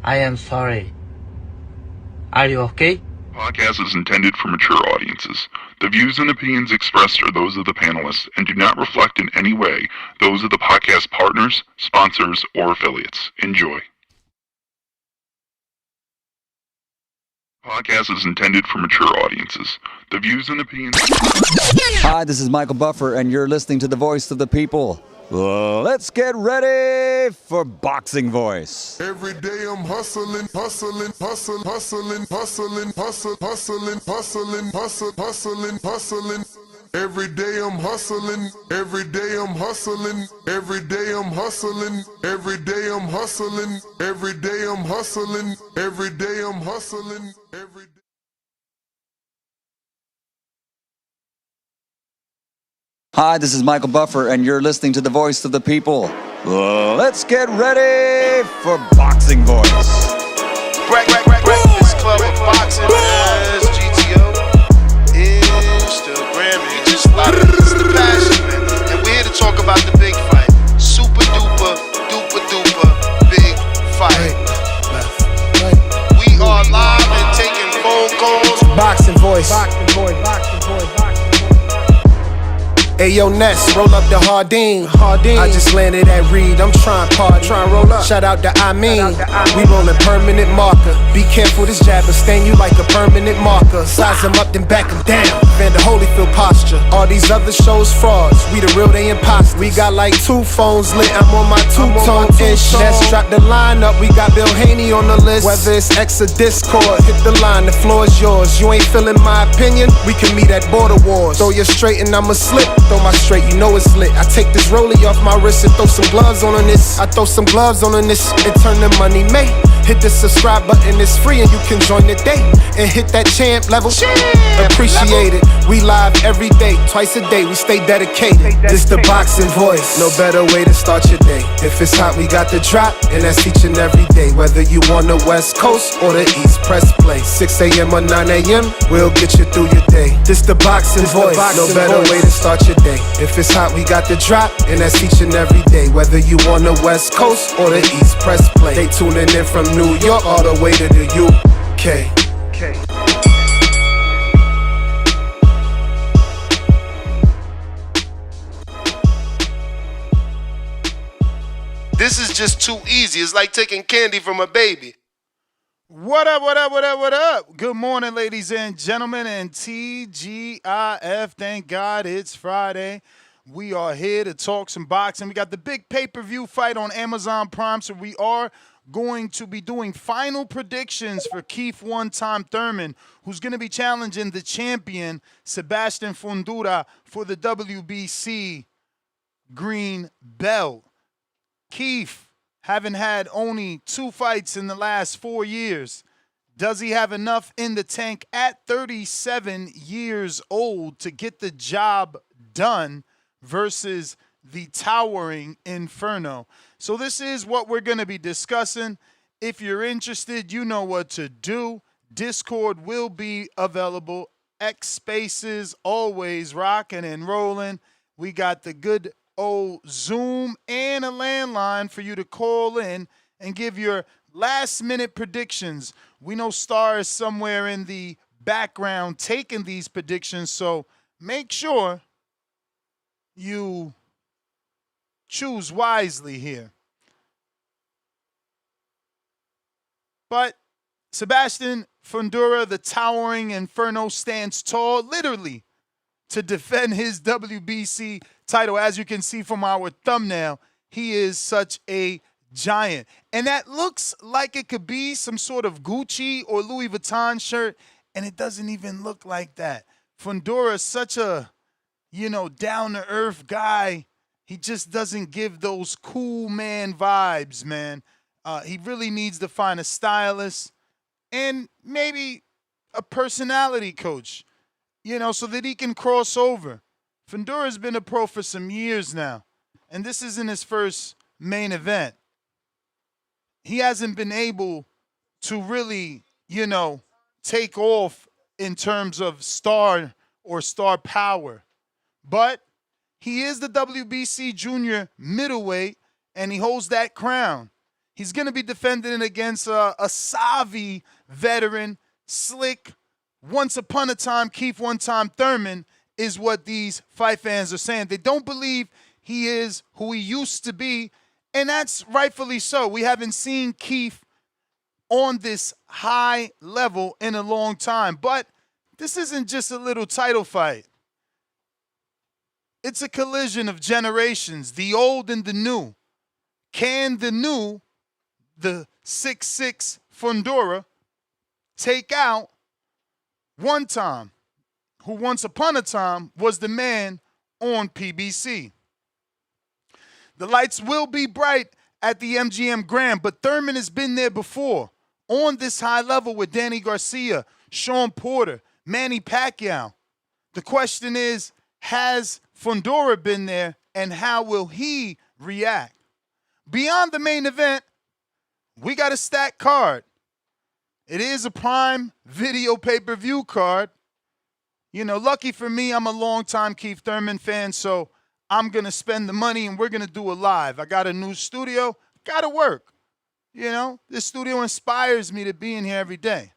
I am sorry. Are you okay? Podcast is intended for mature audiences. The views and opinions expressed are those of the panelists and do not reflect in any way those of the podcast partners, sponsors, or affiliates. Enjoy. Podcast is intended for mature audiences. The views and opinions... Hi, this is Michael Buffer, and you're listening to the voice of the people. Let's get ready for Boxing Voice. Every day I'm hustling, hustling, hustling, hustling, hustling, hustling, hustling, hustling, hustling, hustling, hustling. Every day I'm hustling, every day I'm hustling, every day I'm hustling, every day I'm hustling, every day I'm hustling, every day I'm hustling, every day. Hi, this is Michael Buffer, and you're listening to the voice of the people. Let's get ready for Boxing Voice. Breakfast Club of Boxing as GTO is the Grammy. Just it's the passion, man. And we're here to talk about the big fight. Super duper, duper duper, big fight. We are live and taking phone calls. Boxing Voice. Hey yo, Ness, roll up the Hardin. I just landed at Reed, I'm trying party. Roll up. Shout out to I mean. We rollin' permanent marker. Be careful, this jabber stain you like a permanent marker. Size them up, then back them down. Van the Holyfield posture. All these other shows frauds. We the real, they imposters. We got like 2 phones lit. I'm on my 2-tone-ish. Ness drop the line up. We got Bill Haney on the list. Whether it's X or Discord, hit the line. The floor is yours. You ain't feeling my opinion? We can meet at Border Wars. Throw you straight and I'ma slip. Throw my straight, you know it's lit. I take this rollie off my wrist and throw some gloves on this. I throw some gloves on this and turn the money made. Hit the subscribe button, it's free and you can join the day. And hit that champ level. Appreciate it. We live every day, twice a day. We stay dedicated. This the Boxing Voice. No better way to start your day. If it's hot, we got the drop, and that's each and every day. Whether you on the West Coast or the East, press play. 6 a.m. or 9 a.m., we'll get you through your day. This the Boxing Voice. No better way to start your day. If it's hot, we got the drop, and that's each and every day. Whether you on the West Coast or the East, press play. They tuning in from New York all the way to the UK. This is just too easy. It's like taking candy from a baby. What up? Good morning, ladies and gentlemen, and TGIF. Thank God it's Friday. We are here to talk some boxing. We got the big pay-per-view fight on Amazon Prime, so we are going to be doing final predictions for Keith one-time Thurman, who's going to be challenging the champion, Sebastian Fundora, for the WBC green belt. Keith, having had only 2 fights in the last 4 years, does he have enough in the tank at 37 years old to get the job done versus the Towering Inferno? So this is what we're going to be discussing. If you're interested, you know what to do. Discord will be available. X Spaces always rocking and rolling. We got the good old Zoom and a landline for you to call in and give your last-minute predictions. We know Star is somewhere in the background taking these predictions, so make sure you choose wisely here. But Sebastian Fundora, the Towering Inferno, stands tall, literally, to defend his WBC title. As you can see from our thumbnail, he is such a giant. And that looks like it could be some sort of Gucci or Louis Vuitton shirt, and it doesn't even look like that. Fundora is such a, down-to-earth guy. He just doesn't give those cool man vibes, man. He really needs to find a stylist and maybe a personality coach, so that he can cross over. Fundora's been a pro for some years now, and this isn't his first main event. He hasn't been able to really, take off in terms of star or star power. But he is the WBC junior middleweight, and he holds that crown. He's going to be defending against a savvy veteran, slick, once upon a time Keith, one time Thurman, is what these fight fans are saying. They don't believe he is who he used to be, and that's rightfully so. We haven't seen Keith on this high level in a long time, but this isn't just a little title fight. It's a collision of generations, the old and the new. Can the new, the 6'6" Fundora, take out one time, who once upon a time was the man on PBC? The lights will be bright at the MGM Grand, but Thurman has been there before, on this high level with Danny Garcia, Sean Porter, Manny Pacquiao. The question is, has Fundora been there, and how will he react? Beyond the main event, we got a stacked card. It is a Prime Video pay-per-view card. You know, lucky for me, I'm a longtime Keith Thurman fan, so I'm going to spend the money and we're going to do a live. I got a new studio. Got to work. You know, this studio inspires me to be in here every day.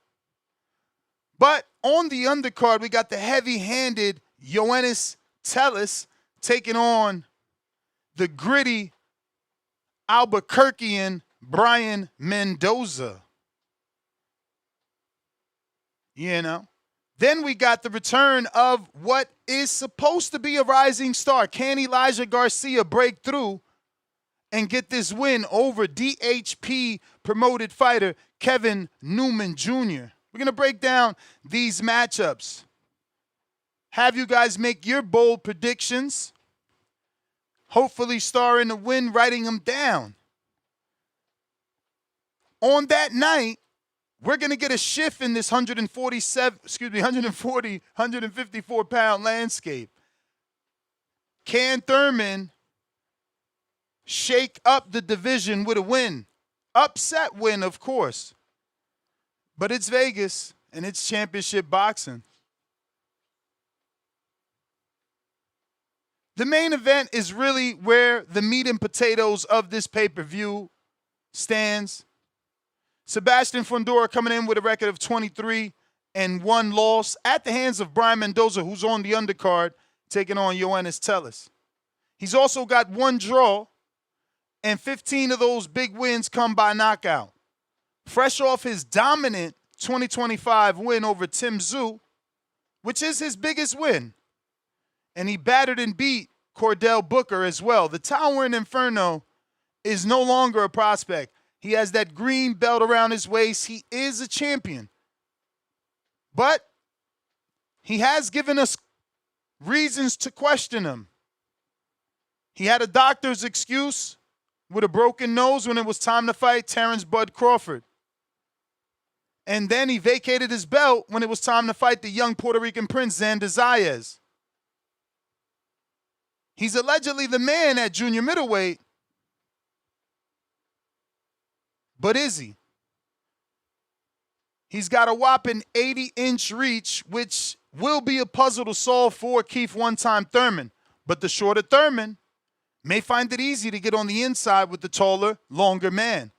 But on the undercard, we got the heavy-handed Yoenis Tellez taking on the gritty Albuquerquean Brian Mendoza. You know. Then we got the return of what is supposed to be a rising star. Can Elijah Garcia break through and get this win over DHP promoted fighter Kevin Newman Jr.? We're going to break down these matchups. Have you guys make your bold predictions. Hopefully star in the win, writing them down. On that night, we're going to get a shift in this 154-pound landscape. Can Thurman shake up the division with a win? Upset win, of course. But it's Vegas, and it's championship boxing. The main event is really where the meat and potatoes of this pay-per-view stands. Sebastian Fundora coming in with a record of 23 and 1 loss at the hands of Brian Mendoza, who's on the undercard, taking on Yoenis Tellez. He's also got 1 draw, and 15 of those big wins come by knockout. Fresh off his dominant 2025 win over Tim Tszyu, which is his biggest win. And he battered and beat Cordell Booker as well. The Towering Inferno is no longer a prospect. He has that green belt around his waist. He is a champion. But he has given us reasons to question him. He had a doctor's excuse with a broken nose when it was time to fight Terrence Bud Crawford. And then he vacated his belt when it was time to fight the young Puerto Rican prince, Xander Zayas. He's allegedly the man at junior middleweight. But is he? He's got a whopping 80-inch reach, which will be a puzzle to solve for Keith one-time Thurman. But the shorter Thurman may find it easy to get on the inside with the taller, longer man.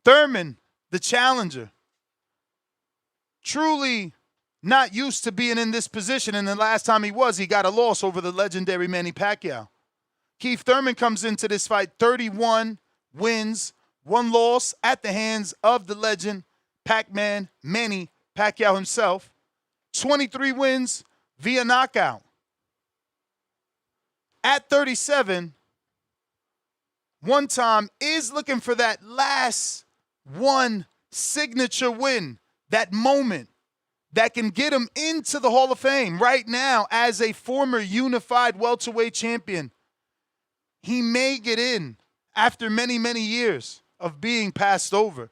Thurman, the challenger, truly not used to being in this position, and the last time he got a loss over the legendary Manny Pacquiao. Keith Thurman comes into this fight 31 wins, 1 loss at the hands of the legend Pac-Man Manny Pacquiao himself, 23 wins via knockout. At 37, one time is looking for that last one signature win, that moment that can get him into the Hall of Fame. Right now, as a former unified welterweight champion, he may get in after many, many years of being passed over.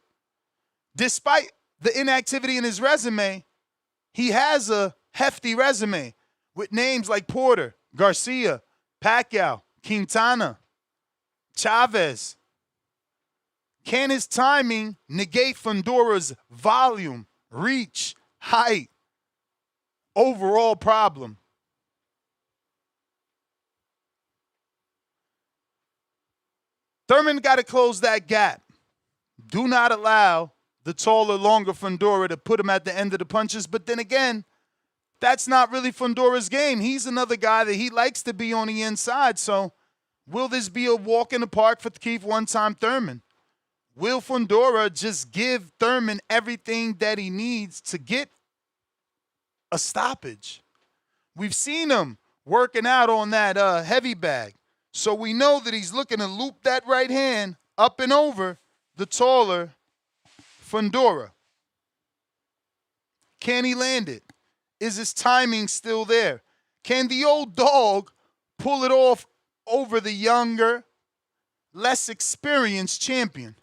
Despite the inactivity in his resume, he has a hefty resume with names like Porter, Garcia, Pacquiao, Quintana, Chavez. Can his timing negate Fundora's volume, reach, height, overall problem? Thurman got to close that gap. Do not allow the taller, longer Fundora to put him at the end of the punches. But then again, that's not really Fundora's game. He's another guy that he likes to be on the inside. So will this be a walk in the park for Keith one-time Thurman? Will Fundora just give Thurman everything that he needs to get a stoppage? We've seen him working out on that heavy bag. So we know that he's looking to loop that right hand up and over the taller Fundora. Can he land it? Is his timing still there? Can the old dog pull it off over the younger, less experienced champion?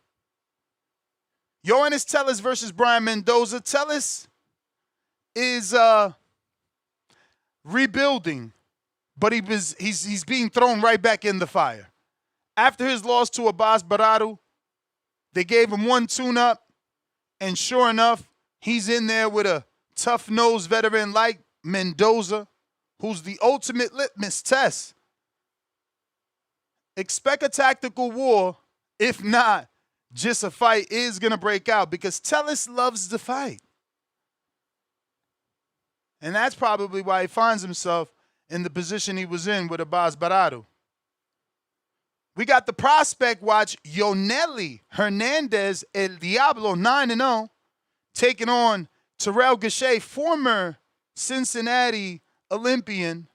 Yoenis Tellez versus Brian Mendoza. Tellez is rebuilding, but he's being thrown right back in the fire. After his loss to Abbas Baradu, they gave him one tune-up, and sure enough, he's in there with a tough-nosed veteran like Mendoza, who's the ultimate litmus test. Expect a tactical war. If not, just a fight is going to break out because Tellez loves the fight. And that's probably why he finds himself in the position he was in with Abbas Baradu. We got the prospect watch Yoenli Hernandez, El Diablo, 9-0, taking on Terrell Gausha, former Cincinnati Olympian.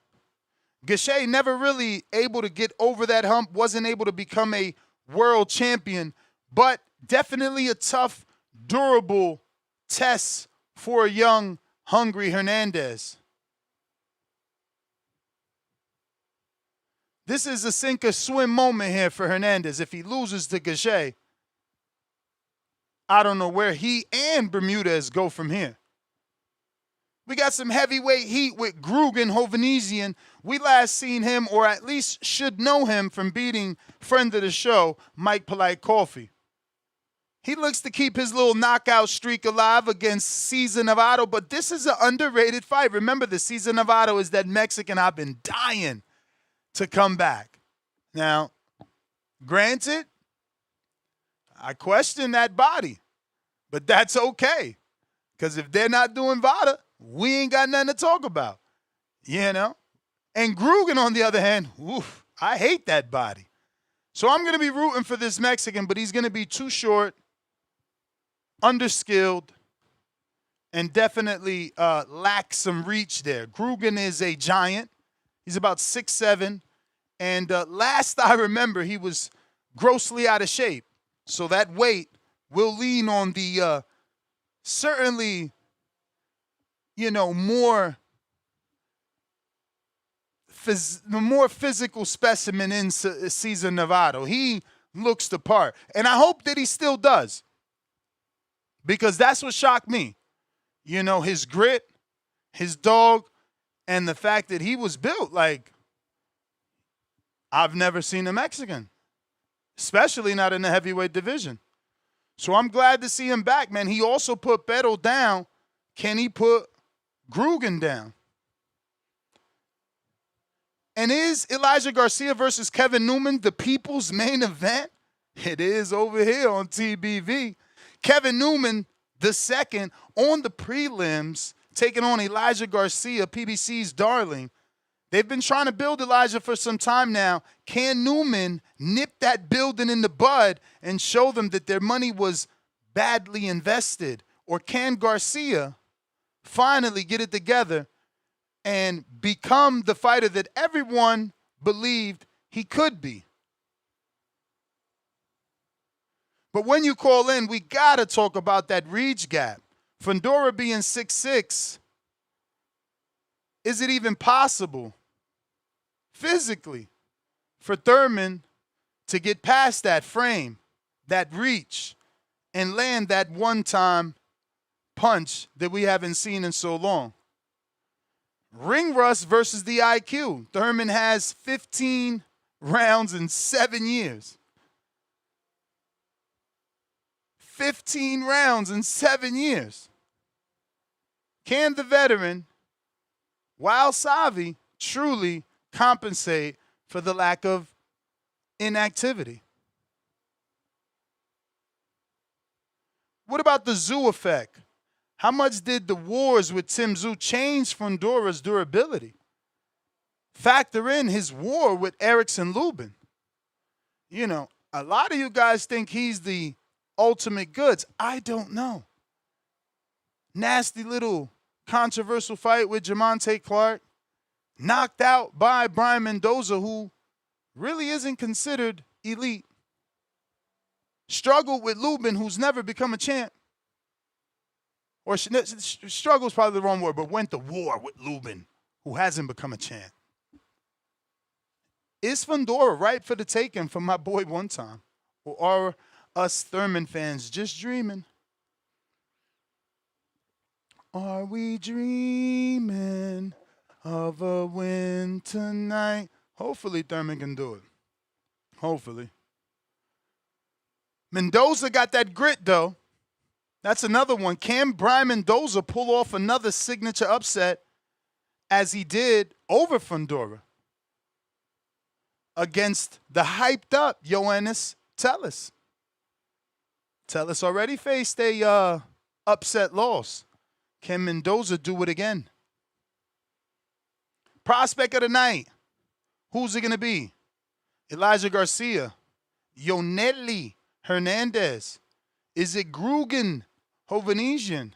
Gausha never really able to get over that hump, wasn't able to become a world champion, but definitely a tough, durable test for a young, hungry Hernandez. This is a sink or swim moment here for Hernandez. If he loses to Gausha, I don't know where he and Bermudez go from here. We got some heavyweight heat with Gurgen Hovhannisyan. We last seen him, or at least should know him, from beating friend of the show, Mike Polite Coffee. He looks to keep his little knockout streak alive against Cesar Navarro, but this is an underrated fight. Remember, the Cesar Navarro is that Mexican I've been dying to come back. Now, granted, I question that body, but that's okay. Because if they're not doing VADA, we ain't got nothing to talk about, you know? And Gurgen, on the other hand, oof, I hate that body. So I'm going to be rooting for this Mexican, but he's going to be too short, underskilled, and definitely lacks some reach there. Gurgen is a giant. He's about 6'7", and last I remember, he was grossly out of shape. So that weight will lean on the certainly, you know, the more physical specimen in Cesar Navarro. He looks the part. And I hope that he still does, because that's what shocked me. You know, his grit, his dog, and the fact that he was built like I've never seen a Mexican, especially not in the heavyweight division. So I'm glad to see him back, man. He also put Beto down. Can he put Gurgen down? And is Elijah Garcia versus Kevin Newman the people's main event? It is over here on TBV. Kevin Newman, the second, on the prelims, taking on Elijah Garcia, PBC's darling. They've been trying to build Elijah for some time now. Can Newman nip that building in the bud and show them that their money was badly invested? Or can Garcia finally get it together and become the fighter that everyone believed he could be? But when you call in, we got to talk about that reach gap. Fundora being 6'6", is it even possible physically for Thurman to get past that frame, that reach, and land that one-time punch that we haven't seen in so long? Ring rust versus the IQ. Thurman has 15 rounds in 7 years. 15 rounds in 7 years. Can the veteran, while savvy, truly compensate for the lack of inactivity? What about the Zoo effect? How much did the wars with Tim Tszyu change Fundora's durability? Factor in his war with Erickson Lubin. You know, a lot of you guys think he's the ultimate goods. I don't know. Nasty little controversial fight with Jamonte Clark. Knocked out by Brian Mendoza, who really isn't considered elite. Struggled with Lubin, who's never become a champ. Or struggle is probably the wrong word, but went to war with Lubin, who hasn't become a champ. Is Fundora ripe for the taking from my boy one time? Or are us Thurman fans just dreaming? Are we dreaming of a win tonight? Hopefully Thurman can do it. Hopefully. Mendoza got that grit, though. That's another one. Can Brian Mendoza pull off another signature upset as he did over Fundora against the hyped up Yoenis Tellez? Tellez already faced a upset loss. Can Mendoza do it again? Prospect of the night. Who's it going to be? Elijah Garcia. Yoenli Hernandez. Is it Gurgen Hovhannisyan?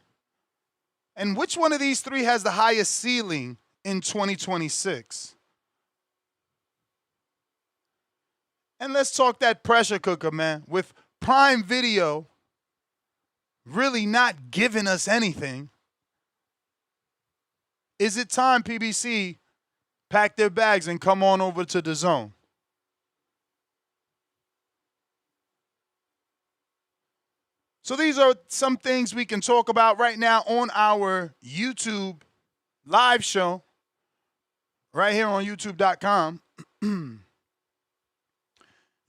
And which one of these three has the highest ceiling in 2026? And let's talk that pressure cooker, man. With Prime Video really not giving us anything, is it time PBC pack their bags and come on over to the zone? So these are some things we can talk about right now on our YouTube live show right here on youtube.com.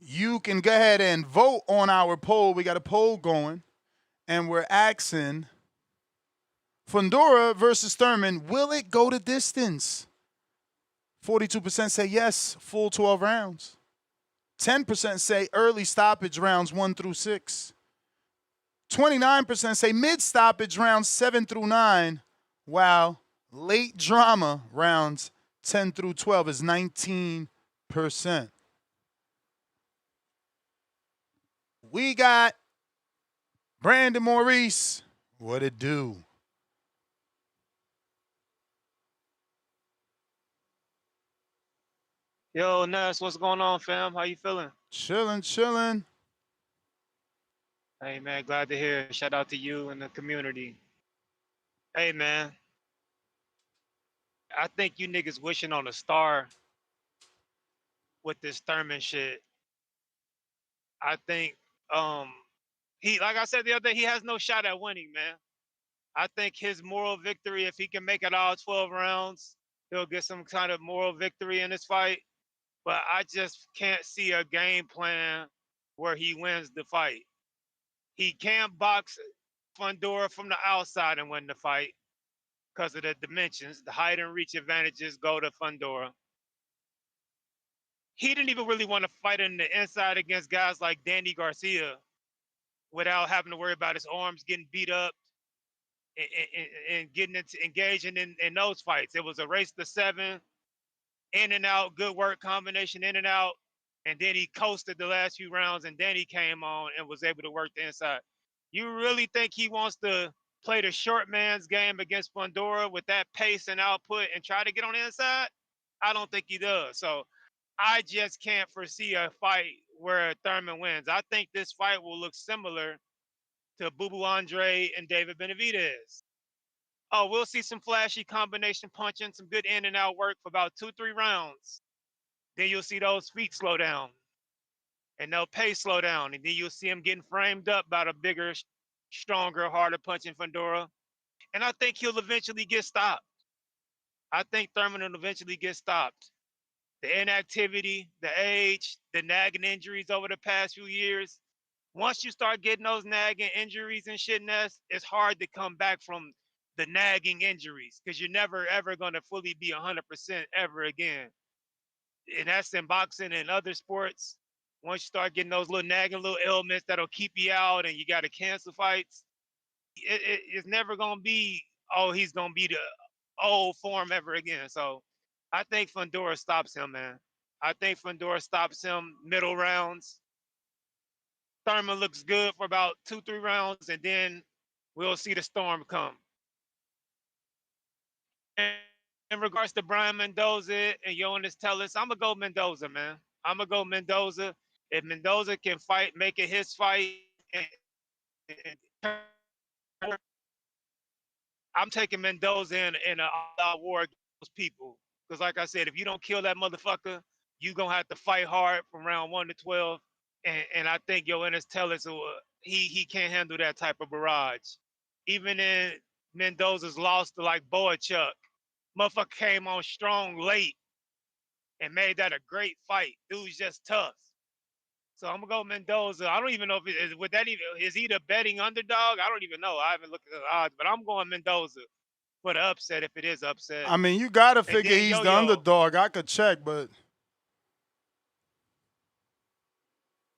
You can go ahead and vote on our poll. We got a poll going, and we're asking Fundora versus Thurman, will it go the distance? 42% say yes, full 12 rounds. 10% say early stoppage rounds 1 through 6. 29% say mid-stoppage rounds 7 through 9, while late drama rounds 10 through 12 is 19%. We got Brandon Maurice. What it do? Yo, Ness, what's going on, fam? How you feeling? Chilling. Hey, man, glad to hear. Shout out to you and the community. Hey, man, I think you niggas wishing on a star with this Thurman shit. I think he, like I said the other day, he has no shot at winning, man. I think his moral victory, if he can make it all 12 rounds, he'll get some kind of moral victory in this fight. But I just can't see a game plan where he wins the fight. He can't box Fundora from the outside and win the fight because of the dimensions. The height and reach advantages go to Fundora. He didn't even really want to fight in the inside against guys like Danny Garcia without having to worry about his arms getting beat up and getting engaging in those fights. It was a race to 7, in and out, good work combination, in and out. And then he coasted the last few rounds, and then he came on and was able to work the inside. You really think he wants to play the short man's game against Fundora with that pace and output and try to get on the inside? I don't think he does. So I just can't foresee a fight where Thurman wins. I think this fight will look similar to Boo Boo Andre and David Benavidez. Oh, we'll see some flashy combination punching, some good in and out work for about 2-3 rounds. Then you'll see those feet slow down and they'll pace slow down. And then you'll see him getting framed up by the bigger, stronger, harder punching Fundora. And I think he'll eventually get stopped. I think Thurman will eventually get stopped. The inactivity, the age, the nagging injuries over the past few years. Once you start getting those nagging injuries and shit, Ness, it's hard to come back from the nagging injuries because you're never, ever going to fully be 100% ever again. And that's in boxing and other sports. Once you start getting those little nagging little ailments that'll keep you out and you got to cancel fights, it's never gonna be, oh, he's gonna be the old form ever again. So I think Fundora stops him, man. I think Fundora stops him middle rounds. Thurman looks good for about 2-3 rounds, and then we'll see the storm come. And in regards to Brian Mendoza and Yoenis Tellez, I'm gonna go Mendoza, man. I'm gonna go Mendoza. If Mendoza can fight, make it his fight, and I'm taking Mendoza in an all-out war against those people. Because like I said, if you don't kill that motherfucker, you gonna have to fight hard from round 1 to 12. And I think Yoenis Tellez, he can't handle that type of barrage. Even in Mendoza's loss to like Boachuk, motherfucker came on strong late and made that a great fight. Dude's just tough. So I'm gonna go Mendoza. I don't even know if it is, would that even, is he the betting underdog? I don't even know. I haven't looked at the odds, but I'm going Mendoza for the upset if it is upset. I mean, you got to And figure then he's the Yo-Yo. underdog. I could check, but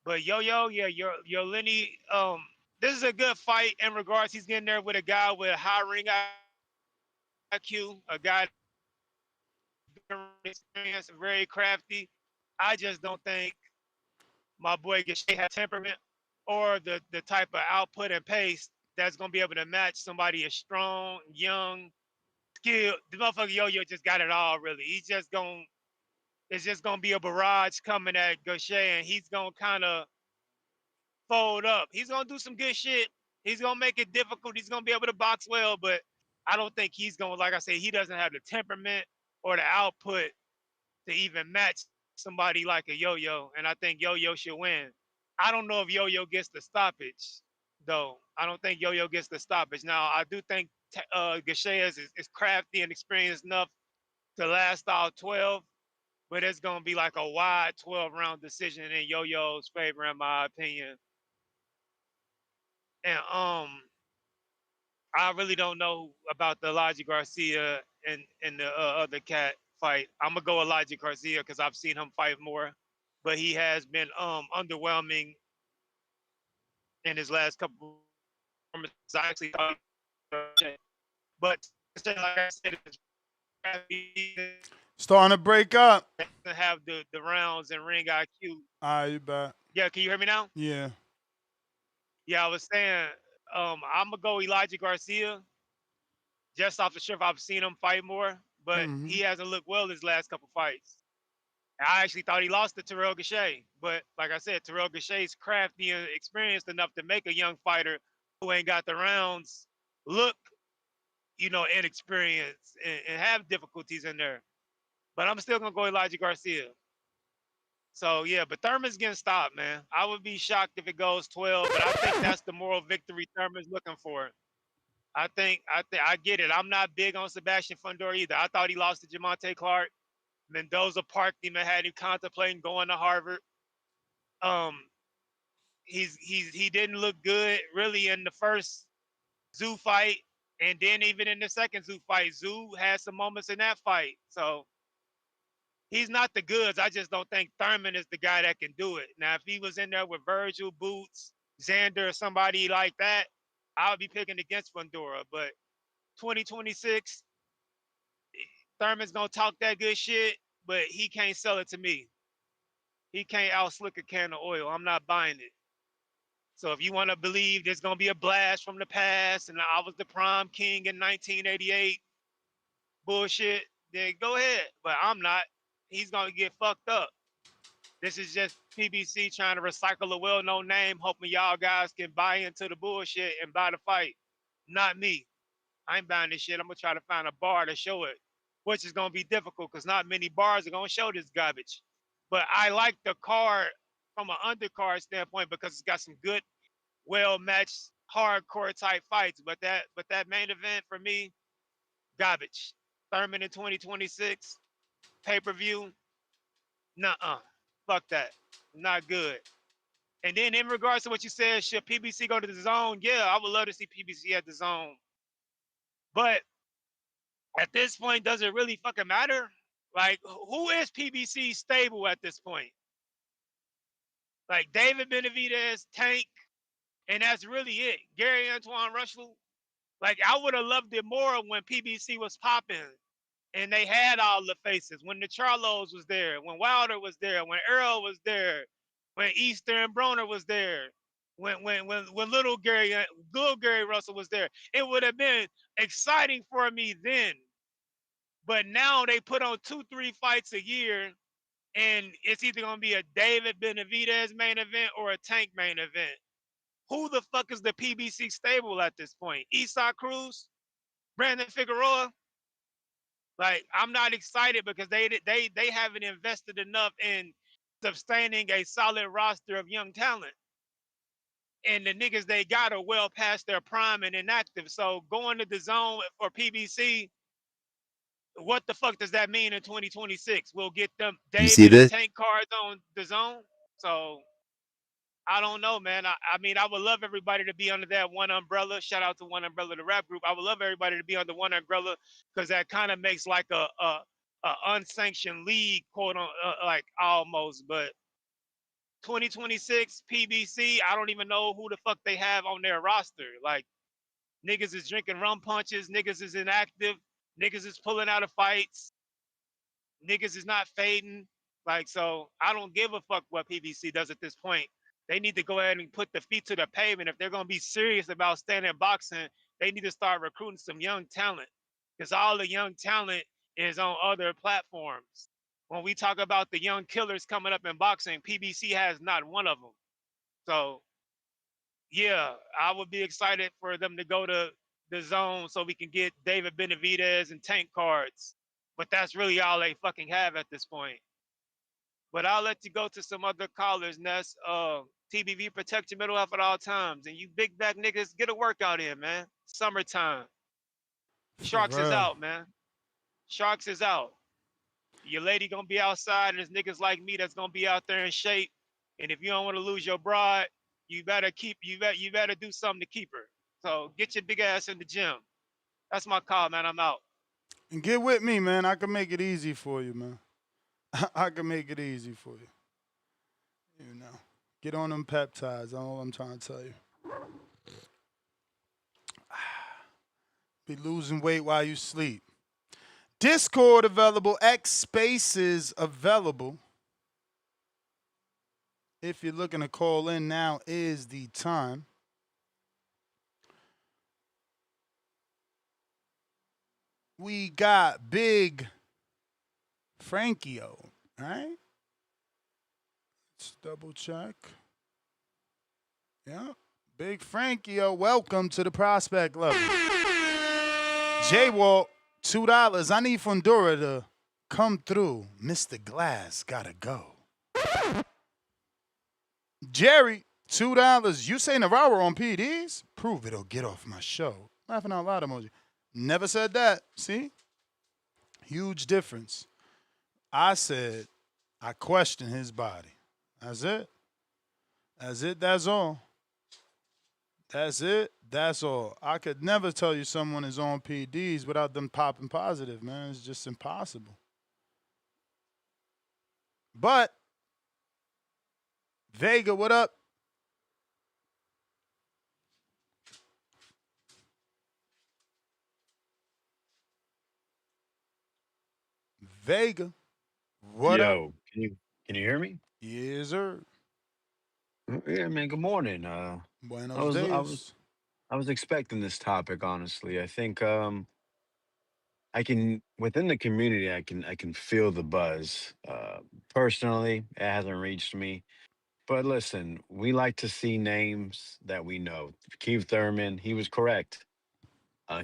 Yo-Yo, yeah, Yoenli, this is a good fight in regards. He's getting there with a guy with a high ring IQ, a guy experience, very crafty. I just don't think my boy Gausha has temperament or the type of output and pace that's gonna be able to match somebody as strong, young, skilled. The motherfucker Yo-Yo just got it all, really. He's just gonna, it's just gonna be a barrage coming at Gausha, and he's gonna kind of fold up. He's gonna do some good shit. He's gonna make it difficult. He's gonna be able to box well, but I don't think he's gonna, like I say, he doesn't have the temperament or the output to even match somebody like a Yo-Yo, and I think Yo-Yo should win. I don't know if Yo-Yo gets the stoppage, though. I don't think Yo-Yo gets the stoppage. Now, I do think Gausha is crafty and experienced enough to last all 12, but it's gonna be like a wide 12-round decision in Yo-Yo's favor, in my opinion. And I really don't know about the Elijah Garcia and the other cat fight. I'm gonna go Elijah Garcia because I've seen him fight more, but he has been underwhelming in his last couple performances. I actually thought, but like I said, starting to break up. to have the rounds and ring IQ. All right, you back. Yeah, can you hear me now? Yeah. Yeah, I was saying, I'm gonna go Elijah Garcia just off the strength. I've seen him fight more, but he hasn't looked well his last couple fights. I actually thought he lost to Terrell Gausha, but like I said, Terrell Gausha is crafty and experienced enough to make a young fighter who ain't got the rounds look, inexperienced and have difficulties in there. But I'm still gonna go Elijah Garcia. So yeah, but Thurman's getting stopped, man. I would be shocked if it goes 12, but I think that's the moral victory Thurman's looking for. I get it. I'm not big on Sebastian Fundora either. I thought he lost to Jamonte Clark. Mendoza parked him and had him contemplating going to Harvard. He didn't look good really in the first Zoo fight, and then even in the second Zoo fight, Zoo had some moments in that fight. So he's not the goods. I just don't think Thurman is the guy that can do it. Now, if he was in there with Virgil, Boots, Xander, or somebody like that, I would be picking against Fundora. But 2026, Thurman's gonna talk that good shit, but he can't sell it to me. He can't out-slick a can of oil. I'm not buying it. So if you want to believe there's gonna be a blast from the past and I was the prom king in 1988, bullshit, then go ahead. But I'm not. He's gonna get fucked up. This is just PBC trying to recycle a well-known name, hoping y'all guys can buy into the bullshit and buy the fight. Not me. I ain't buying this shit. I'm gonna try to find a bar to show it, which is gonna be difficult because not many bars are gonna show this garbage. But I like the card from an undercard standpoint because it's got some good, well-matched, hardcore type fights. But that main event for me, garbage. Thurman in 2026, pay-per-view, nuh-uh. Fuck that. Not good. And then in regards to what you said, should PBC go to the zone? Yeah, I would love to see PBC at the zone. But at this point, does it really fucking matter? Like, who is PBC stable at this point? Like David Benavidez, Tank, and that's really it. Gary Antoine Rushlow, Like, I would have loved it more when PBC was popping and they had all the faces. When the Charlos was there, when Wilder was there, when Earl was there, when Easter and Broner was there, when little Gary Russell was there. It would have been exciting for me then. But now they put on 2-3 fights a year, and it's either gonna be a David Benavidez main event or a Tank main event. Who the fuck is the PBC stable at this point? Esau Cruz, Brandon Figueroa. Like, I'm not excited because they haven't invested enough in sustaining a solid roster of young talent. And the niggas they got are well past their prime and inactive. So going to the zone for PBC, what the fuck does that mean in 2026? We'll get them David and Tank cards on the zone. So I don't know, man. I mean, I would love everybody to be under that one umbrella. Shout out to One Umbrella, the rap group. I would love everybody to be under one umbrella because that kind of makes like a unsanctioned league, quote on like almost. But 2026 PBC, I don't even know who the fuck they have on their roster. Like, niggas is drinking rum punches, niggas is inactive, niggas is pulling out of fights, niggas is not fading. Like, so I don't give a fuck what PBC does at this point. They need to go ahead and put the feet to the pavement. If they're going to be serious about staying in boxing, they need to start recruiting some young talent because all the young talent is on other platforms. When we talk about the young killers coming up in boxing, PBC has not one of them. So, yeah, I would be excited for them to go to the zone so we can get David Benavidez and Tank cards. But that's really all they fucking have at this point. But I'll let you go to some other callers, Ness. TBV, protect your mental health at all times. And you big back niggas, get a workout in, man. Summertime. Sharks is out, man. Sharks is out. Your lady gonna be outside, and there's niggas like me that's gonna be out there in shape. And if you don't want to lose your bride, you better do something to keep her. So get your big ass in the gym. That's my call, man. I'm out. And get with me, man. I can make it easy for you, man. I can make it easy for you. You know, get on them peptides. That's all I'm trying to tell you. Be losing weight while you sleep. Discord available. X Spaces available. If you're looking to call in, now is the time. We got Big Frankio, right? Let's double check. Yeah. Big Frankio, welcome to the prospect level. J-Walk, $2. I need Fundora to come through. Mr. Glass gotta go. Jerry, $2. You say Navarro on PDs? Prove it or get off my show. Laughing out loud emoji. Never said that. See? Huge difference. I said I question his body. That's it. That's it. That's all. That's it. That's all. I could never tell you someone is on PDs without them popping positive, man. It's just impossible. But Vega, what up? Vega, what up? Yo, can you hear me? Yes, sir. Yeah, man. Good morning. Buenos I dias. was expecting this topic, honestly. I think I can within the community I can feel the buzz. Personally, it hasn't reached me. But listen, we like to see names that we know. Keith Thurman, he was correct.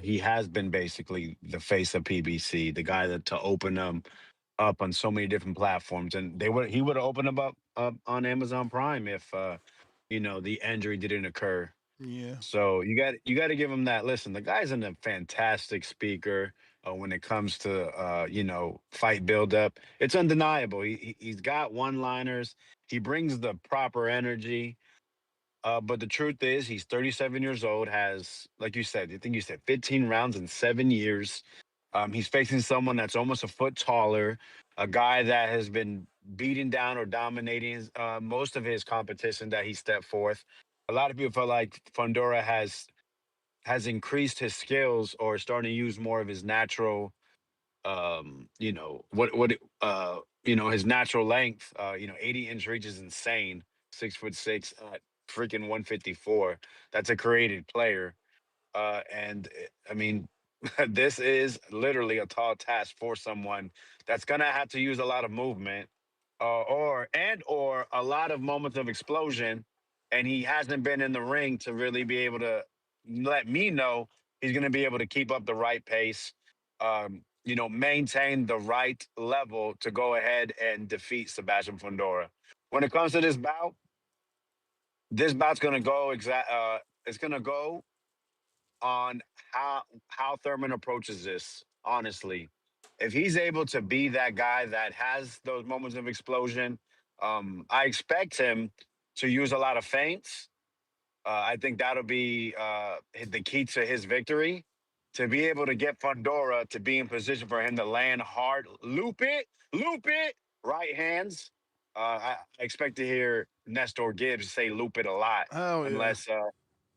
He has been basically the face of PBC, the guy that to open them up on so many different platforms, and he would have opened them up on Amazon Prime if the injury didn't occur. Yeah. So you got to give him that. Listen, the guy's a fantastic speaker when it comes to fight buildup. It's undeniable. He's got one-liners. He brings the proper energy. But the truth is, he's 37 years old. Has, like you said, I think you said 15 rounds in 7 years. He's facing someone that's almost a foot taller, a guy that has been beating down or dominating most of his competition that he stepped forth. A lot of people felt like Fundora has has increased his skills or starting to use more of his natural, his natural length. 80-inch reach is insane. 6'6" at freaking 154. That's a created player. I mean, this is literally a tall task for someone that's gonna have to use a lot of movement, or a lot of moments of explosion, and he hasn't been in the ring to really be able to let me know he's gonna be able to keep up the right pace, maintain the right level to go ahead and defeat Sebastian Fundora. When it comes to this bout's gonna go it's gonna go on how Thurman approaches this. Honestly, if he's able to be that guy that has those moments of explosion, I expect him to use a lot of feints. I think that'll be the key to his victory. To be able to get Fundora to be in position for him to land hard, loop it, right hands. I expect to hear Nestor Gibbs say "loop it" a lot, Oh yeah.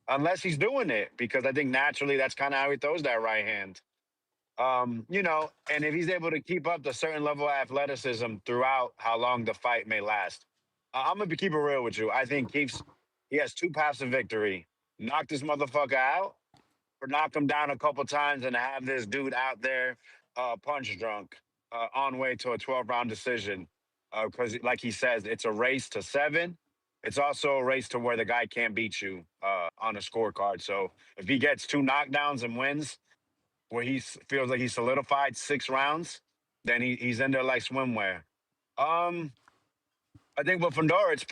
unless he's doing it, because I think naturally that's kind of how he throws that right hand. And if he's able to keep up the certain level of athleticism throughout how long the fight may last, I'm gonna keep it real with you. I think he has two paths of victory: knock this motherfucker out, or knock him down a couple times and have this dude out there punch drunk on way to a 12-round decision. Because, like he says, it's a race to 7. It's also a race to where the guy can't beat you on a scorecard. So if he gets 2 knockdowns and wins, where feels like he's solidified 6 rounds, then he's in there like swimwear. Um, I think with Fundora, it's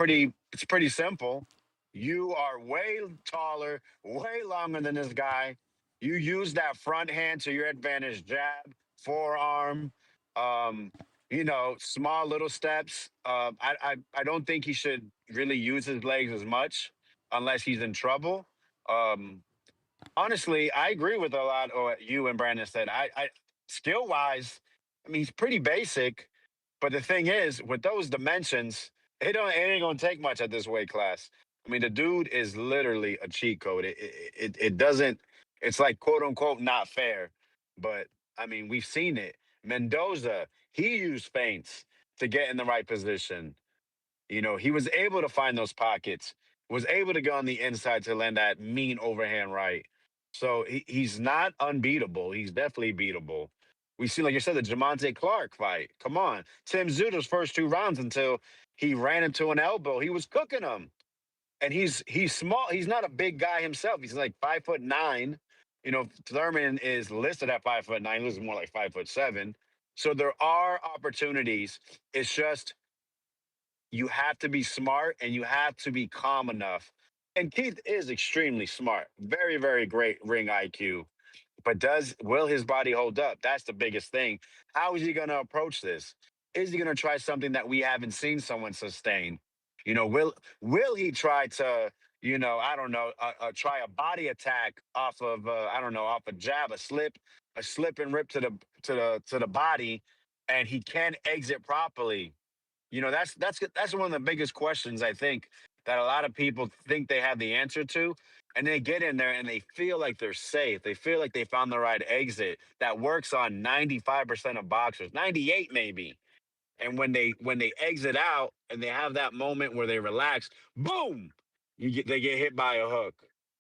pretty simple. You are way taller, way longer than this guy. You use that front hand to your advantage, jab, forearm, um, small little steps. I don't think he should really use his legs as much unless he's in trouble. Um, Honestly, I agree with a lot of what you and Brandon said. I skill wise, I mean, he's pretty basic, but the thing is, with those dimensions, it ain't gonna take much at this weight class. I mean, the dude is literally a cheat code. It doesn't. It's like quote unquote not fair, but I mean, we've seen it. Mendoza, he used feints to get in the right position. He was able to find those pockets, was able to go on the inside to land that mean overhand right. So he's not unbeatable. He's definitely beatable. We see, like you said, the Jamonte Clark fight. Come on. Tim Zudo's first 2 rounds until he ran into an elbow. He was cooking him. And he's small. He's not a big guy himself. He's like 5'9". Thurman is listed at 5'9". He looks more like 5'7". So there are opportunities. It's just you have to be smart and you have to be calm enough. And Keith is extremely smart, very, very great ring IQ. But will his body hold up? That's the biggest thing. How is he going to approach this? Is he going to try something that we haven't seen someone sustain? Will he try to, I don't know, try a body attack off of, I don't know, off a jab, a slip and rip to the body, and he can't exit properly. That's one of the biggest questions I think that a lot of people think they have the answer to, and they get in there and they feel like they're safe. They feel like they found the right exit that works on 95% of boxers, 98 maybe. And when they exit out and they have that moment where they relax, boom, they get hit by a hook.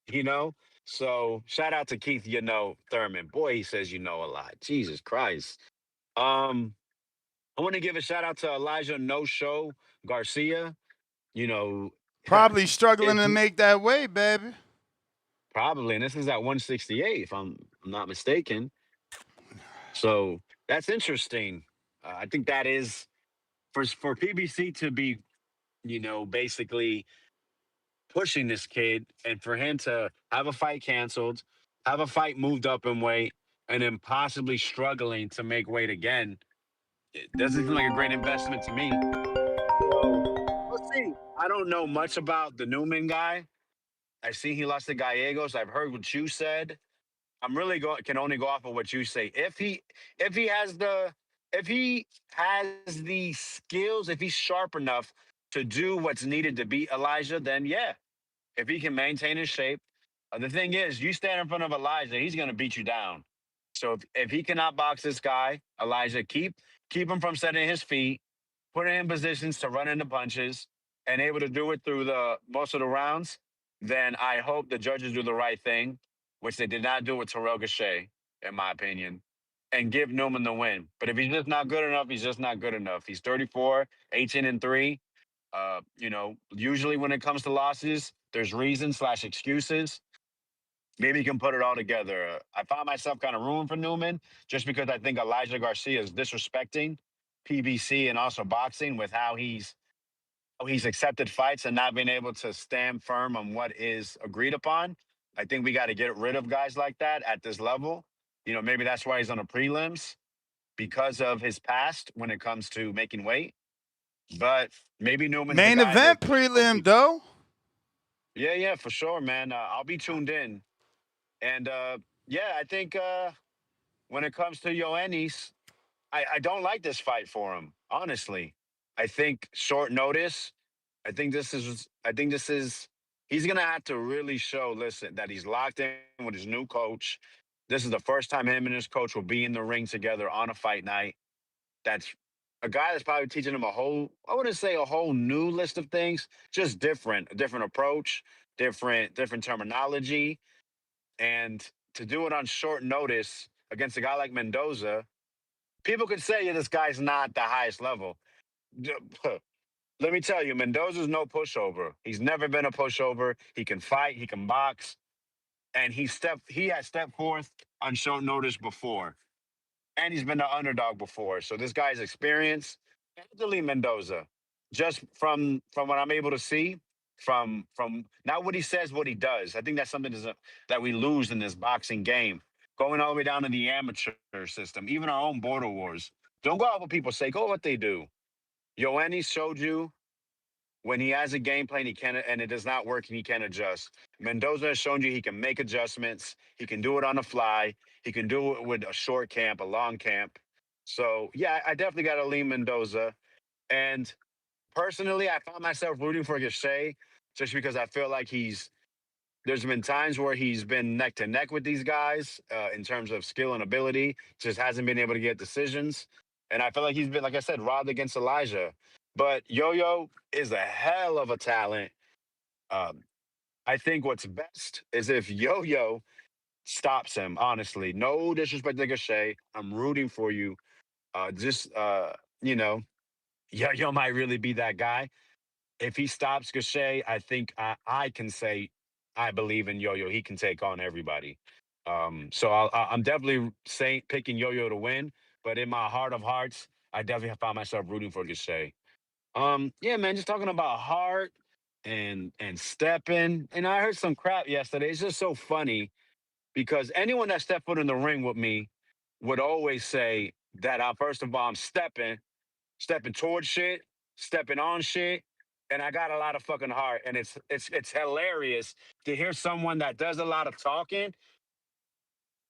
You know. So shout out to Keith, Thurman. Boy, he says a lot. Jesus Christ. Um, I want to give a shout out to Elijah No Show Garcia. You know, Probably struggling if to he, make that way, baby. probably, and this is at 168, if I'm not mistaken. So that's interesting. I think that is for PBC to be, basically pushing this kid, and for him to have a fight canceled, have a fight moved up in weight, and then possibly struggling to make weight again. It doesn't seem like a great investment to me. So we'll see. I don't know much about the Newman guy. I see he lost to Gallegos. I've heard what you said. I'm really can only go off of what you say. If he has the skills, if he's sharp enough to do what's needed to beat Elijah, then yeah. If he can maintain his shape, The thing is, you stand in front of Elijah, he's going to beat you down. So if he cannot box this guy, Elijah, keep him from setting his feet, put him in positions to run into punches, and able to do it through the most of the rounds, then I hope the judges do the right thing, which they did not do with Terrell Gausha, in my opinion, and give Newman the win. But if he's just not good enough, he's just not good enough. He's 34, 18-3. Usually when it comes to losses, there's reasons / excuses. Maybe he can put it all together. I found myself kind of rooting for Newman just because I think Elijah Garcia is disrespecting PBC and also boxing with how he's accepted fights and not being able to stand firm on what is agreed upon. I think we got to get rid of guys like that at this level. Maybe that's why he's on the prelims because of his past when it comes to making weight. But maybe Newman's Main the guy event that prelim, though. Yeah, for sure, man. I'll be tuned in. And I think when it comes to Yoenis, I don't like this fight for him, honestly. I think short notice. I think this is he's gonna have to really show, listen, that he's locked in with his new coach. This is the first time him and his coach will be in the ring together on a fight night. That's a guy that's probably teaching him I wouldn't say a whole new list of things, just a different approach, different terminology. And to do it on short notice against a guy like Mendoza, people could say, this guy's not the highest level. Let me tell you, Mendoza's no pushover. He's never been a pushover. He can fight, he can box, and he has stepped forth on short notice before. And he's been the underdog before. So this guy's experienced. Anthony Mendoza, just from what I'm able to see, from not what he says, what he does. I think that's something that we lose in this boxing game. Going all the way down to the amateur system, even our own border wars. Don't go out what people say, go what they do. Yoenis showed you when he has a game plan, and it does not work, and he can adjust. Mendoza has shown you he can make adjustments. He can do it on the fly. He can do it with a short camp, a long camp. So, yeah, I definitely got to lean Mendoza. And personally, I found myself rooting for Gausha just because I feel like there's been times where he's been neck to neck with these guys in terms of skill and ability, just hasn't been able to get decisions. And I feel like he's been, like I said, robbed against Elijah. But Yo-Yo is a hell of a talent. I think what's best is if Yo-Yo stops him, honestly. No disrespect to Gausha. I'm rooting for you. Yo-Yo might really be that guy. If he stops Gausha, I think I can say I believe in Yo-Yo. He can take on everybody. So I'm definitely picking Yo-Yo to win. But in my heart of hearts, I definitely found myself rooting for Gausha. Yeah, man, just talking about heart and stepping. And I heard some crap yesterday. It's just so funny because anyone that stepped foot in the ring with me would always say that first of all, I'm stepping towards shit, stepping on shit, and I got a lot of fucking heart. And it's hilarious to hear someone that does a lot of talking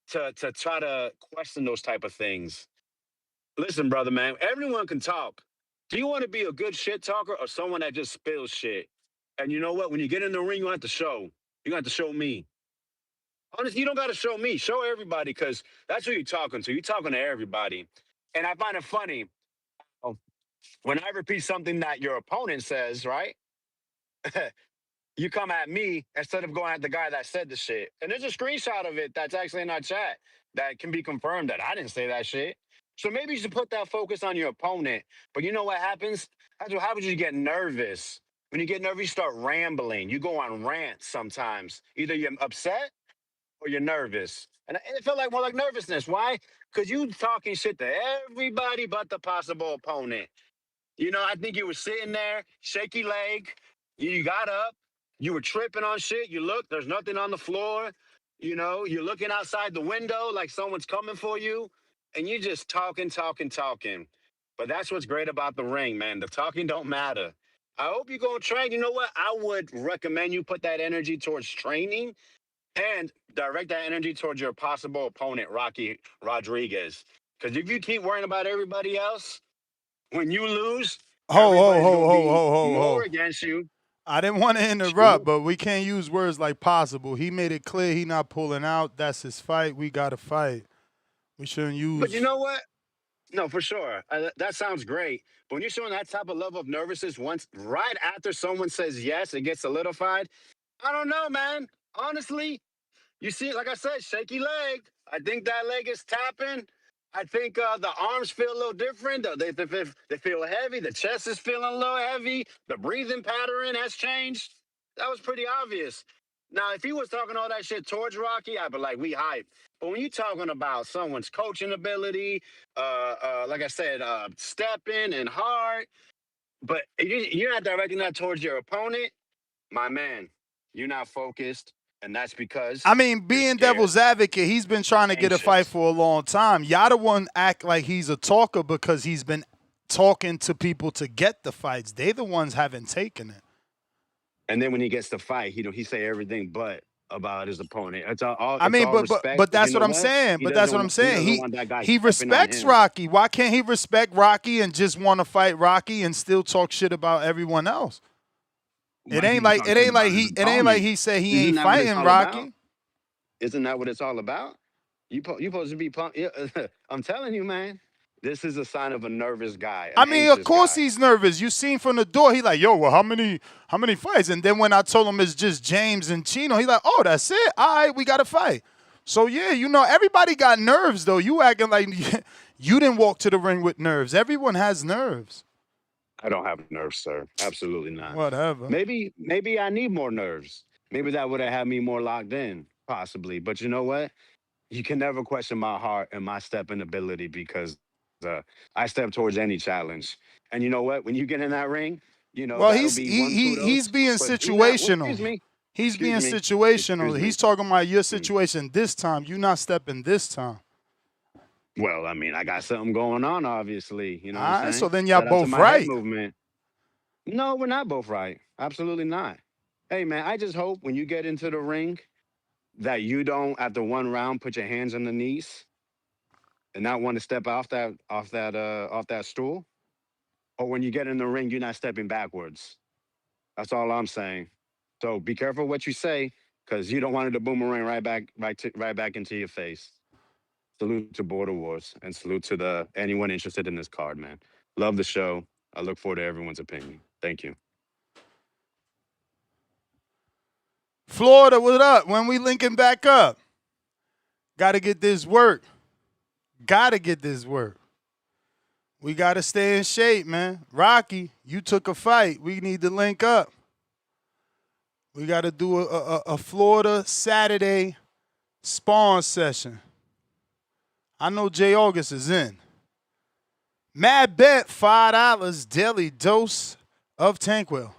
to try to question those type of things. Listen, brother, man, everyone can talk. Do you want to be a good shit talker or someone that just spills shit? And you know what? When you get in the ring, you have to show. You have to show me. Honestly, you don't got to show me. Show everybody because that's who you're talking to. You're talking to everybody. And I find it funny. When I repeat something that your opponent says, right? You come at me instead of going at the guy that said the shit. And there's a screenshot of it that's actually in our chat that can be confirmed that I didn't say that shit. So maybe you should put that focus on your opponent. But you know what happens? That's what happens. You get nervous. When you get nervous, you start rambling. You go on rants sometimes. Either you're upset or you're nervous. And it felt like more like nervousness. Why? Because you talking shit to everybody but the possible opponent. I think you were sitting there, shaky leg. You got up. You were tripping on shit. You look, there's nothing on the floor. You're looking outside the window like someone's coming for you. And you're just talking. But that's what's great about the ring, man. The talking don't matter. I hope you're going to train. You know what? I would recommend you put that energy towards training and direct that energy towards your possible opponent, Rocky Rodriguez. Because if you keep worrying about everybody else, when you lose, everybody's going to be more against you. I didn't want to interrupt, but we can't use words like possible. He made it clear he not pulling out. That's his fight. We got to fight. We shouldn't use. But you know what? No, for sure. That sounds great. But when you're showing that type of level of nervousness once right after someone says yes, it gets solidified. I don't know, man. Honestly, you see, like I said, shaky leg. I think that leg is tapping. I think the arms feel a little different. They feel heavy. The chest is feeling a little heavy. The breathing pattern has changed. That was pretty obvious. Now, if he was talking all that shit towards Rocky, I'd be like, we hype. But when you're talking about someone's coaching ability, like I said, stepping and hard, but you're not directing that towards your opponent, my man, you're not focused. And that's because I mean, you're being scared, devil's advocate, he's been trying to get a fight anxious. for a long time. Y'all the one act like he's a talker because he's been talking to people to get the fights. They the ones haven't taken it. And then when he gets to fight, he say everything but about his opponent. It's all I mean, it's all respect. but that's you know what I'm saying. He But that's doesn't what I'm He saying. doesn't want that guy He stepping on respects him. Rocky. Why can't he respect Rocky and just want to fight Rocky and still talk shit about everyone else? It ain't like he said he Isn't ain't that what it's fighting all Rocky. about? Isn't that what it's all about? You supposed to be pumped. I'm telling you, man. This is a sign of a nervous guy. I mean, of course he's nervous. You seen from the door, he like, yo, well, how many fights? And then when I told him it's just James and Chino, he like, oh, that's it. All right, we got to fight. So, yeah, you know, everybody got nerves, though. You acting like you didn't walk to the ring with nerves. Everyone has nerves. I don't have nerves, sir. Absolutely not. Whatever. Maybe I need more nerves. Maybe that would have had me more locked in, possibly. But you know what? You can never question my heart and my stepping ability because I step towards any challenge. And you know what? When you get in that ring, you know Well, that'll be one kudos. he's being But do not- situational. excuse me. He's being Excuse me. situational. Excuse me. He's talking about your situation this time. You not stepping this time. Well, I mean, I got something going on, obviously. You know what All I'm right, saying? so then y'all Shout out to both my head right. movement. No, we're not both right. Absolutely not. Hey, man, I just hope when you get into the ring that you don't, after one round, put your hands on the knees and not want to step off that stool. Or when you get in the ring, you're not stepping backwards. That's all I'm saying. So be careful what you say, because you don't want it to boomerang right back into your face. Salute to Border Wars and salute to anyone interested in this card, man. Love the show. I look forward to everyone's opinion. Thank you. Florida, what up? When we linking back up? Got to get this work. Got to get this work. We got to stay in shape, man. Rocky, you took a fight. We need to link up. We got to do a Florida Saturday spawn session. I know Jay August is in. Mad bet, $5 daily dose of Tanquil.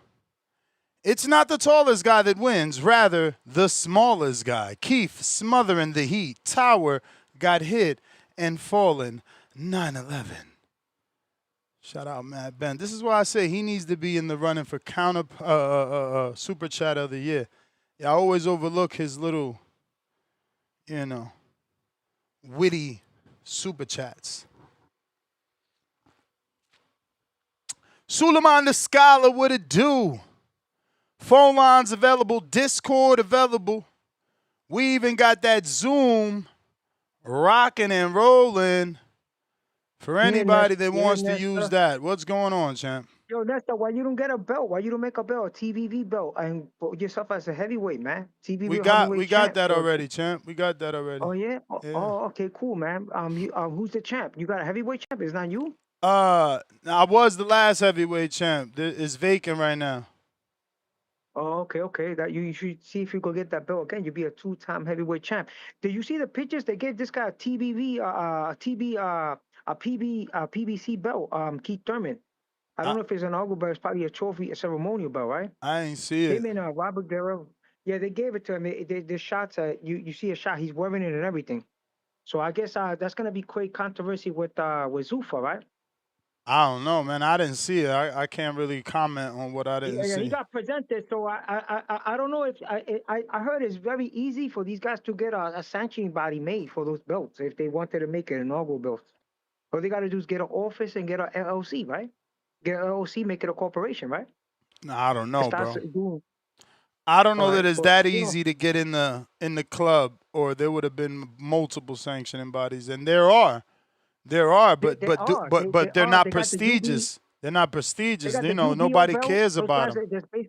It's not the tallest guy that wins, rather the smallest guy. Keith smothering the heat. Tower got hit and fallen. 9/11. Shout out Mad Ben. This is why I say he needs to be in the running for Super Chat of the Year. Yeah, I always overlook his little, witty Super Chats. Suleiman the Scholar, what it do? Phone lines available, Discord available. We even got that Zoom rocking and rolling for anybody that wants to use that. What's going on, champ? Yo, Nesta, why you don't get a belt? Why you don't make a belt, a TVV belt, and put yourself as a heavyweight, man? TVV We heavyweight got champ. that already, champ. We got that already. Oh yeah? Yeah. Oh, okay, cool, man. Who's the champ? You got a heavyweight champ? It's not you? I was the last heavyweight champ. It's vacant right now. Oh, okay. That you should see if you could get that belt again. You'd be a two-time heavyweight champ. Did you see the pictures? They gave this guy a PBC belt, Keith Thurman. I don't know if it's an inaugural belt. It's probably a trophy, a ceremonial belt, right? I ain't see it. Him and Robert Guerrero. Yeah, they gave it to him. The shots, you see a shot. He's wearing it and everything. So I guess that's gonna be quite controversy with Zuffa, right? I don't know, man. I didn't see it. I can't really comment on what I didn't see. He got presented. So I don't know if I heard it's very easy for these guys to get a sanctioning body made for those belts if they wanted to make it inaugural belts. All they got to do is get an office and get an LLC, right? Get an LLC, make it a corporation, right? Nah, I don't and know, starts bro. doing. I don't All know that right, it's but that you know, easy to get in the club, or there would have been multiple sanctioning bodies, and there are, they, but they but are, but they, they but they're are. not They got the UB, prestigious. They're not they prestigious. got You the know, UBO nobody belt. cares Those about guys, them.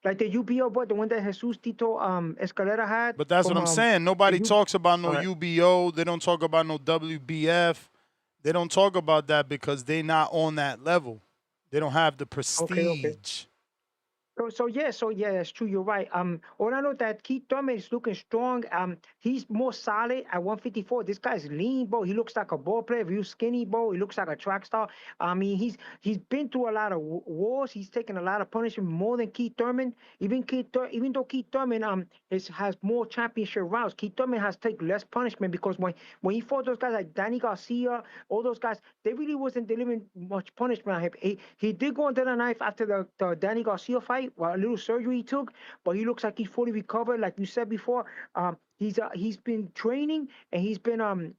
like the UBO belt, the one that Jesus Tito Escalera had But that's what from I'm saying. the Nobody U. talks about no All right, UBO. They don't talk about no WBF. They don't talk about that because they not on that level. They don't have the okay. prestige. So yeah, that's true. You're right. All I know that Keith Thurman is looking strong. He's more solid at 154. This guy's lean, bro. He looks like a ball player. Real skinny, bro. He looks like a track star. I mean, he's been through a lot of wars. He's taken a lot of punishment more than Keith Thurman. Even though Keith Thurman has more championship rounds, Keith Thurman has taken less punishment because when he fought those guys like Danny Garcia, all those guys, they really wasn't delivering much punishment on him. He did go under the knife after the Danny Garcia fight, well, a little surgery he took, but he looks like he's fully recovered. Like you said before, he's been training and he's been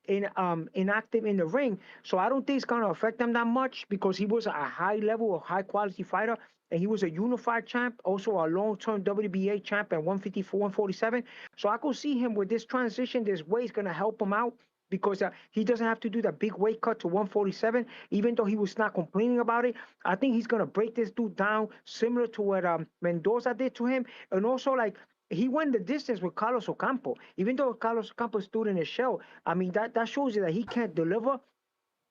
inactive in the ring. So I don't think it's gonna affect him that much because he was a high level, a high quality fighter. And he was a unified champ, also a long-term WBA champ at 154, 147. So I could see him with this transition. This way is gonna help him out because he doesn't have to do that big weight cut to 147, even though he was not complaining about it. I think he's going to break this dude down similar to what Mendoza did to him. And also, like, he went the distance with Carlos Ocampo. Even though Carlos Ocampo stood in his shell, I mean, that shows you that he can't deliver.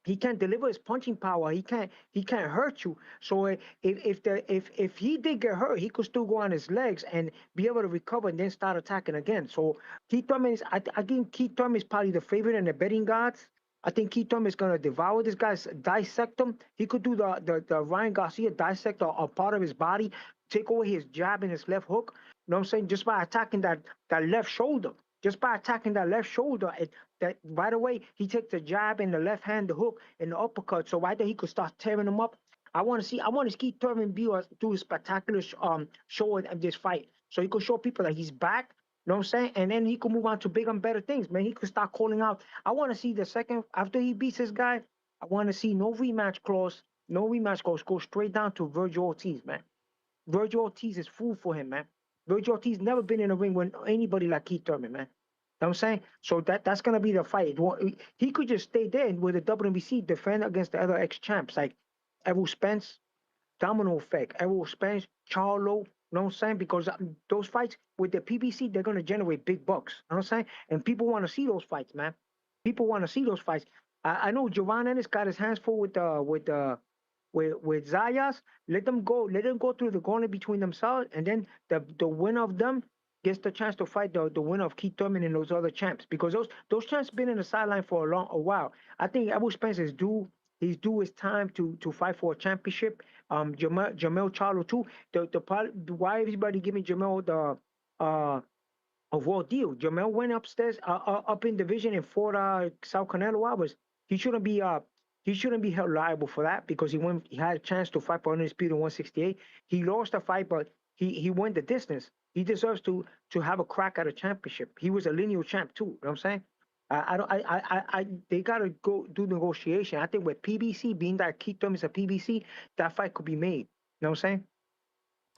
He can't deliver his punching power. He can't hurt you. So if he did get hurt, he could still go on his legs and be able to recover and then start attacking again. So Keith Thurman is I think Keith Thurman is probably the favorite in the betting gods. I think Keith Thurman is gonna devour this guy's dissect him. He could do the Ryan Garcia dissect a part of his body, take away his jab and his left hook. You know what I'm saying? Just by attacking that left shoulder. Just by attacking that left shoulder, that right away he takes the jab and the left hand, the hook and the uppercut. So right there he could start tearing him up. I want to see Thurman do a spectacular show of this fight. So he could show people that he's back. You know what I'm saying? And then he could move on to bigger and better things, man. He could start calling out. I want to see the second after he beats this guy. I want to see no rematch clause. No rematch clause. Go straight down to Virgil Ortiz, man. Virgil Ortiz is food for him, man. Virgil Ortiz never been in a ring with anybody like Keith Thurman, man. You know what I'm saying? So that's gonna be the fight. He could just stay there with the WBC defend against the other ex-champs like Errol Spence, domino effect. Errol Spence, Charlo, you know what I'm saying? Because those fights with the PBC, they're gonna generate big bucks. You know what I'm saying? And people want to see those fights, man. People want to see those fights. I know Jovan Ennis got his hands full with Zayas. Let them go. Let them go through the gauntlet between themselves, and then the winner of them gets the chance to fight the winner of Keith Thurman and those other champs because those champs been in the sideline for a while. I think Errol Spence is due. He's due his time to fight for a championship. Jamel Charlo too. Why everybody giving Jamel the a raw deal? Jamel went upstairs, up in division and fought South Canelo Alvarez. He shouldn't be he shouldn't be held liable for that because he had a chance to fight for undisputed 168. He lost the fight, but he went the distance. He deserves to have a crack at a championship. He was a lineal champ too. You know what I'm saying? I don't. They gotta go do negotiation. I think with PBC being that Keith Thurman is a PBC, that fight could be made. You know what I'm saying?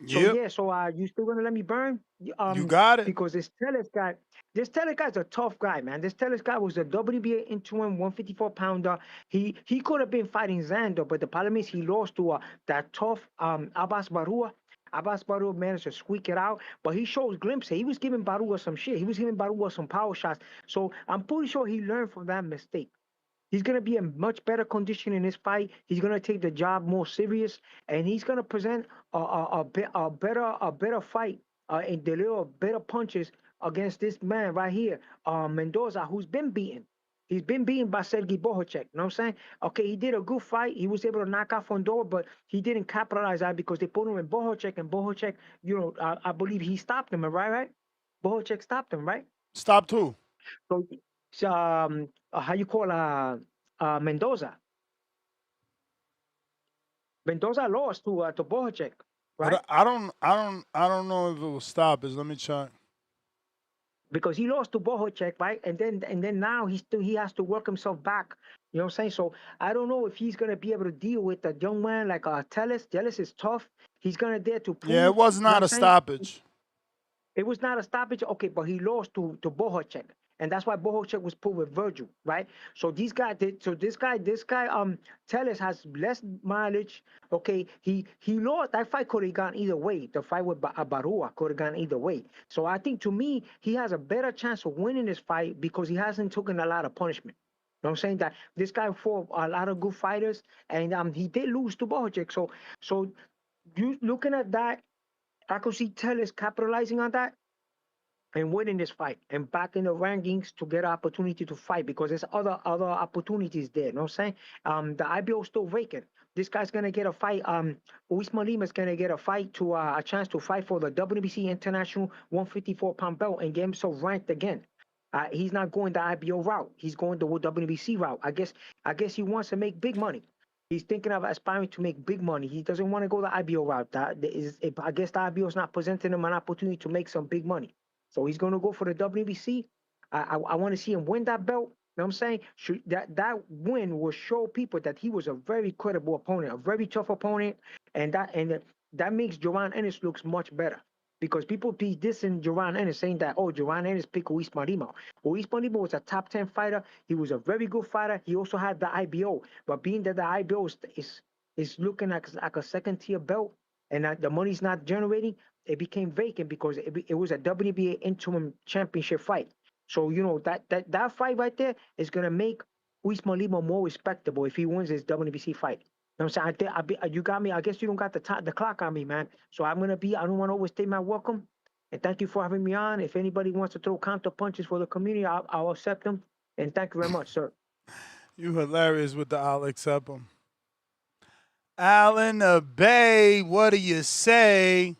So Yep, yeah, so you still gonna let me burn? you got it. Because this Tellez guy's a tough guy, man. This Tellez guy was a WBA interim 154 pounder. He could have been fighting Xander, but the problem is he lost to that tough Abbas Barua. Abbas Barua managed to squeak it out, but he shows glimpses. He was giving Barua some shit. He was giving Barua some power shots. So I'm pretty sure he learned from that mistake. He's going to be in much better condition in this fight. He's going to take the job more serious, and he's going to present a better fight and deliver better punches against this man right here, Mendoza, who's been beaten. He's been beaten by Sergey Bohacek. You know what I'm saying? Okay, he did a good fight. He was able to knock out Fundora, but he didn't capitalize on it because they put him in Bohacek, and Bohacek, I believe he stopped him, right? Bohacek stopped him, right? Stop too. So, how you call Mendoza? Mendoza lost to Bohacek, right? But I don't know if it will stop. Let me check. because he lost to Bohocek, right? And then now he has to work himself back. You know what I'm saying? So I don't know if he's gonna be able to deal with a young man like Tellez. Tellez is tough. He's gonna dare to Yeah, it prove. was You know not what I'm a saying? stoppage. It was not a stoppage, okay, but he lost to Bohocek, and that's why Bohocek was put with Virgil, right? So these guys, so this guy, Tellez has less mileage. Okay, he lost that fight. Could have gone either way. The fight with Barua could have gone either way. So I think to me, he has a better chance of winning this fight because he hasn't taken a lot of punishment. You know what I'm saying? That this guy fought a lot of good fighters, and he did lose to Bohocek. So you looking at that, I could see Tellez capitalizing on that and winning this fight and back in the rankings to get an opportunity to fight because there's other opportunities there. You know what I'm saying? The IBO is still vacant. This guy's gonna get a fight. Usman Lima's gonna get a fight to a chance to fight for the WBC International 154-pound belt and get himself ranked again. He's not going the IBO route. He's going the WBC route. I guess he wants to make big money. He's thinking of aspiring to make big money. He doesn't want to go the IBO route. I guess the IBO is not presenting him an opportunity to make some big money. So he's going to go for the WBC. I want to see him win that belt. You know what I'm saying? That win will show people that he was a very credible opponent, a very tough opponent, and that makes Joanne Ennis looks much better. Because people be dissing Joanne Ennis, saying that, oh, Joanne Ennis picked Luis Marima. Luis Marima was a top 10 fighter. He was a very good fighter. He also had the IBO. But being that the IBO is looking like a second tier belt and that the money's not generating, it became vacant because it was a WBA interim championship fight. So that fight right there is gonna make Usman Lima more respectable if he wins his WBC fight. You know what I'm saying? You got me. I guess you don't got the clock on me, man. So I don't want to overstay my welcome. And thank you for having me on. If anybody wants to throw counter punches for the community, I'll accept them. And thank you very much, sir. You hilarious with the I'll accept him. Alan Bay, what do you say?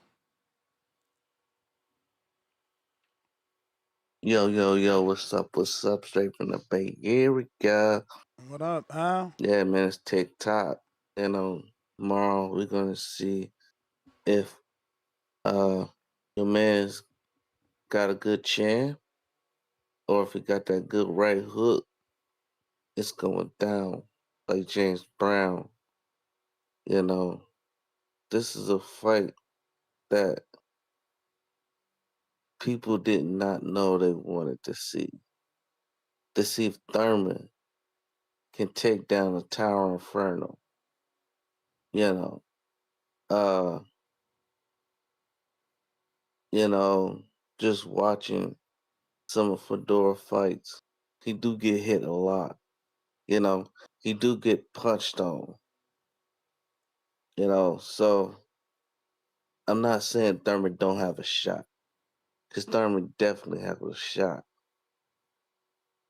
Yo, what's up? Straight from the Bay Area. What up, Al? Yeah, man, it's TikTok. Tomorrow we're gonna see if your man's got a good chin or if he got that good right hook. It's going down like James Brown. This is a fight that people did not know they wanted to see. To see if Thurman can take down the Towering Inferno. You know, uh, just watching some of Fundora fights, he do get hit a lot. He do get punched on. So I'm not saying Thurman don't have a shot, because Thurman definitely has a shot.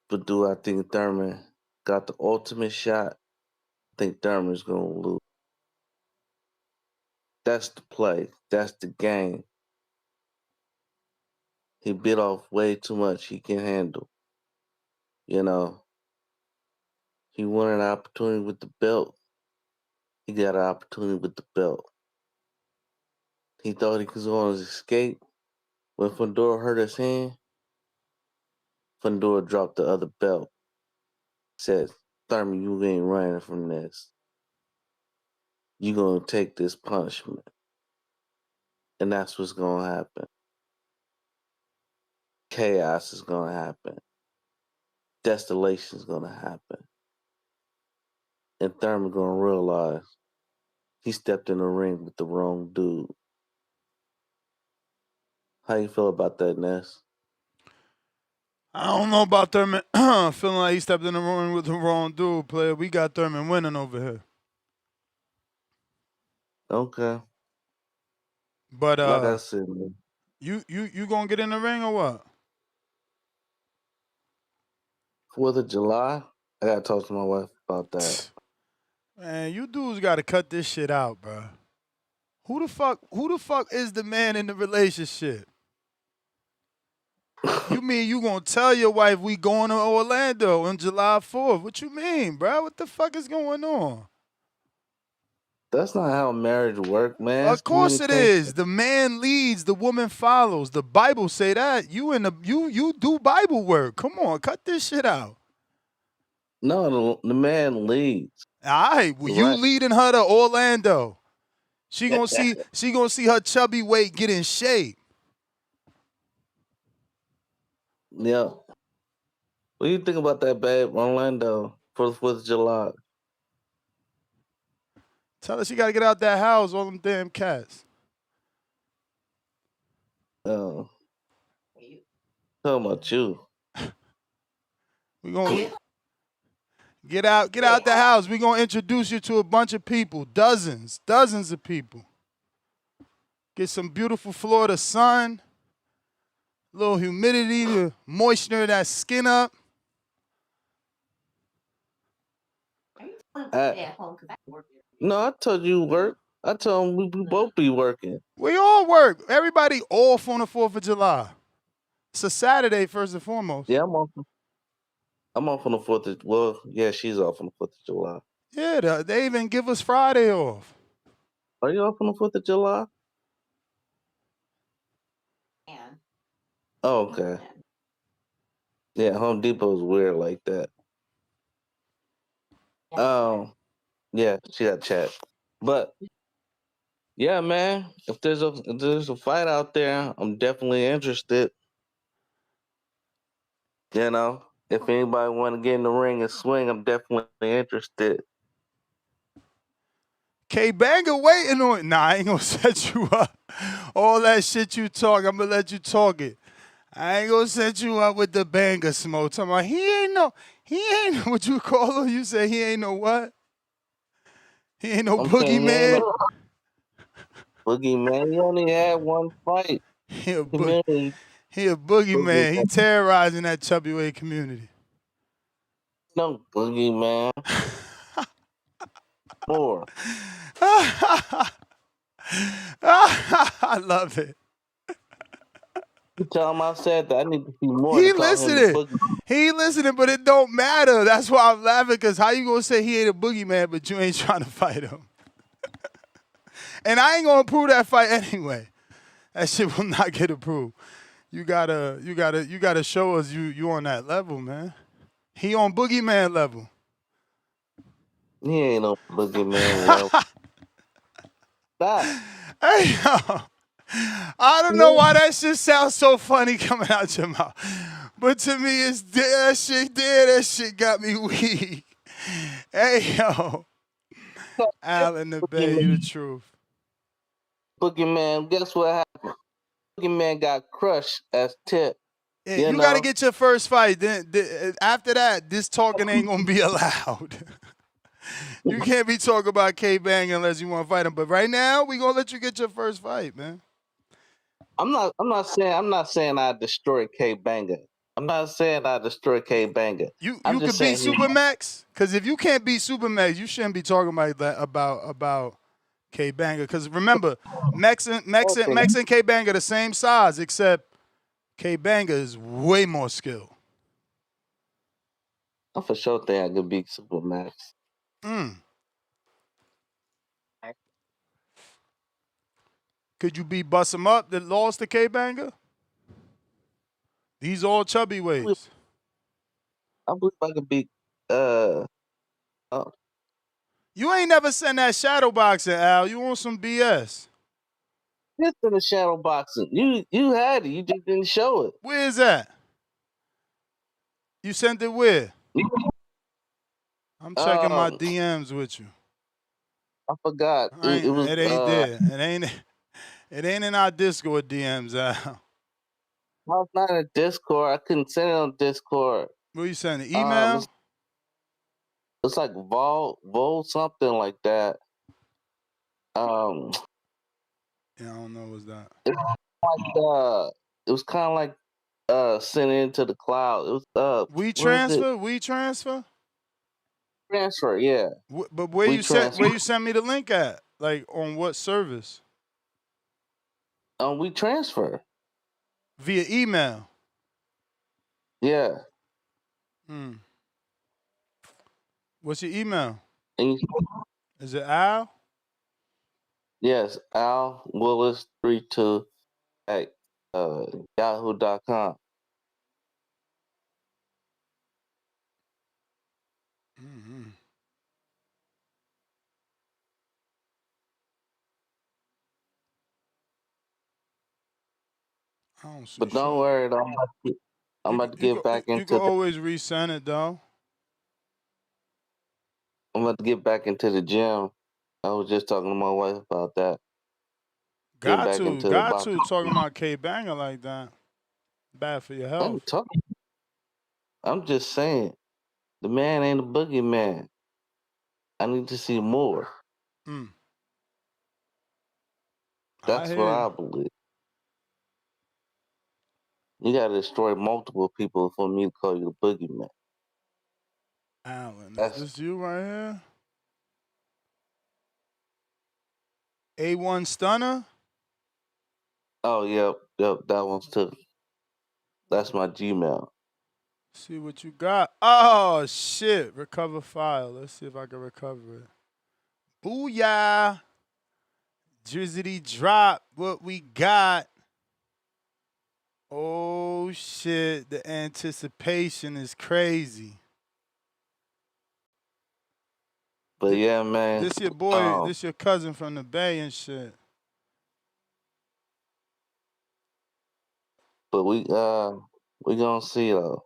But do I think Thurman got the ultimate shot? I think Thurman's gonna lose. That's the play. That's the game. He bit off way too much he can handle. He won an opportunity with the belt. He got an opportunity with the belt. He thought he was on his escape. When Fundora hurt his hand, Fundora dropped the other belt. Said, Thurman, you ain't running from this. You gonna take this punishment. And that's what's gonna happen. Chaos is gonna happen. Desolation is gonna happen. And Thurman gonna realize he stepped in the ring with the wrong dude. How you feel about that, Ness? I don't know about Thurman feeling like he stepped in the ring with the wrong dude, player. We got Thurman winning over here. Okay. But like I said, man. You gonna get in the ring or what? 4th of July? I gotta talk to my wife about that. Man, you dudes gotta cut this shit out, bro. Who the fuck is the man in the relationship? You mean you gonna tell your wife we going to Orlando on July 4th? What you mean, bro? What the fuck is going on? That's not how marriage work, man. It's Of course it communication. is. The man leads, the woman follows. The Bible say that. You do Bible work. Come on, cut this shit out. No, the man leads. All right, well, you Right. leading her to Orlando. She gonna see her chubby weight get in shape. Yeah. What do you think about that, babe? Orlando for the 4th of July. Tell her she gotta get out that house, all them damn cats. Talking about you. We gonna get out the house. We gonna introduce you to a bunch of people, dozens of people. Get some beautiful Florida sun, a little humidity to moisture that skin up. No, I told you work. I told him we both be working. We all work. Everybody off on the 4th of July. It's a Saturday, first and foremost. Yeah, I'm off on the 4th of, well, yeah, she's off on the 4th of July. Yeah, they even give us Friday off. Are you off on the 4th of July? Oh, okay. Yeah, Home Depot's weird like that. Yeah, she got chat. But yeah, man, if there's a fight out there, I'm definitely interested. You know, if anybody want to get in the ring and swing, I'm definitely interested. K-Banger waiting on it. Nah, I ain't gonna set you up. All that shit you talk, I'm gonna let you talk it. I ain't gonna set you up with the banger smoke. Talking about he ain't no what you call him? You say he ain't no what? He ain't no boogeyman. Boogeyman, he only had one fight. He a boogeyman. He terrorizing that chubby weight community. No boogeyman. More. I love it. You tell him I said that. I need to see more. He listening, but it don't matter. That's why I'm laughing, because how you gonna say he ain't a boogeyman, but you ain't trying to fight him? And I ain't gonna approve that fight anyway. That shit will not get approved. You gotta show us you on that level, man. He on boogeyman level. He ain't no boogeyman level. Stop. Hey, yo. I don't know why that shit sounds so funny coming out your mouth. But to me, it's that shit there. That shit got me weak. Hey, yo. Al in the Bay, you the truth. Boogeyman, guess what happened? Boogeyman got crushed as Tip. You got to get your first fight. Then after that, this talking ain't going to be allowed. You can't be talking about K-Bang unless you want to fight him. But right now, we going to let you get your first fight, man. I'm not saying I destroyed K-Banger. I'm not saying I destroyed K-Banger. You could beat Supermax? Because if you can't beat Supermax, you shouldn't be talking about that about K-Banger. Because remember, Max and K-Banger the same size, except K-Banger is way more skilled. I for sure think I could beat Supermax. Could you beat Bust 'em Up that lost to K-Banger? These all chubby weights. I believe I could beat You ain't never sent that shadow boxing, Al. You want some BS. It's in the shadow boxing. You had it. You just didn't show it. Where is that? You sent it where? I'm checking my DMs with you. I forgot. It was. It ain't there. It ain't in our Discord DMs, Al. I was not in Discord. I couldn't send it on Discord. What you sending? Email? It's like Vol something like that. Yeah, I don't know what's that. It was kind of like sent into the cloud. It was WeTransfer? Transfer, yeah. But where you sent me the link at? Like on what service? WeTransfer. Via email. Yeah. What's your email? And Is it Al? Yes, Al Willis 32 at yahoo.com. Mm-hmm. I don't see But don't shit. worry, though. I'm about to get back You can into the always resend it though. I'm about to get back into the gym. I was just talking to my wife about that. Getting back into the Got boxing. to talking about K Banger like that. Bad for your I health. ain't talking. I'm just saying, the man ain't a boogeyman. I need to see more. Mm. I That's hear what you. I believe. You gotta destroy multiple people for me to call you the boogeyman. Alan, is That's this you right here? A1 Stunner? yep, that one's too. That's my Gmail. See what you got. Oh shit. Recover file. Let's see if I can recover it. Booyah. Drizzity drop. What we got. Oh shit. The anticipation is crazy. But yeah, man. This your boy, this your cousin from the Bay and shit. But we gonna see though.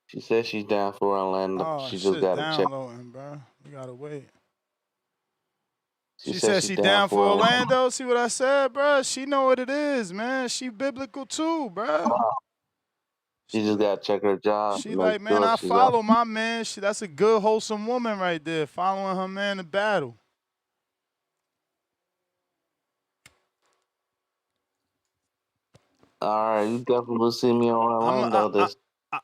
She said she's down for Orlando. Oh She just shit, gotta check. downloading, bro. You gotta wait. She She said said she's she down down for for Orlando. Orlando. See what I said, bro? She know what it is, man. She biblical too, bro. She just gotta check her job, She make like, man, sure I she's off. follow my man. That's a good, wholesome woman right there, following her man to battle. All right, you definitely will see me on I'm, Orlando. This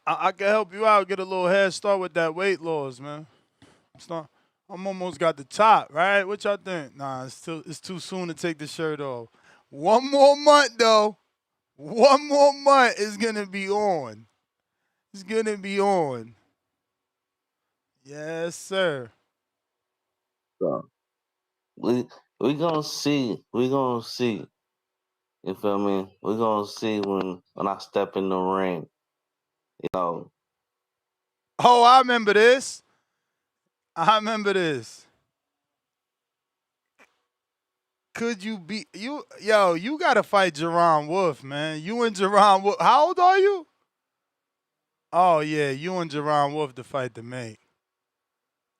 I can help you out, get a little head start with that weight loss, man. I'm almost got the top, right? What y'all think? Nah, it's too soon to take the shirt off. One more month though. One more month is gonna be on. It's gonna be on. Yes, sir. so we gonna see. We gonna see. You feel me? We gonna see when I step in the ring. You know, Oh, I remember this. I remember this. Could you be you? Yo, you gotta fight Jerron Wolf, man. You and Jerron Wolf. How old are you? Oh yeah, you and Jerron Wolf to fight the mate.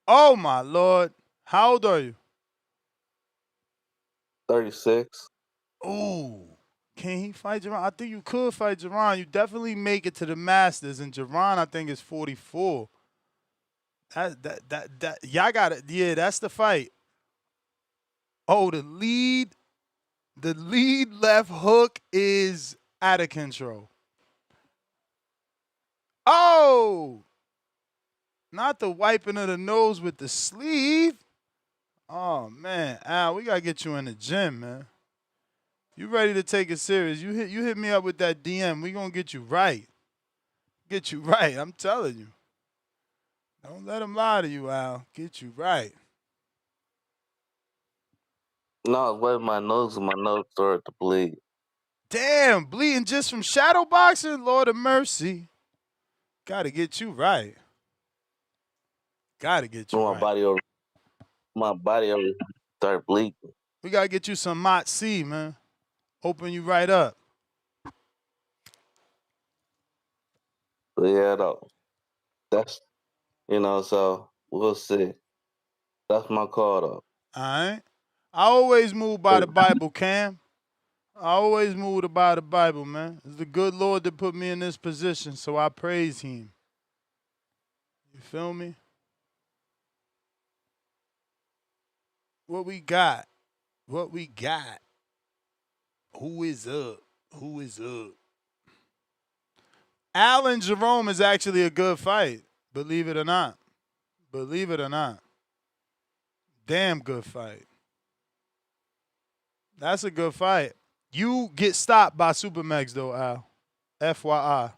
Oh my lord. How old are you? 36. Ooh. Can he fight Jerron? I think you could fight Jerron. You definitely make it to the Masters, and Jerron, I think, is 44. That y'all got it. Yeah, that's the fight. Oh, the lead left hook is out of control. Oh, not the wiping of the nose with the sleeve. Oh man, Al, we gotta get you in the gym, man. You ready to take it serious? You hit me up with that DM. We gonna get you right. Get you right. I'm telling you. Don't let him lie to you, Al. Get you right. No, it's wet my nose and my nose started to bleed. Damn, bleeding just from shadow boxing? Lord of mercy. Gotta get you right. Gotta get you My right. body over started bleeding. We gotta get you some Mott C, man. Open you right up. But yeah, though. That's so we'll see. That's my call though. Alright. I always move by the Bible, Cam. I always move by the Bible, man. It's the good Lord that put me in this position, so I praise him. You feel me? What we got? What we got? Who is up? Who is up? Allen Jerome is actually a good fight. Believe it or not. Believe it or not. Damn good fight. That's a good fight. You get stopped by Supermax though, Al. FYI.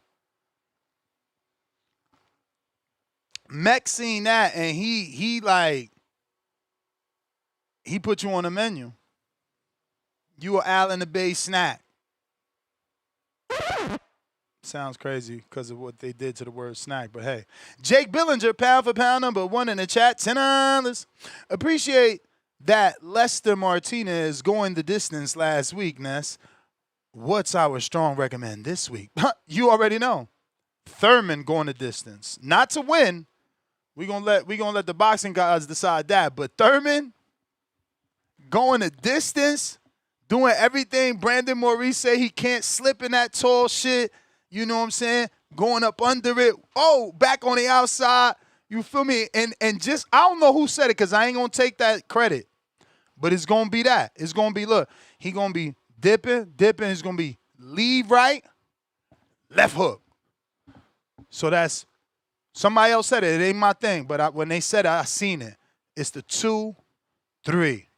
Mech seen that and he put you on the menu. You a Al in the Bay snack. Sounds crazy because of what they did to the word snack, but hey. Jake Billinger, pound for pound, #1 in the chat, $10. Appreciate that Lester Martinez going the distance last week, Ness. What's our strong recommend this week? You already know. Thurman going the distance. Not to win. We're gonna let the boxing guys decide that, but Thurman going the distance, doing everything Brandon Maurice say he can't slip in that tall shit. You know what I'm saying? Going up under it. Oh, back on the outside. You feel me? And just, I don't know who said it because I ain't going to take that credit. But it's going to be that. It's going to be, look, he going to be dipping. It's going to be leave right, left hook. So that's, somebody else said it. It ain't my thing. But when they said it, I seen it. It's the 2-3.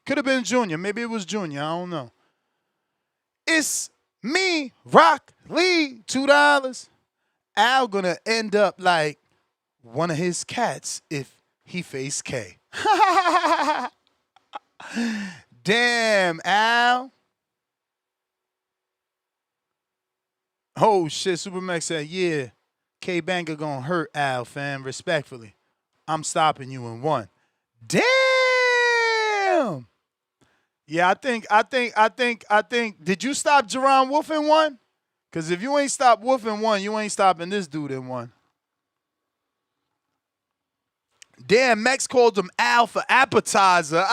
Could have been Junior. Maybe it was Junior. I don't know. It's me, Rock Lee, $2. Al gonna end up like one of his cats if he faced K. Damn, Al. Oh shit, Supermax said, yeah, K Banger gonna hurt Al, fam. Respectfully. I'm stopping you in 1. Damn. Yeah, I think. Did you stop Jerron Wolf in 1? Because if you ain't stopped Wolf in 1, you ain't stopping this dude in 1. Damn, Mex called him Al for appetizer.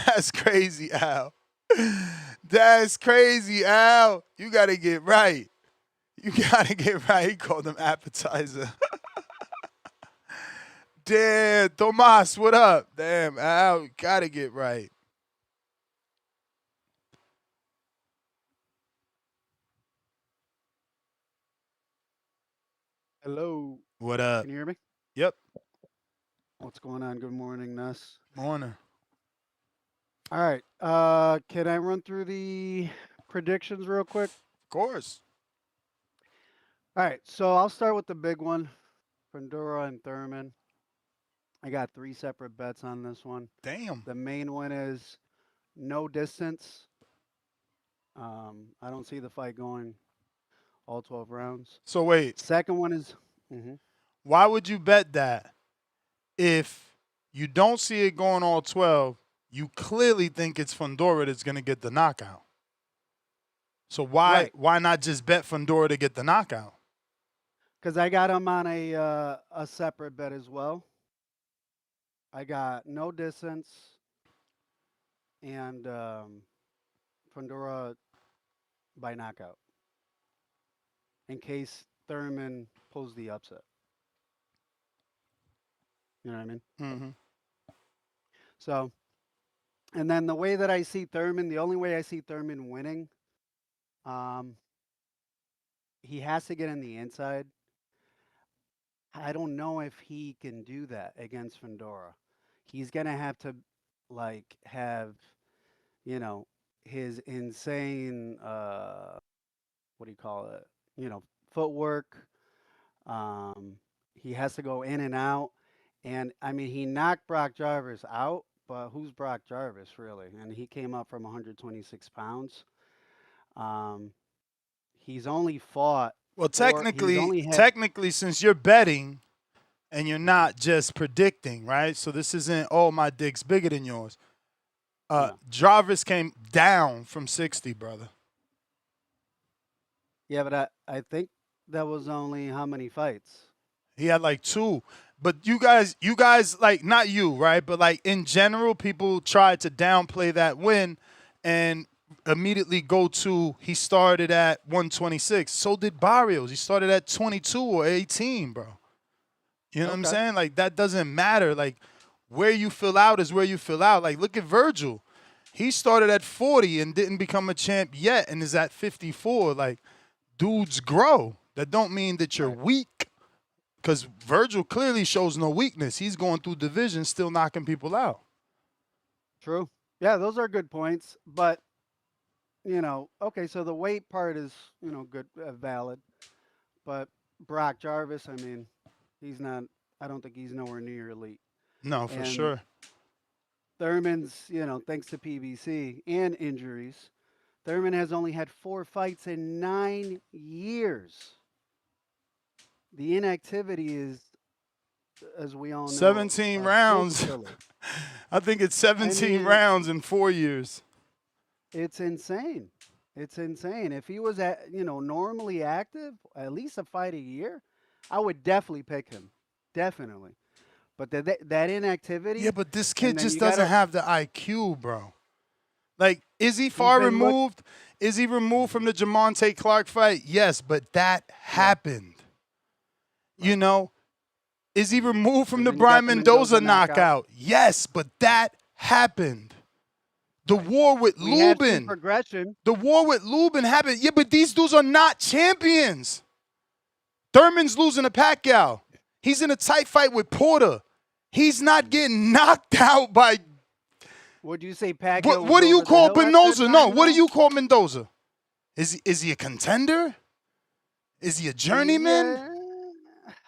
That's crazy, Al. That's crazy, Al. You got to get right. You got to get right. He called him appetizer. Damn, Tomas, what up? Damn, Al, gotta get right. Hello. What up? Can you hear me? Yep. What's going on? Good morning, Ness. Morning. All right. Can I run through the predictions real quick? Of course. All right. So I'll start with the big one, Fundora and Thurman. I got 3 separate bets on this one. Damn. The main one is no distance. I don't see the fight going all 12 rounds. So wait. Second one is... Why would you bet that if you don't see it going all 12, you clearly think it's Fundora that's going to get the knockout? So why not just bet Fundora to get the knockout? Because I got him on a separate bet as well. I got no distance and Fundora by knockout in case Thurman pulls the upset. You know what I mean? Mm-hmm. So, and then the way that I see Thurman, the only way I see Thurman winning, he has to get in the inside. I don't know if he can do that against Fundora. He's going to have to, like, have, you know, his insane, what do you call it? You know, footwork. He has to go in and out. And, I mean, he knocked Brock Jarvis out, but who's Brock Jarvis, really? And he came up from 126 pounds. He's only fought. Well, technically, since you're betting and you're not just predicting, right? So this isn't, oh, my dick's bigger than yours. Jarvis came down from 60, brother. Yeah, but I think that was only how many fights? He had like 2. But you guys, like, not you, right? But like in general, people tried to downplay that win and immediately go to he started at 126. So did Barrios. He started at 22 or 18, bro. You know what I'm saying? Like, that doesn't matter. Like, where you fill out is where you fill out. Like, look at Virgil. He started at 40 and didn't become a champ yet and is at 54. Like, dudes grow. That don't mean that you're weak. Because Virgil clearly shows no weakness. He's going through divisions, still knocking people out. True. Yeah, those are good points. But, you know, okay, so the weight part is, you know, good, valid. But Brock Jarvis, I mean, he's not, I don't think he's nowhere near elite. No, for And sure. Thurman's, thanks to PBC and injuries, Thurman has only had 4 fights in 9 years. The inactivity is, as we all know, 17 a rounds. book killer. I think it's 17 mean, rounds in 4 years. It's insane. It's insane. If he was normally active, at least a fight a year, I would definitely pick him. Definitely. But that inactivity. Yeah, but this and kid then just you doesn't gotta- have the IQ, bro. Like, is he far been removed? Is he removed from the Jamonte Clark fight? Yes, but that happened. You know? Is he removed from And the then you got Brian the Mendoza Mendoza knockout. knockout? Yes, but that happened. The war with We have seen Lubin. progression. The war with Lubin happened. Yeah, but these dudes are not champions. Thurman's losing to Pacquiao. He's in a tight fight with Porter. He's not getting knocked out by. Would you say Pacquiao? What do you call Mendoza? No, what do you? you call Mendoza? Is he a contender? Is he a journeyman?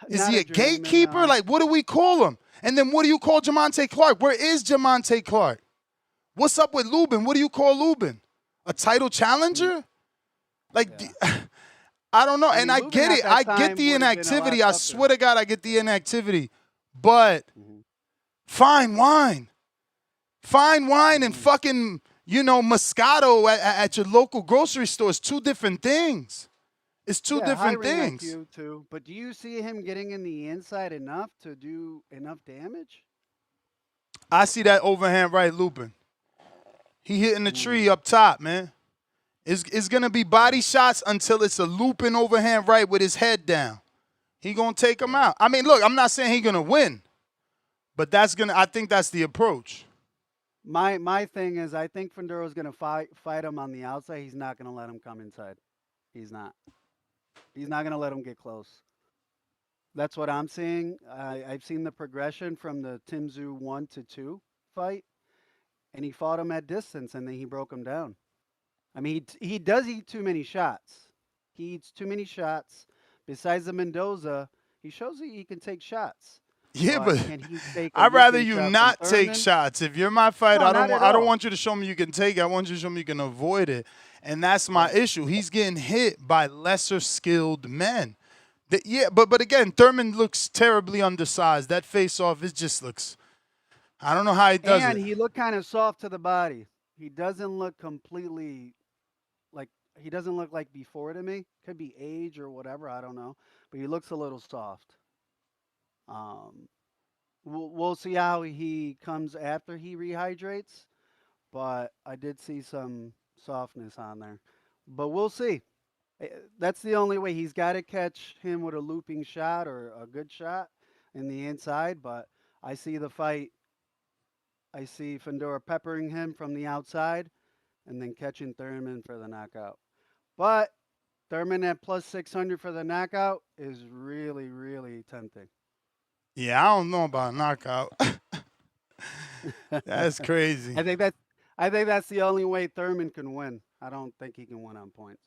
Is he a gatekeeper? Like, what do we call him? And then what do you call Jamonte Clark? Where is Jamonte Clark? What's up with Lubin? What do you call Lubin? A title challenger? Like, I don't know. I mean, And I Lubin get at it. that I time get the would've been a lot inactivity. I tougher. swear to God, I get the inactivity. But fine wine. Fine wine and fucking, Moscato at your local grocery store is two different things. It's two different high ring things. IQ too. But do you see him getting in the inside enough to do enough damage? I see that overhand right looping. He hitting the tree up top, man. It's going to be body shots until it's a looping overhand right with his head down. He going to take him out. I mean, look, I'm not saying he's going to win. But I think that's the approach. My thing is, I think Fundora's going to fight him on the outside. He's not going to let him come inside. He's not. He's not going to let him get close. That's what I'm seeing. I've seen the progression from the Tim Tszyu 1 to 2 fight, and he fought him at distance, and then he broke him down. I mean, he does eat too many shots. He eats too many shots. Besides the Mendoza, he shows that he can take shots. Yeah, but can he take a I'd rather looping you shot from not take Thurman? shots. If you're my fighter, No, I don't not at I don't all. want you to show me you can take it. I want you to show me you can avoid it. And that's my issue. He's getting hit by lesser skilled men. But again, Thurman looks terribly undersized. That face-off, it just looks, I don't know how he does And it. he looked kind of soft to the body. He doesn't look he doesn't look like before to me. Could be age or whatever, I don't know. But he looks a little soft. We'll see how he comes after he rehydrates. But I did see some softness on there. But we'll see. That's the only way. He's got to catch him with a looping shot or a good shot in the inside. But I see the fight. I see Fundora peppering him from the outside and then catching Thurman for the knockout. But Thurman at plus 600 for the knockout is really, really tempting. Yeah, I don't know about a knockout. That's crazy. I think that's the only way Thurman can win. I don't think he can win on points.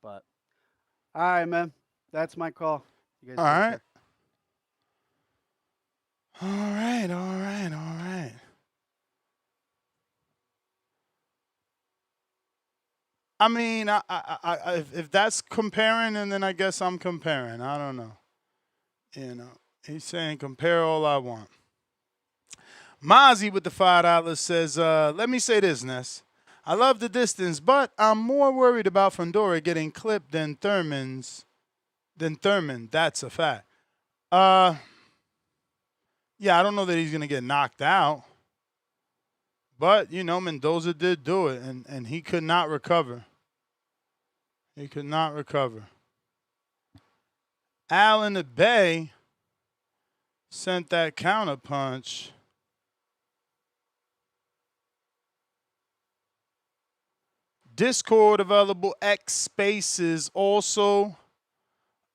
But all right, man. That's my call. You guys All take right. care. All right. I mean, if that's comparing, and then I guess I'm comparing. I don't know. He's saying compare all I want. Mozzie with the $5 says, let me say this, Ness. I love the distance, but I'm more worried about Fundora getting clipped than Thurman. That's a fact. Yeah, I don't know that he's going to get knocked out. But, Mendoza did do it, and he could not recover. He could not recover. Al in the Bay sent that counter punch. Discord available. X Spaces also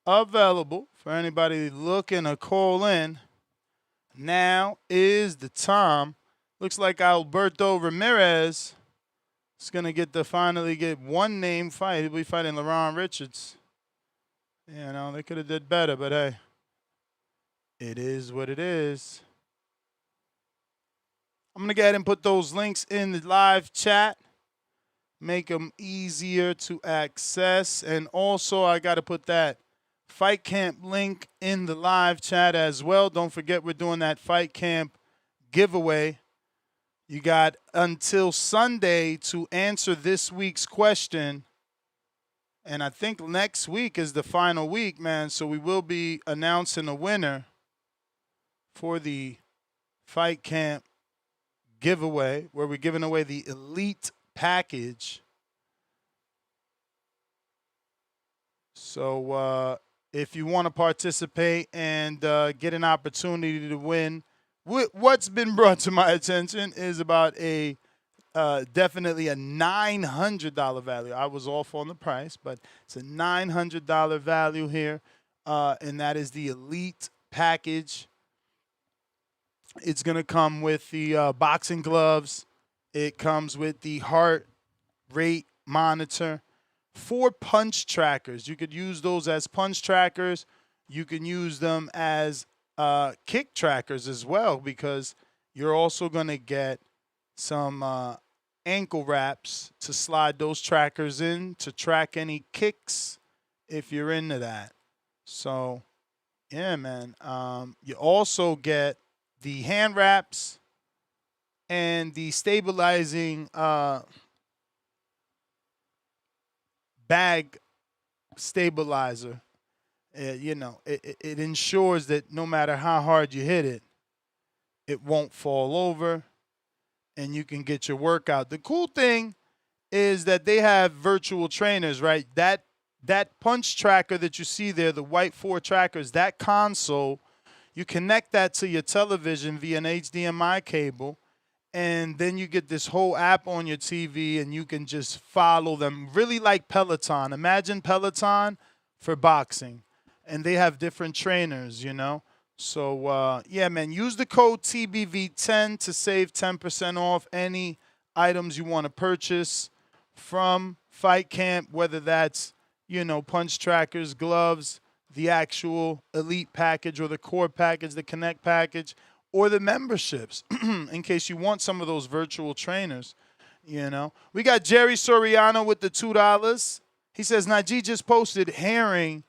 available for anybody looking to call in. Now is the time. Looks like Alberto Ramirez is going to finally get one name fight. He'll be fighting LaRon Richards. They could have did better, but hey, it is what it is. I'm going to go ahead and put those links in the live chat. Make them easier to access. And also, I got to put that Fight Camp link in the live chat as well. Don't forget we're doing that Fight Camp giveaway. You got until Sunday to answer this week's question. And I think next week is the final week, man. So we will be announcing a winner for the Fight Camp giveaway, where we're giving away the Elite package. So if you want to participate and get an opportunity to win, what's been brought to my attention is about a definitely a $900 value. I was off on the price, but it's a $900 value here, and that is the Elite package. It's going to come with the boxing gloves. It comes with the heart rate monitor. 4 punch trackers. You could use those as punch trackers. You can use them as kick trackers as well, because you're also going to get some ankle wraps to slide those trackers in to track any kicks if you're into that. So, yeah, man. You also get the hand wraps and the stabilizing bag stabilizer. It ensures that no matter how hard you hit it, it won't fall over and you can get your workout. The cool thing is that they have virtual trainers, right? That punch tracker that you see there, the white 4 trackers, that console, you connect that to your television via an HDMI cable, and then you get this whole app on your TV, and you can just follow them, really like Peloton. Imagine Peloton for boxing, and they have different trainers, you know. So, yeah, man, use the code TBV10 to save 10% off any items you want to purchase from Fight Camp, whether that's, punch trackers, gloves, the actual Elite package or the Core package, the Connect package, or the memberships, in case you want some of those virtual trainers, We got Jerry Soriano with the $2. He says, Najee just posted Herring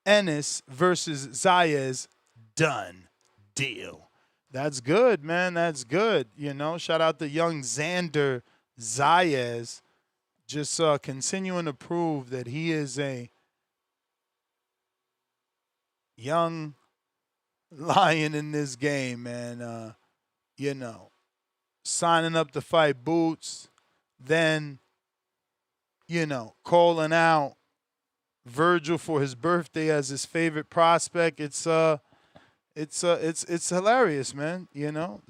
Ennis versus Zayas. Done deal. That's good, man. That's good. Shout out to young Xander Zayas. Just continuing to prove that he is a young lion in this game, man. Signing up to fight Boots, then, calling out Virgil for his birthday as his favorite prospect. It's hilarious, man.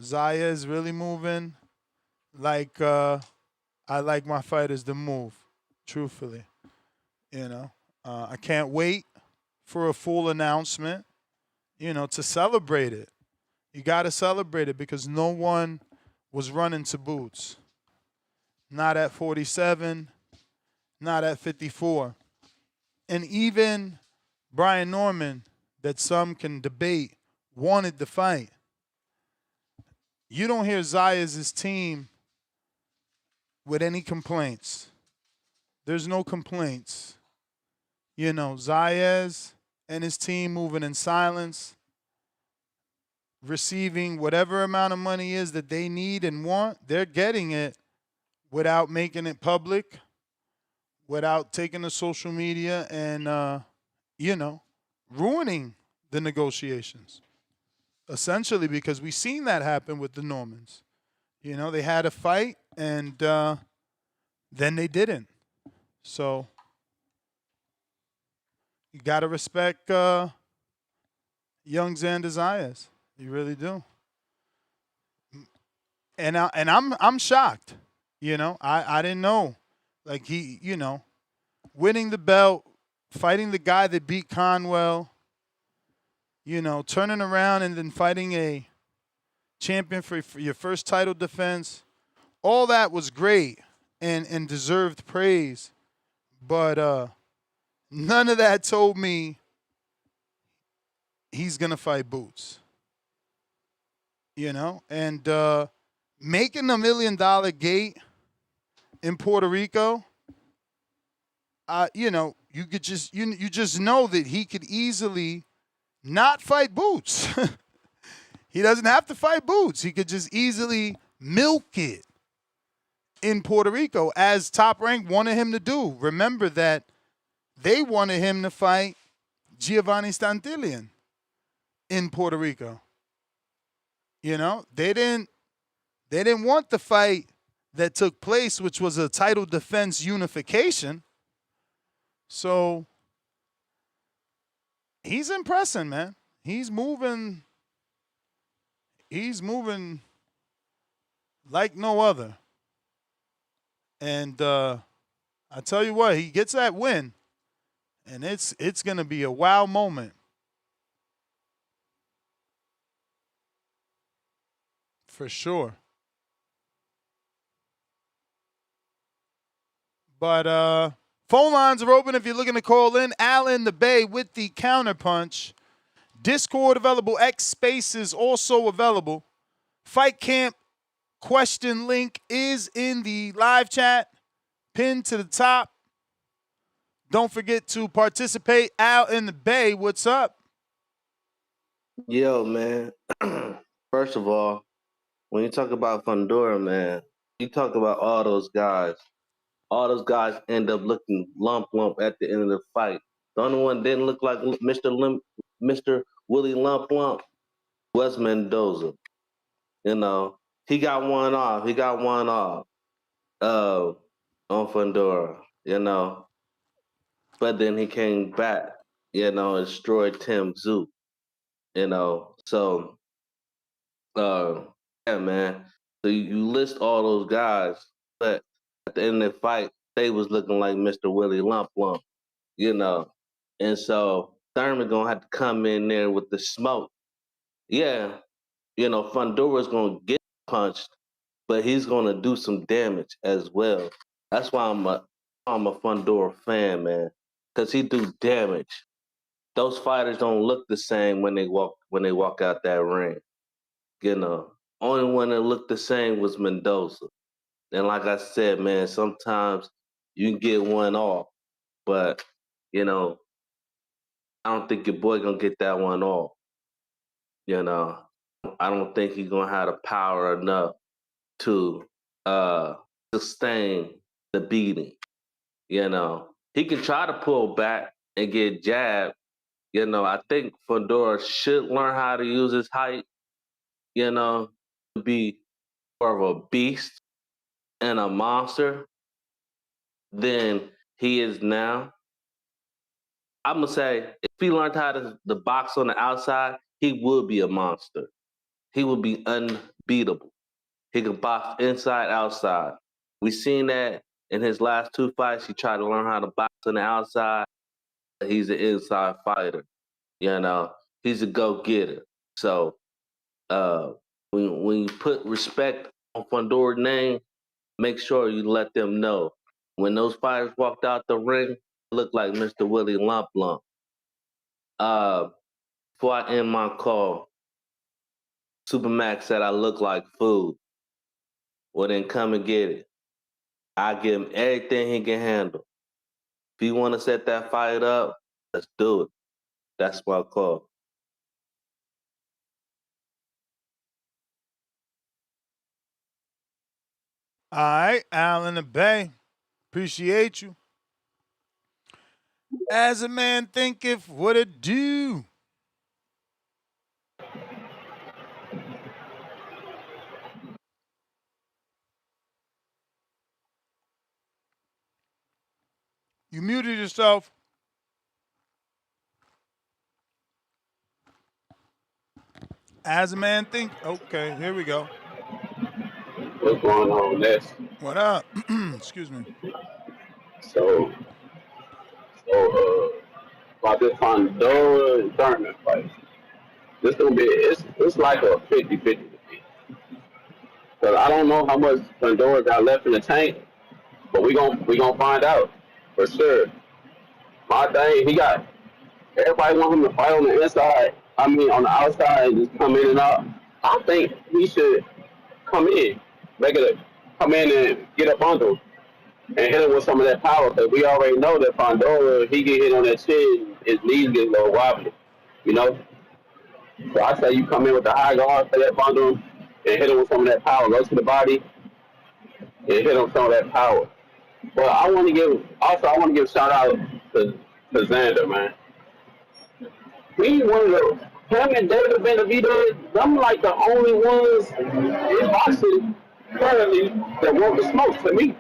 Zaya is really moving like I like my fighters to move, truthfully. I can't wait for a full announcement, to celebrate it. You got to celebrate it because no one was running to Boots. Not at 47, not at 54. And even Brian Norman, that some can debate, wanted the fight. You don't hear Zayas' team with any complaints. There's no complaints. Zayas and his team moving in silence, receiving whatever amount of money is that they need and want. They're getting it without making it public, without taking to social media and, ruining the negotiations. Essentially, because we've seen that happen with the Normans. They had a fight and then they didn't. So you got to respect young Xander Zayas. You really do. And I'm shocked. I didn't know. Like he, winning the belt, fighting the guy that beat Conwell, turning around and then fighting a champion for your first title defense. All that was great and deserved praise. But none of that told me he's going to fight Boots. And making $1 million gate in Puerto Rico, you know, you could just you just know that he could easily not fight Boots. He doesn't have to fight Boots. He could just easily milk it in Puerto Rico, as Top Rank wanted him to do. Remember that they wanted him to fight Giovanni Stantillian in Puerto Rico. You know, they didn't want the fight that took place, which was a title defense unification. So he's impressing, man. He's moving like no other. And I tell you what, he gets that win, and it's going to be a wow moment. For sure. But phone lines are open if you're looking to call in. Al in the Bay with the counterpunch. Discord available. X Spaces also available. Fight Camp question link is in the live chat, pinned to the top. Don't forget to participate. Al in the Bay, what's up? Yo, man. First of all, when you talk about Fundora, man, you talk about all those guys. All those guys end up looking lump at the end of the fight. The only one didn't look like Mr. Willie Lump was Mendoza. You know, he got one off. On Fundora, you know. But then he came back, you know, and destroyed Tim Tszyu, you know. So, yeah, man. So you list all those guys, but at the end of the fight, they was looking like Mr. Willie Lump, you know. And so Thurman gonna have to come in there with the smoke. Yeah, you know, Fundora's gonna get punched, but he's gonna do some damage as well. That's why I'm a Fundora fan, man, because he do damage. Those fighters don't look the same when they walk out that ring. You know, only one that looked the same was Mendoza. And like I said, man, sometimes you can get one off, but you know, I don't think your boy gonna get that one off. You know, I don't think he's gonna have the power enough to sustain the beating. You know, he can try to pull back and get jabbed. You know, I think Fundora should learn how to use his height, you know, to be more of a beast and a monster than he is now. I'm going to say, if he learned how to box on the outside, he would be a monster. He would be unbeatable. He can box inside, outside. We seen that in his last two fights. He tried to learn how to box on the outside. He's an inside fighter. You know, he's a go-getter. So when you put respect on Fundora's name, make sure you let them know. When those fighters walked out the ring, it looked like Mr. Willie Lump. Before I end my call, Supermax said I look like food. Well, then come and get it. I give him everything he can handle. If you want to set that fight up, let's do it. That's my call. All right, Al in the Bay. Appreciate you. As a man thinketh, what it do? You muted yourself. As a man think. Okay, here we go. What's going on next? What up? Excuse me. So about this Fundora and Thurman fight, this gonna be it's like a 50-50 to me. Cause I don't know how much Fundora got left in the tank, but we gonna find out for sure. My thing, he got everybody want him to fight on the inside. I mean, on the outside, just come in and out. I think he should come in. come in and get up under him and hit him with some of that power. Because we already know that Fundora, he get hit on that chin, his knees get a little wobbly, you know. So I say you come in with the high guard, stay up under him, and hit him with some of that power. Go to the body and hit him with some of that power. But I want to give a shout out to Xander, man. He one of the him and David Benavidez, them like the only ones in boxing currently that want the smoke to me.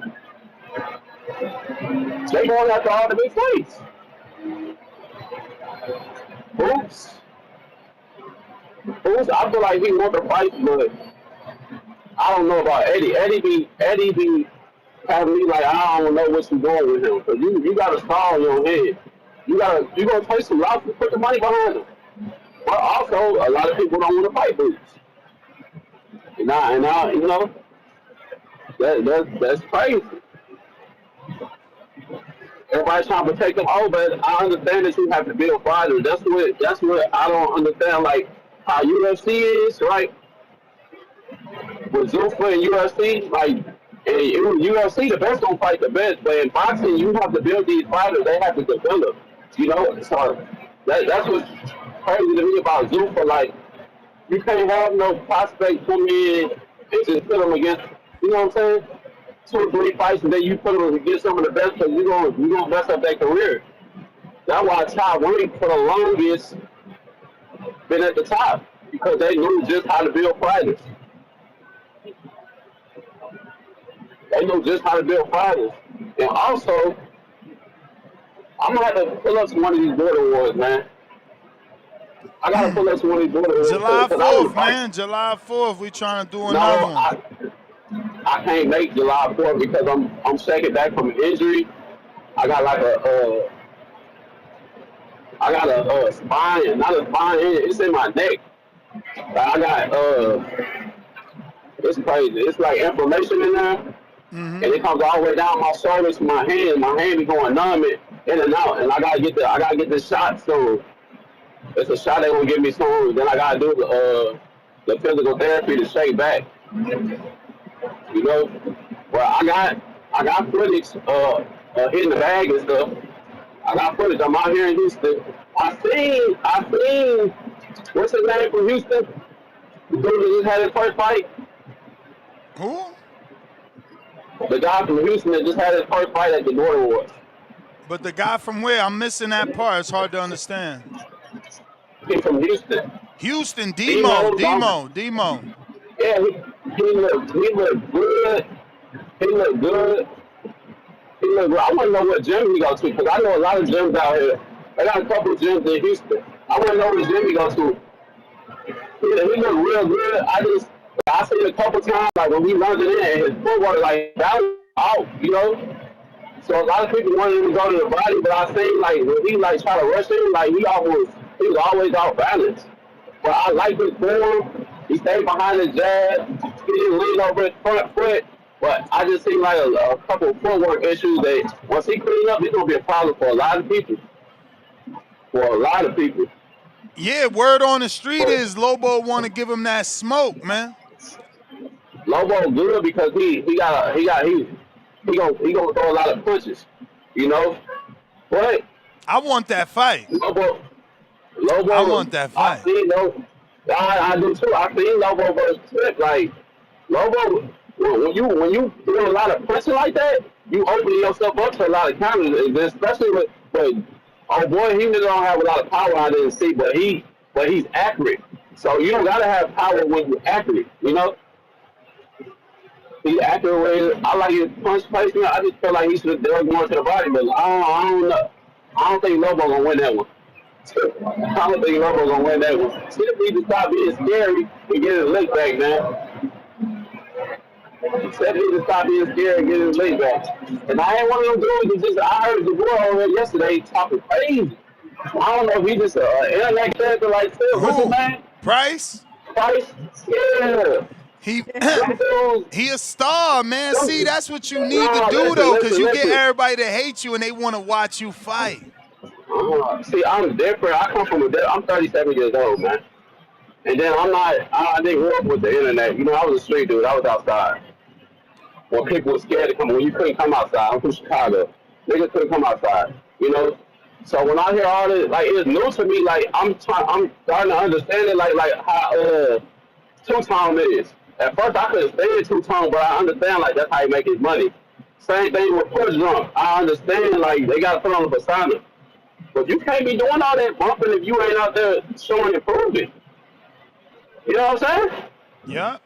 They going after all the big fights. Boots, I feel like he want the fight, but I don't know about Eddie. Eddie be having me like I don't know what's going with him. Cause you got a star on your head. You gonna take some losses, put the money behind him. But also, a lot of people don't want to fight Boots. And now, you know, that's crazy. Everybody's trying to take them over. I understand that you have to build fighters. That's what I don't understand. Like how UFC is, right? With Zuffa and UFC, like in UFC, the best don't fight the best. But in boxing, you have to build these fighters. They have to develop. You know, so that's what's crazy to me about Zuffa. Like you can't have no prospect come in and just put them against. You know what I'm saying? 2 or 3 fights, and then you put them against some of the best, because you're gonna mess up their career. That's why Towering for the longest been at the top, because they knew just how to build fighters. They know just how to build fighters. And also, I'm gonna have to pull up to one of these border wars, man. I gotta pull up to one of these border wars. July 4th, man. July 4th, we trying to do another one. I can't make July 4th because I'm shaking back from an injury. I got like a spine, not a spine, it's in my neck. I got it's crazy. It's like inflammation in there. And it comes all the way down my shoulders to my hand. My hand be going numb in and out. And I gotta get this shot soon. It's a shot they gonna give me soon. Then I gotta do the physical therapy to shake back. You know, well, I got footage hitting the bag and stuff. I got footage. I'm out here in Houston. I seen what's his name from Houston? The dude that just had his first fight. Who? The guy from Houston that just had his first fight at the Border Wars. But the guy from where? I'm missing that part. It's hard to understand. He's from Houston. Houston, Demo. Yeah, he looked good. He looked good. I want to know what gym he goes to, because I know a lot of gyms out here. I got a couple of gyms in Houston. I want to know what gym he goes to. He looked real good. I seen it a couple times, like when we lunged in, and his footwork like that was out, you know. So a lot of people wanted him to go to the body, but I seen like when he like try to rush him, like he was always out balanced. But I like his form. He stayed behind the jab. He didn't lean over his front foot. But I just seen like a couple of footwork issues that once he clean up, it's gonna be a problem for a lot of people. Yeah, word on the street is Lobo want to give him that smoke, man. Lobo good because he gonna throw a lot of punches, you know. But I want that fight. Lobo. I want that fight. I do too. I seen Lobo versus Trip. Like Lobo, when you do a lot of punching like that, you open yourself up to a lot of counters, especially with. Oh boy, he don't have a lot of power. I didn't see, but he's accurate. So you don't gotta have power when you're accurate. You know. He's accurate with. I like his punch placement. I just feel like he should have done more to the body, but I don't know. I don't think Lobo gonna win that one. I don't think Lobo gonna win that one. Tip needs to stop being scary and get his leg back, man. Tip needs to stop being scary and get his leg back. And I ain't one of them dudes I heard the boy already yesterday talking crazy. I don't know if he just an internet character like Phil. What's his name? Price? Yeah. He a star, man. See, that's what you need to do, though, because you get everybody to hate you and they want to watch you fight. See, I'm different. I come from I'm 37 years old, man. And then I didn't grow up with the internet. You know, I was a street dude. I was outside. when people were scared to come, when you couldn't come outside. I'm from Chicago. Niggas couldn't come outside, you know? So when I hear all this, like, it's new to me. Like, I'm starting to understand it, like how two-tone is. At first, I couldn't stand two-tone, but I understand, like, that's how you make his money. Same thing with push drum. I understand, like, they got to put on the persona. But you can't be doing all that bumping if you ain't out there showing improvement. You know what I'm saying? Yeah.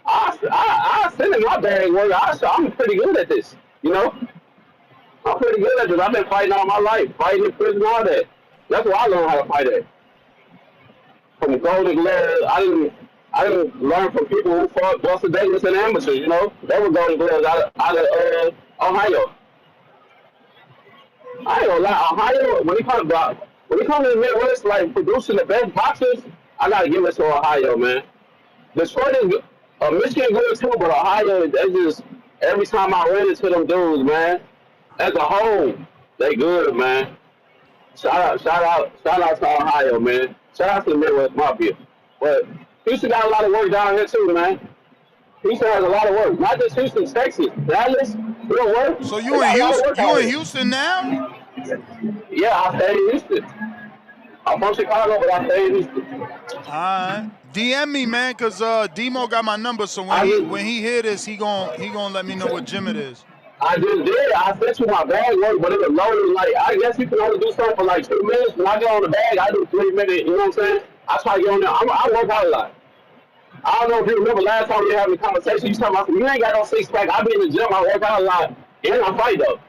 I send in my bag work. I'm pretty good at this, you know? I'm pretty good at this. I've been fighting all my life, fighting in prison, all that. That's where I learned how to fight at. From Golden Gloves, I didn't learn from people who fought Buster Davis and amateurs, you know? They were Golden Gloves out of Ohio. I ain't gonna lie, Ohio, when it comes to the Midwest, like producing the best boxers, I gotta give it to Ohio, man. Detroit is Michigan good too, but Ohio, they just every time I run into them dudes, man, as a whole, they good, man. Shout out to Ohio, man. Shout out to the Midwest Mafia. But Houston got a lot of work down here too, man. Houston has a lot of work. Not just Houston, Texas, Dallas, real work. So you in Houston? You in Houston now? Yeah, I stay in Houston. I'm from Chicago, but I stay in Houston. All right. DM me, man, cause Demo got my number. So when he hear this, he gonna let me know what gym it is. I just did. I sent you my bag work, but it was loaded. Like, I guess you can only do something for like 2 minutes. When I get on the bag, I do 3 minutes. You know what I'm saying? I try to get on there. I work out a lot. I don't know if you remember last time we were having a conversation. You talking about you ain't got no 6-pack. I be in the gym. I work out a lot, and I fight though.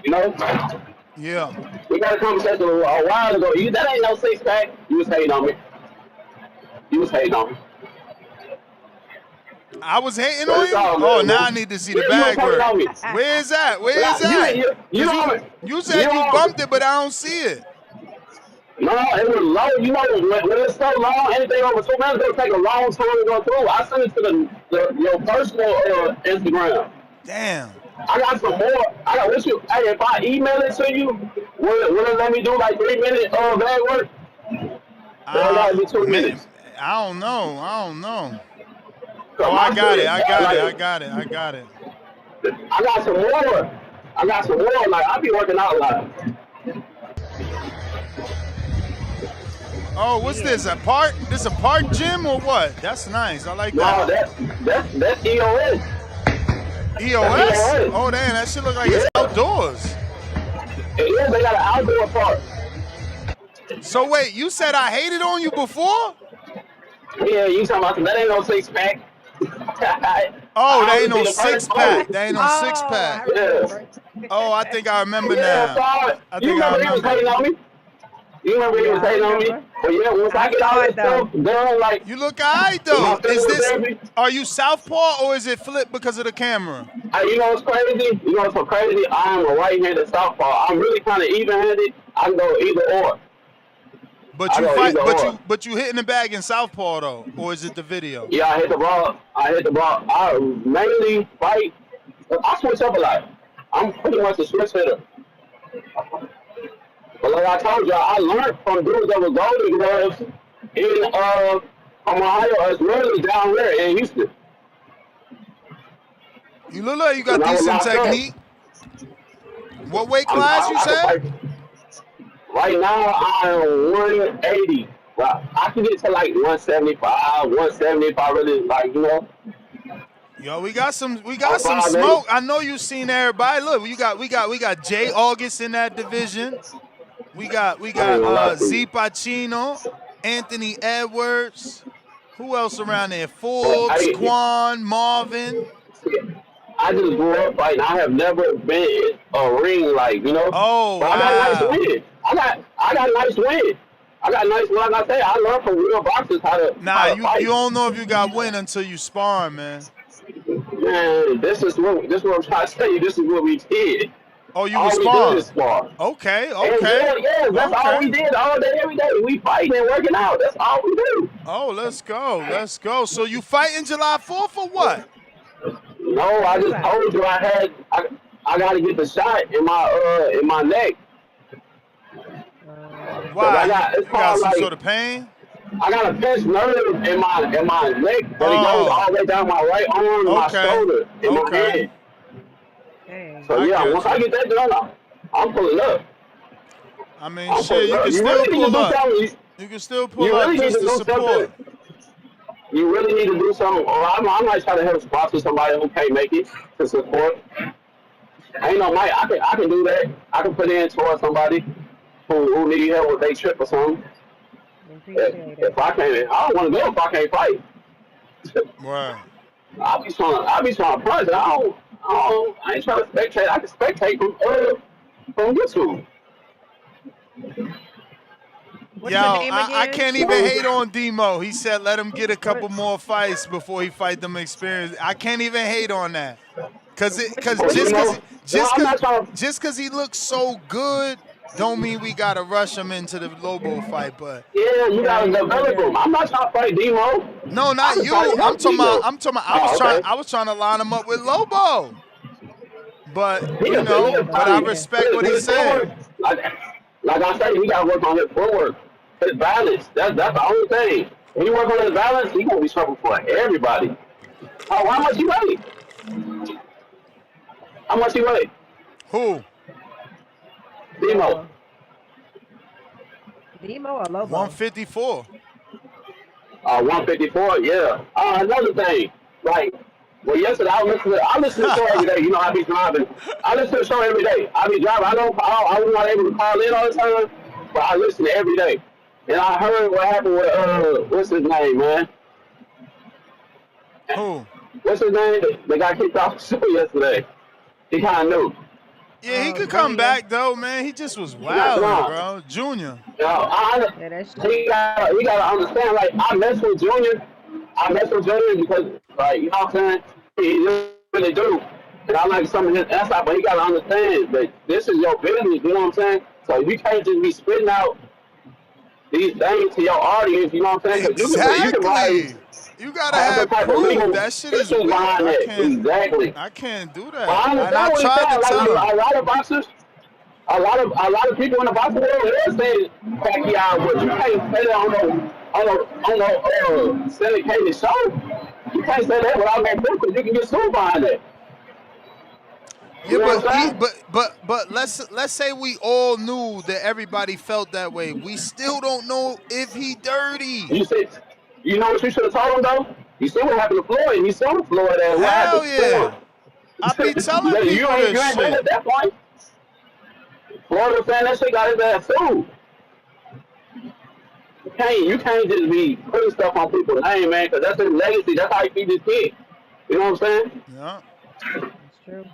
You know? Yeah. We got a conversation a while ago. That ain't no 6-pack. You was hating on me. I was hating on you? Oh, now I need to see the bag work. Where is that? You said you bumped it, but I don't see it. No, it was low. You know, when it's so long, anything over 2 minutes, it'll take a long time to go through. I sent it to your personal Instagram. Damn. I got some more. Hey, if I email it to you, will it let me do like 3 minutes bag work? Or that'll be 2 minutes? I don't know. Oh, I got it. I got it. I got some more. Like, I be working out a lot. Oh, what's this? A park? This a park gym or what? That's nice. I like that. No, that's EOS. EOS? Oh, damn, that shit look like it's outdoors. Yeah, they got an outdoor park. So wait, you said I hated on you before? Yeah, you talking about that ain't no 6-pack. Oh, they ain't no 6-pack. They ain't no 6-pack. Yeah. Oh, I think I remember now. I think I remember. You remember he was hating on me? But yeah, once I get all that stuff done, like... You look alright, though. Is this... Are you southpaw or is it flipped because of the camera? You know what's crazy? You know what's so crazy? I am a right-handed southpaw. I'm really kind of even-handed. I can go either or. But you fight, but you hitting the bag in southpaw, though? Or is it the video? Yeah, I hit the ball. I mainly fight... I switch up a lot. I'm pretty much a switch hitter. But like I told y'all, I learned from dudes that were Golden Gloves from Ohio as well as down there in Houston. You look like you got decent technique. What weight class you said? Right now, I'm 180. Well, I can get to like 175, 170 if I really like, you know. Yo, we got some smoke. I know you seen everybody. Look, we got Jay August in that division. We got Z Pacino, Anthony Edwards. Who else around there? Forbes, Quan, Marvin. I just grew up fighting. I have never been in a ring like, you know. Oh, but I got a nice win. I got a nice win. Like I say, I learned from real boxers how to fight. You don't know if you got win until you sparring, man. Man, this is what I'm trying to tell you. This is what we did. Oh, you was sparring? Spar. Okay. Yeah, that's all we did all day, every day. We fighting and working out. That's all we do. Oh, let's go. So you fighting July 4th or what? No, I just told you I got to get the shot in my neck. Why? You got some sort of pain? I got a pinched nerve in my neck, but it goes all the way down my right arm, my shoulder, and my hand. Dang. So yeah, once I get that done, I'm pulling up. I mean, shit, you can still pull up. You can still pull up just to support. You really need to do something. Or I might try to help sponsor somebody who can't make it to support. Ain't no might. I can do that. I can put in towards somebody who need help with their trip or something. If I can't, I don't want to go if I can't fight. Right. I'll be trying to punch. I ain't trying to spectate. I can spectate from YouTube. What's Yo, your name I again? can't even hate on Demo. He said let him get a couple more fights before he fight them experience. I can't even hate on that. Just cause he looks so good, don't mean we gotta rush him into the Lobo fight. But yeah, you gotta develop him. I'm not trying to fight Demo. No, not you. I'm talking about. I was trying to line him up with Lobo. But but I respect what he said. Like I said, he gotta work on his footwork, his balance. That's the only thing. When you work on his balance, he gonna be trouble for everybody. Oh, how much he weigh? How much he weigh? Who? Demo. Demo or Lobo? 154. 154, yeah. Another thing, like, well, yesterday I listen to the show every day. You know, I be driving. I listen to the show every day. I be driving. I was not able to call in all the time, but I listen every day. And I heard what happened with what's his name, man? Who? What's his name? They got kicked off the show yesterday. He kind of knew. Yeah, he could come back though, man. He just was wild, bro. Junior. He gotta understand. Like I mess with Junior because, like, you know what I'm saying. He really do, and I like some of his insight, but he gotta understand that this is your business. You know what I'm saying? So you can't just be spitting out these things to your audience. You know what I'm saying? Exactly. You gotta have proof. That shit is weird. I can't do that. Well, and I tried to tell him. A lot of boxers, a lot of people in the boxing world, they're saying Pacquiao, but you can't say that on a syndicated show. You can't say that without that proof, because you can get sued behind that. Yeah, but let's say we all knew that everybody felt that way. We still don't know if he dirty. You know what you should have told him though? You see what happened to Floyd? He saw Floyd at Hell yeah. I be telling people this shit. At that point, Floyd was saying that shit got his ass sued. You can't just be putting stuff on people's name, man, because that's his legacy. That's how he feeds his kid. You know what I'm saying? Yeah. That's true.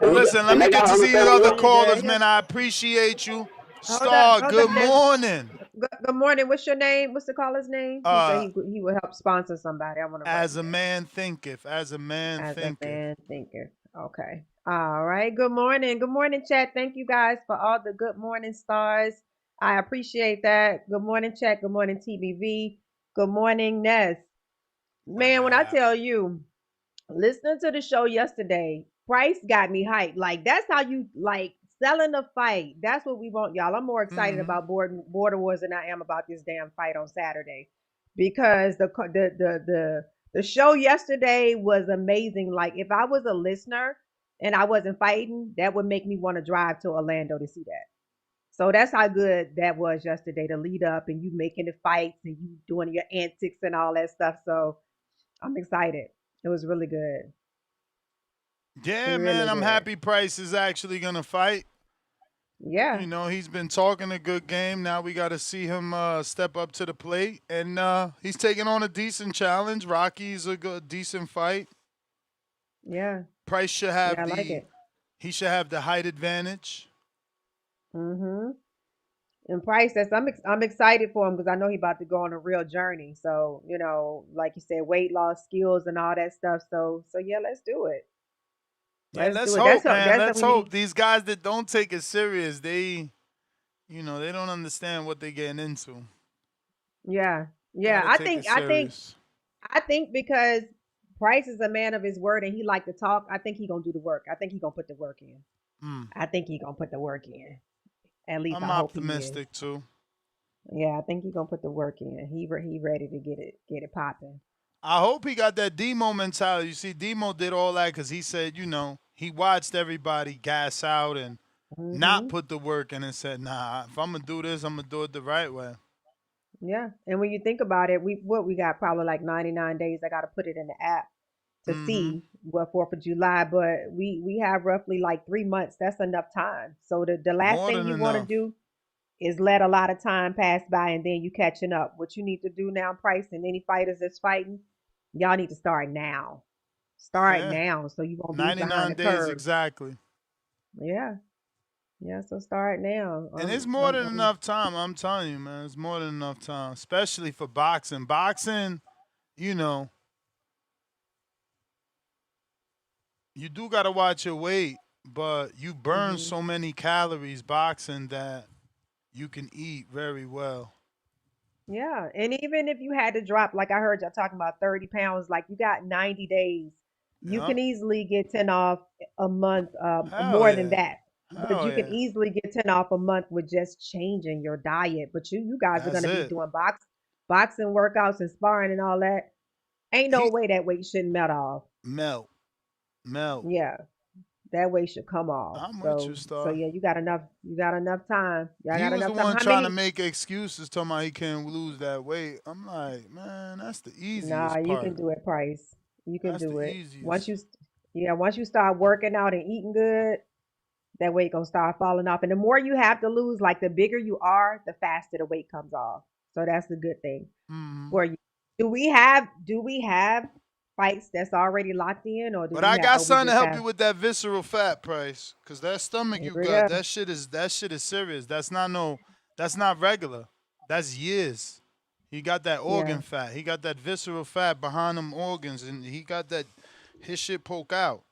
Well, listen, let me get to these other callers, man. I appreciate you. Star, good morning. Good morning. What's your name? What's the caller's name? He said he would help sponsor somebody. I want to. As a man thinketh. As a man thinketh. Okay. All right. Good morning. Good morning, chat. Thank you guys for all the good morning stars. I appreciate that. Good morning, chat. Good morning, TBV. Good morning, Ness. Man, when I tell you, listening to the show yesterday, Price got me hyped. Like, that's how you like selling a fight. That's what we want, y'all. I'm more excited about Border Wars than I am about this damn fight on Saturday, because the show yesterday was amazing. Like, if I was a listener and I wasn't fighting, that would make me want to drive to Orlando to see that. So that's how good that was yesterday, the lead up and you making the fights and you doing your antics and all that stuff. So I'm excited. It was really good. Yeah, man, I'm happy Price is actually going to fight. Yeah. You know, he's been talking a good game. Now we got to see him step up to the plate. And he's taking on a decent challenge. Rocky's a good, decent fight. Yeah. Price should have he should have the height advantage. Mm-hmm. And Price, I'm excited for him because I know he's about to go on a real journey. So, you know, like you said, weight loss, skills, and all that stuff. So yeah, let's do it. Let's hope, man. Let's hope. These guys that don't take it serious, they don't understand what they're getting into. Yeah. I think because Price is a man of his word and he like to talk, I think he's gonna do the work. I think he's gonna put the work in. I think he's gonna put the work in. At least I'm optimistic too. Yeah, I think he's gonna put the work in. He ready to get it popping. I hope he got that Demo mentality. You see, Demo did all that because he said, he watched everybody gas out and not Hmm. put the work in and said, nah, if I'm going to do this, I'm going to do it the right way. Yeah, and when you think about it, we got probably like 99 days. I got to put it in the app to Mm-hmm. see what 4th of July, but we have roughly like 3 months. That's enough time. So the last More thing than you want to enough. do is let a lot of time pass by and then you catching up. What you need to do now, Price, and any fighters that's fighting, y'all need to start now. Start Yeah. now so you won't be behind 99 the days curve. exactly. Yeah. Yeah, so start now. And it's more than enough time. I'm telling you, man. It's more than enough time, especially for boxing. Boxing, you know, you do got to watch your weight, but you burn Mhm. so many calories boxing that you can eat very well. Yeah, and even if you had to drop, like I heard y'all talking about 30 pounds, like you got 90 days, you Yeah. can easily get 10 off a month, Hell more than yeah. that. But Hell you can yeah. easily get 10 off a month with just changing your diet. But you guys are That's gonna be it. doing boxing workouts and sparring and all that. Ain't no He way that weight shouldn't melt off. melt. Melt. Yeah, that weight should come off. I'm with you, So Star. yeah, you got enough time. Y'all He got was the enough time. one How trying to many? make excuses, talking about he can't lose that weight. I'm like, man, that's the Nah, easiest you can part. do it, Price. You can That's the do it. easiest. Yeah, once you start working out and eating good, that weight gonna start falling off. And the more you have to lose, like the bigger you are, the faster the weight comes off. So that's the good thing Hmm. for you. Do we have fights that's already locked in, or do But we I have? got Or we something to just help have? you with that visceral fat price, cause that stomach Here you we got, go. that shit is serious. That's not regular. That's years. He got that Yeah, organ fat. He got that visceral fat behind them organs, and he got that his shit poke out.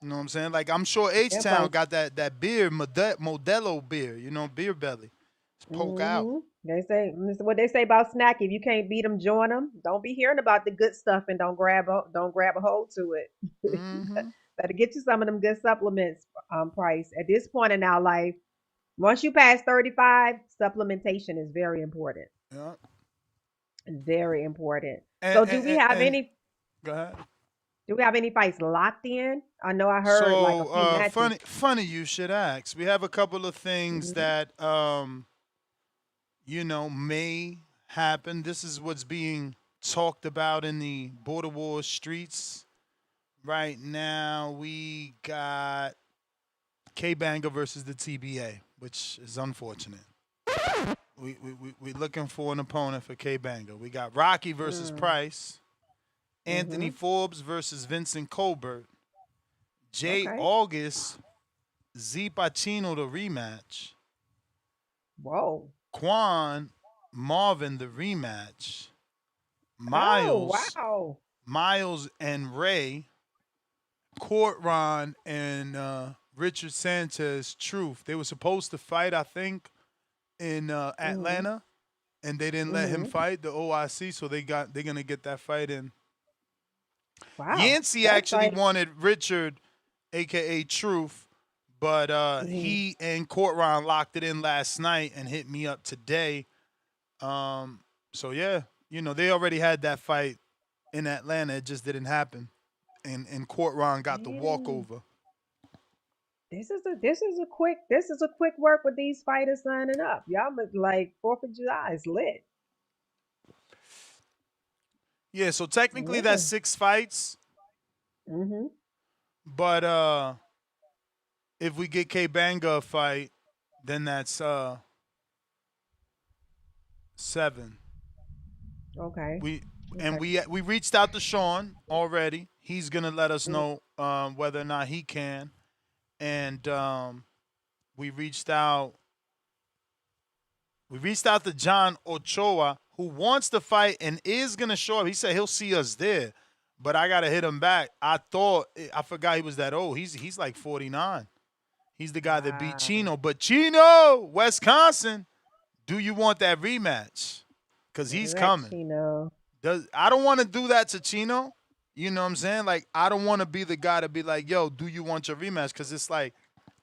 You know what I'm saying? Like I'm sure H yeah, Town Price. got that beer, Modelo beer. Beer belly. It's poke out. They say this is what they say about snack. If you can't beat them, join them. Don't be hearing about the good stuff and don't grab a hold to it. Hmm. Better get you some of them good supplements. Price at this point in our life, once you pass 35, supplementation is very important. Yeah. Very important. And, So and, and, and go ahead. do we have any fights locked in? I know I heard like a So few matches. funny you should ask. We have a couple of things Hmm. that may happen. This is what's being talked about in the border war streets right now. We got K Banger versus the TBA, which is unfortunate. We looking for an opponent for K Banger. We got Rocky versus Mm, Price, Anthony hmm. Forbes versus Vincent Colbert, Jay Okay. August, Z Pacino the rematch, Whoa. Quan Marvin the rematch, Oh Miles wow. Miles and Ray, Court Ron and Richard Sanchez Truth. They were supposed to fight, I think, in Hmm. Atlanta, and they didn't let him Hmm. fight the OIC, so they're gonna get that fight in. Wow. Yancey That's actually exciting. wanted Richard, aka Truth, but Hmm. he and Court Ron locked it in last night and hit me up today. So yeah, they already had that fight in Atlanta. It just didn't happen, and Court Ron got the Dang. walkover. This is a quick work with these fighters signing up. Y'all look like 4th of July is lit. Yeah, so technically that's Yeah. 6 fights, Hmm. but if we get K Banga a fight, then that's 7. Okay. We and Okay. we reached out to Sean already. He's gonna let us Mm, know whether or not he can, and we reached out. We reached out to John Ochoa, who wants to fight and is gonna show up. He said he'll see us there, but I gotta hit him back. I forgot he was that old. He's like 49. He's the guy that beat wow. Chino. But Chino, Wisconsin, do you want that rematch? Cause Look he's at that coming. Chino. I don't want to do that to Chino. You know what I'm saying? Like, I don't want to be the guy to be like, yo, do you want your rematch? Because it's like,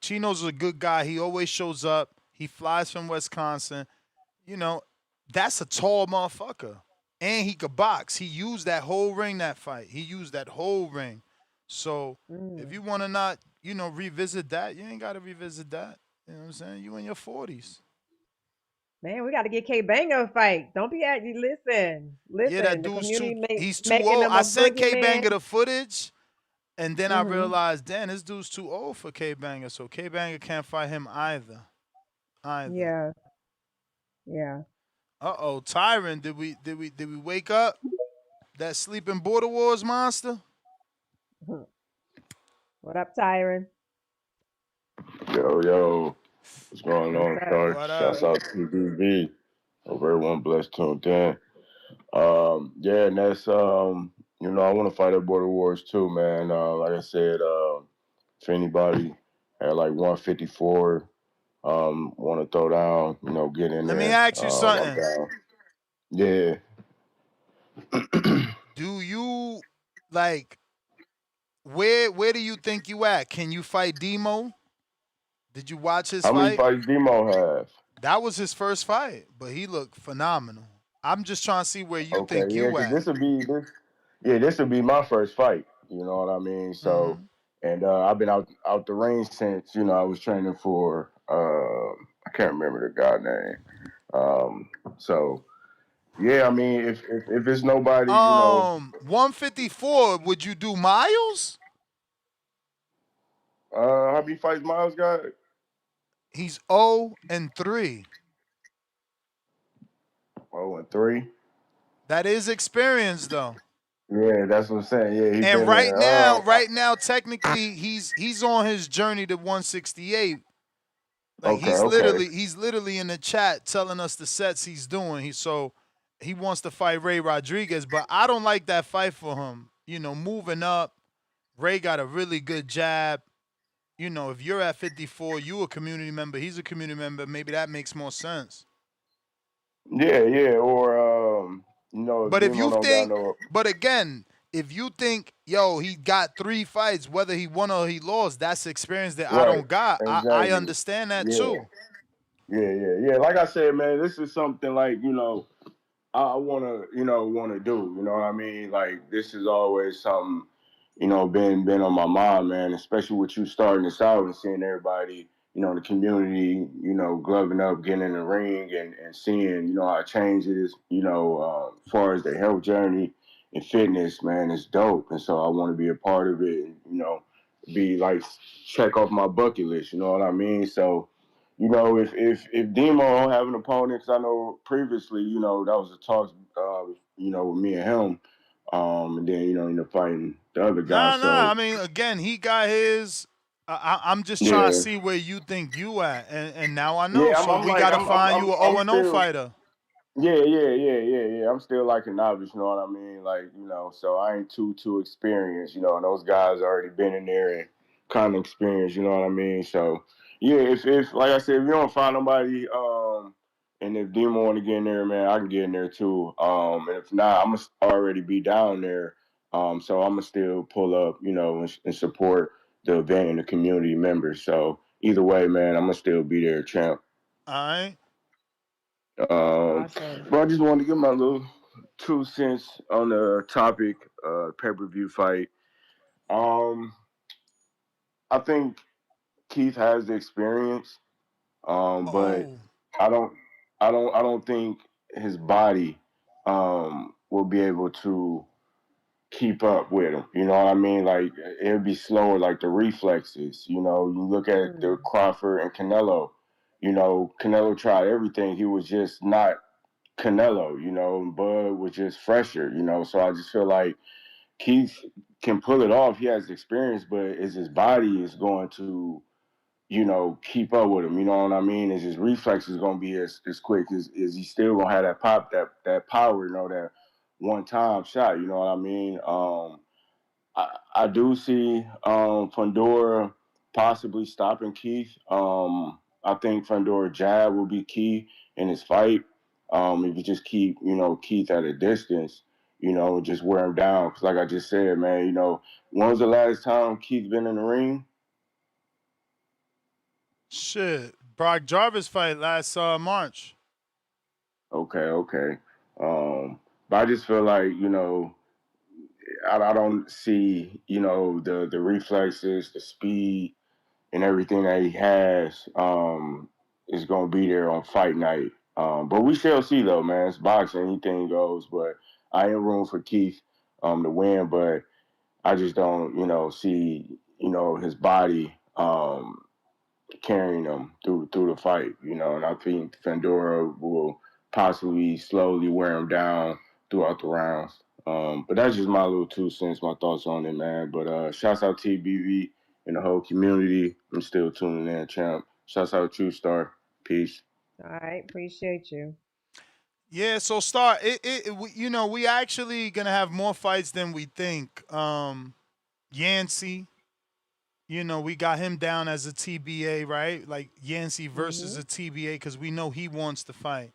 Chino's a good guy. He always shows up. He flies from Wisconsin. You know, that's a tall motherfucker. And he could box. He used that whole ring that fight. He used that whole ring. So if you want to not, revisit that, you ain't got to revisit that. You know what I'm saying? You in your 40s. Man, we got to get K Banger a fight. Don't be at you. Listen, Yeah, that The dude's too. community He's too making old. them I a sent K boogeyman. Banger the footage, and then I Mm-hmm. realized, damn, this dude's too old for K Banger. So K Banger can't fight him either. Yeah, yeah. Tyron, did we wake up? That sleeping border wars monster? What up, Tyron? Yo, what's going What's on, up? Sarge? What Shouts up? out to BB. Hope everyone blessed tuned in. Yeah, and that's I want to fight at Border Wars too, man. Like I said, if anybody at like 154, want to throw down, get in Let me there. ask you I'm something. down. Yeah. Do you like where do you think you at? Can you fight Demo? Did you watch his How many fight? fights Demo have? That was his first fight, but he looked phenomenal. I'm just trying to see where you Okay, think yeah, you because at. this will be my first fight. You know what I mean? So, Hmm. and I've been out the range since I was training for I can't remember the guy name. So yeah, I mean if it's nobody, 154. Would you do Miles? how many fights Miles got? He's 0-3. 0-3. That is experience though. Yeah, that's what I'm saying. Yeah, he And been there. right now, technically, he's on his journey to 168. Like Okay. he's literally in the chat telling us the sets he's doing. He wants to fight Ray Rodriguez, but I don't like that fight for him. Moving up, Ray got a really good jab. If you're at 54, you a community member, he's a community member, maybe that makes more sense. Yeah, or if But if Demo you don't got think, no. but again, if you think, yo, he got 3 fights, whether he won or he lost, that's experience that I Right, don't got. I exactly. understand that Yeah, too. yeah. Like I said, man, this is something like I want to do. You know what I mean? Like this is always something been on my mind, man. Especially with you starting this out and seeing everybody in the community, gloving up, getting in the ring, and seeing how change it is. As far as their health journey and fitness, man, it's dope. And so I want to be a part of it. And, be like check off my bucket list. You know what I mean? So if Demo don't have an opponent, because I know previously, that was a talk, with me and him, and then fighting the other guy. Nah. So I mean, again, he got his. I'm just trying to yeah, see where you think you at, and now I know. yeah, So I'm we like got to find you a I'm 0-0 still. fighter. Yeah. I'm still like a novice, you know what I mean? Like, so I ain't too experienced, and those guys already been in there and kind of experienced, you know what I mean? So yeah, if like I said, if you don't find nobody, and if Demo want to get in there, man, I can get in there too. And if not, I'm gonna already be down there. So I'm gonna still pull up, and support the event and the community members. So either way, man, I'm gonna still be there, champ. All right. Awesome. But I just wanted to give my little 2 cents on the topic, pay-per-view fight. Um, I think Keith has the experience, but Oh, I don't, I don't think his body will be able to keep up with him. You know what I mean? Like it'll be slower, like the reflexes. You look at the Mm. Crawford and Canelo. Canelo tried everything. He was just not Canelo, Bud was just fresher, So I just feel like Keith can pull it off. He has experience, but is his body is going to, keep up with him. You know what I mean? Is his reflexes going to be as quick? Is he still going to have that pop, that power, that one time shot? You know what I mean? I do see Fundora possibly stopping Keith. I think Fundora jab will be key in his fight. If you just keep, Keith at a distance, just wear him down. Because like I just said, man, when was the last time Keith been in the ring? shit. Brock Jarvis fight last March. Okay. But I just feel like, I don't see, the reflexes, the speed, and everything that he has is going to be there on fight night. But we shall see, though, man. It's boxing. Anything goes. But I am room for Keith to win, but I just don't, see, his body carrying him through the fight, and I think Fundora will possibly slowly wear him down throughout the rounds. But that's just my little 2 cents, my thoughts on it, man. But shouts out TBV and the whole community. I'm still tuning in, champ. Shouts out True Star. Peace. All right, appreciate you. Yeah, so start we actually gonna have more fights than we think. Yancey, we got him down as a TBA, right? Like Yancey versus a TBA because we know he wants to fight.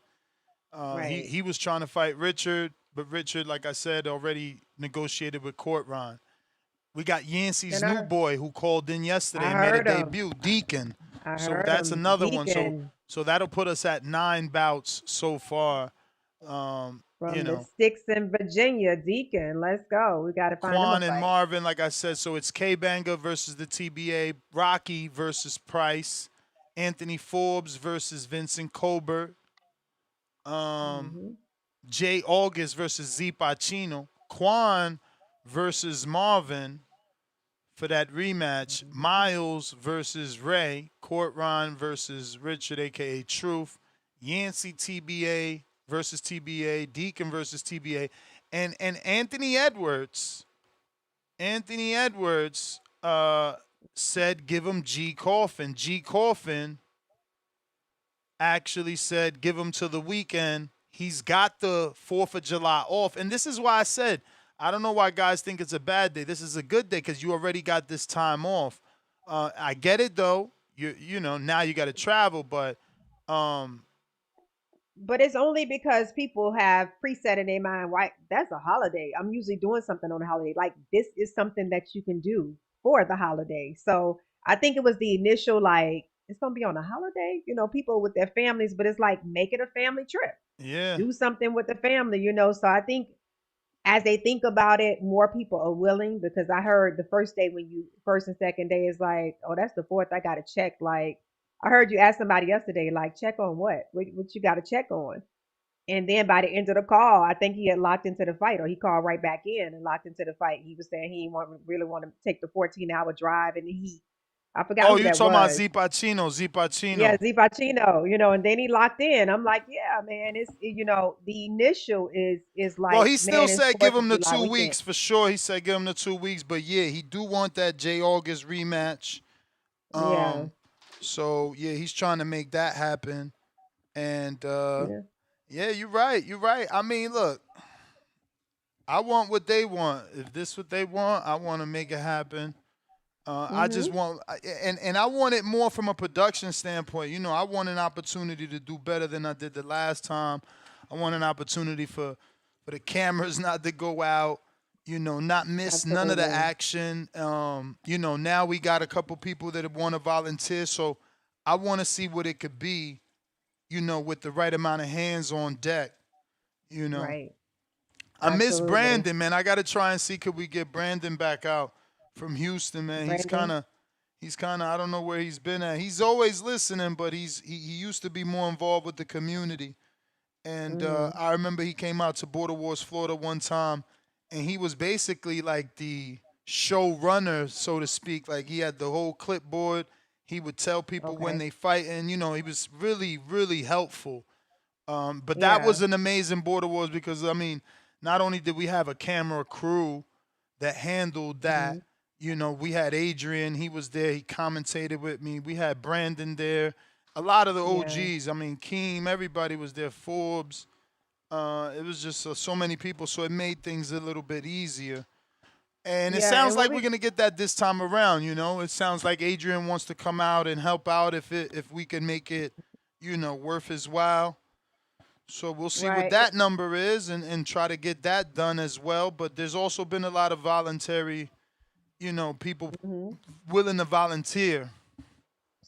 Right. He was trying to fight Richard, but Richard, like I said, already negotiated with Court Ron. We got Yancey's new boy who called in yesterday and made a debut, Deacon. So that's another one. So that'll put us at 9 bouts so far. From the sticks in Virginia, Deacon. Let's go. We got to find Quan him a and fight. Marvin, like I said, so it's K-Banger versus the TBA, Rocky versus Price, Anthony Forbes versus Vincent Colbert, Jay August versus Z Pacino, Quan versus Marvin for that rematch, Miles versus Ray, Court Ron versus Richard, a.k.a. Truth, Yancey TBA versus TBA, Deacon versus TBA, and Anthony Edwards. Anthony Edwards said give him G Coffin. G Coffin actually said give him to the weekend. He's got the 4th of July off. And this is why I said, I don't know why guys think it's a bad day. This is a good day because you already got this time off. I get it, though. Now you got to travel, but it's only because people have preset in their mind, why that's a holiday. I'm usually doing something on a holiday. Like this is something that you can do for the holiday. So I think it was the initial like it's gonna be on a holiday, people with their families, but it's like make it a family trip. Yeah. Do something with the family, So I think as they think about it, more people are willing because I heard the first day first and second day is like, oh, that's the 4th. I gotta check. Like I heard you ask somebody yesterday, like, check on what? What you got to check on? And then by the end of the call, I think he had locked into the fight, or he called right back in and locked into the fight. He was saying he really want to take the 14-hour drive in the heat. I forgot who that was. Oh, you talking about Z Pacino. Yeah, Z Pacino, and then he locked in. I'm like, yeah, man, it's, the initial is like. Well, he still said give him the 2 weekend. weeks for sure. He said give him the 2 weeks, but yeah, he do want that J August rematch. Yeah. So yeah, he's trying to make that happen. And yeah, you're right. I mean, look, I want what they want. If this is what they want, I want to make it happen. I just want, and I want it more from a production standpoint. I want an opportunity to do better than I did the last time. I want an opportunity for the cameras not to go out. Not miss none of the action. Now we got a couple people that want to volunteer, so I want to see what it could be, with the right amount of hands on deck, Right. I miss Brandon, man. I got to try and see could we get Brandon back out from Houston, man. Brandon? He's kind of I don't know where he's been at. He's always listening, but he used to be more involved with the community. And I remember he came out to Border Wars, Florida one time, and he was basically like the showrunner, so to speak. Like he had the whole clipboard. He would tell people when they fight, and he was really, really helpful. But that was an amazing Border Wars because I mean, not only did we have a camera crew that handled that, we had Adrian. He was there. He commentated with me. We had Brandon there. A lot of the OGs. I mean, Keem. Everybody was there. Forbes. It was just so many people, so it made things a little bit easier. And it sounds like we're gonna get that this time around. It sounds like Adrian wants to come out and help out if we can make it, worth his while. So we'll see what that number is and try to get that done as well. But there's also been a lot of voluntary, people willing to volunteer.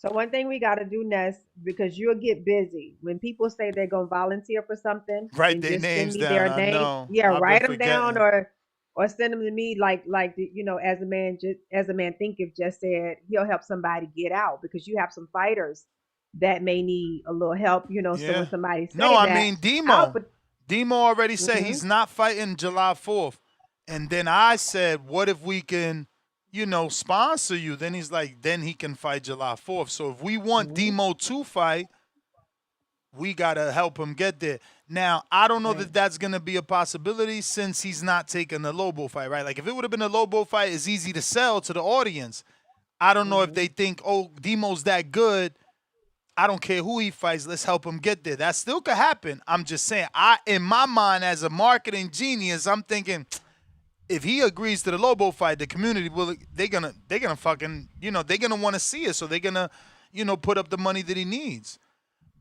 So one thing we got to do, Ness, because you'll get busy. When people say they're gonna volunteer for something, Write and their just send names me down. their I name. know. Yeah, I've been write them down, forgetting. or send them to me, as a man, thinketh just said, he'll help somebody get out because you have some fighters that may need a little help. So Yeah. when somebody No, say I that, mean I'll Demo. put. Demo already said Mhm. he's not fighting July 4th. And then I said, what if we can, sponsor you? Then he's like, then he can fight July 4th. So if we want Demo to fight, we got to help him get there. Now, I don't know that that's going to be a possibility since he's not taking the Lobo fight, right? Like, if it would have been a Lobo fight, it's easy to sell to the audience. I don't know if they think, oh, Demo's that good. I don't care who he fights. Let's help him get there. That still could happen. I'm just saying, in my mind, as a marketing genius, I'm thinking, if he agrees to the Lobo fight, the community they're gonna fucking, they're gonna want to see it. So they're gonna, put up the money that he needs.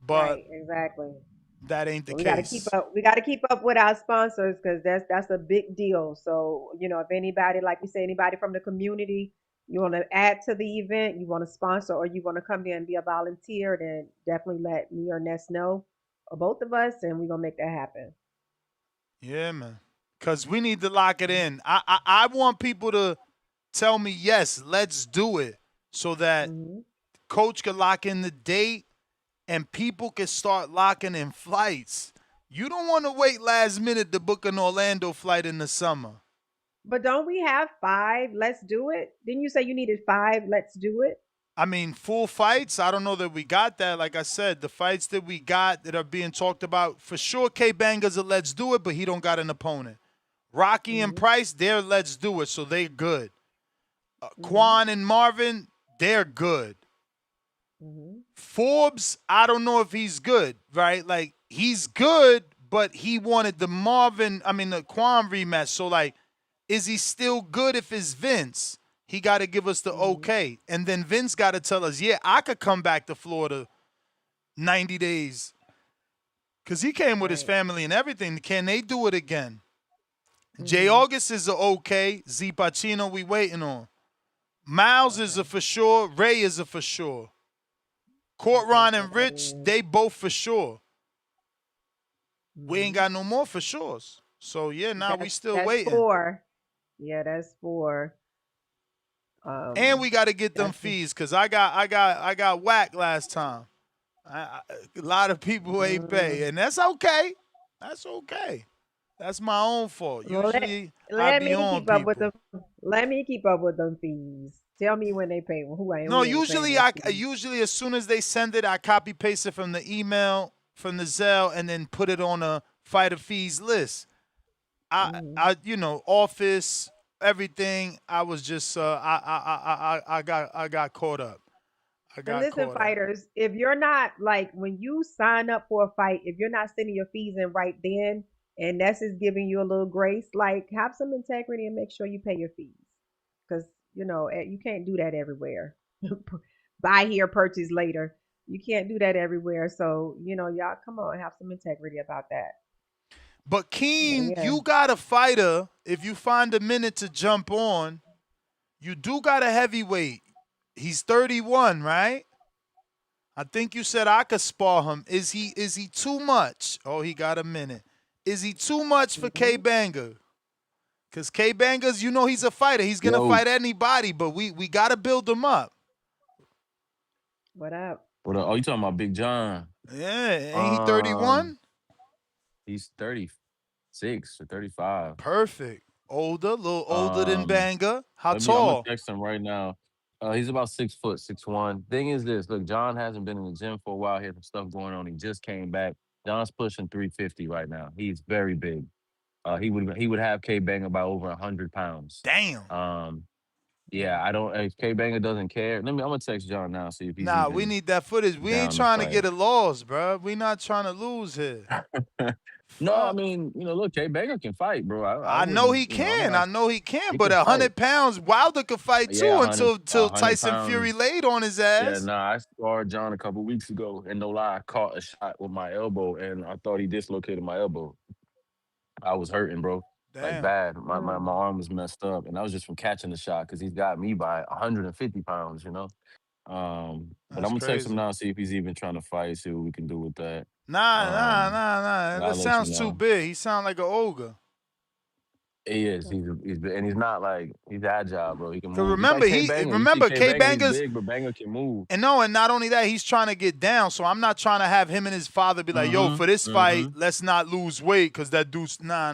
But Right, exactly. that ain't the We got to case. keep up. We got to keep up with our sponsors because that's a big deal. So if anybody, like we say, anybody from the community, you want to add to the event, you want to sponsor, or you want to come there and be a volunteer, then definitely let me or Ness know, or both of us, and we're gonna make that happen. Yeah, man. Because we need to lock it in. I want people to tell me, yes, let's do it, so that coach could lock in the date and people can start locking in flights. You don't want to wait last minute to book an Orlando flight in the summer. But don't we have 5? Let's do it. Didn't you say you needed 5? Let's do it. I mean, full fights, I don't know that we got that. Like I said, the fights that we got that are being talked about, for sure K-Banger's a let's do it, but he don't got an opponent. Rocky and Price, they're let's do it, so they're good. Quan and Marvin, they're good. Forbes, I don't know if he's good, right? Like, he's good, but he wanted the Quan rematch. So, like, is he still good if it's Vince? He got to give us the okay. And then Vince got to tell us, yeah, I could come back to Florida 90 days. Because he came with his family and everything. Can they do it again? Jay August is a okay. Z Pacino, we waiting on. Miles is a for sure. Ray is a for sure. Court Ron and Rich, they both for sure. We ain't got no more for sures. So, yeah, we still that's waiting. 4. Yeah, that's 4. And we got to get them fees because I got whacked last time. A lot of people ain't pay, and that's okay. That's okay. That's my own fault. Usually, I be on people. Let me keep up with them fees. Tell me when they pay. Who I am. No, usually as soon as they send it, I copy paste it from the email, from the Zelle, and then put it on a fighter fees list. I office, everything. I was just I got caught up. Listen, fighters, if you're not, like, when you sign up for a fight, if you're not sending your fees in right then, and that's just giving you a little grace, like, have some integrity and make sure you pay your fees. Because, you can't do that everywhere. Buy here, purchase later. You can't do that everywhere. So, y'all come on, have some integrity about that. But Keen, you got a fighter. If you find a minute to jump on, you do got a heavyweight. He's 31, right? I think you said I could spar him. Is he too much? Oh, he got a minute. Is he too much for K-Banger? Because K-Banger's, he's a fighter. He's going to fight anybody, but we got to build him up. What up? Oh, you talking about Big John? Yeah, ain't he 31? He's 36 or 35. Perfect. Older, a little older than Banger. How tall? I'm going to text him right now. He's about 6 foot, 6'1". Thing is this, look, John hasn't been in the gym for a while. He had some stuff going on. He just came back. John's pushing 350 right now. He's very big. He would have K Banger by over 100 pounds. Damn. Yeah, I don't. If K Banger doesn't care, I'm gonna text John now, see if he's. Nah, we need that footage. We ain't trying to get a loss, bro. We not trying to lose here. No, I mean, look, K Banger can fight, bro. I know he can. I know he can. But 100 pounds, Wilder could fight too until Tyson pounds. Fury laid on his ass. Yeah, I sparred John a couple weeks ago, and no lie, I caught a shot with my elbow, and I thought he dislocated my elbow. I was hurting, bro. Damn. Like bad. My arm was messed up, and that was just from catching the shot because he's got me by 150 pounds, But That's I'm gonna text him crazy. now, see if he's even trying to fight, see what we can do with that. Nah. And That I'll let you sounds too know. big. He sound like an ogre. He is. And he's not like he's agile, bro. He can Cause move. Just like K Banger. You see remember K K Banger, he's Bangers, big, but Banger can move. and not only that, he's trying to get down. So I'm not trying to have him and his father be like, yo, for this fight, let's not lose weight, cause that dude's nah.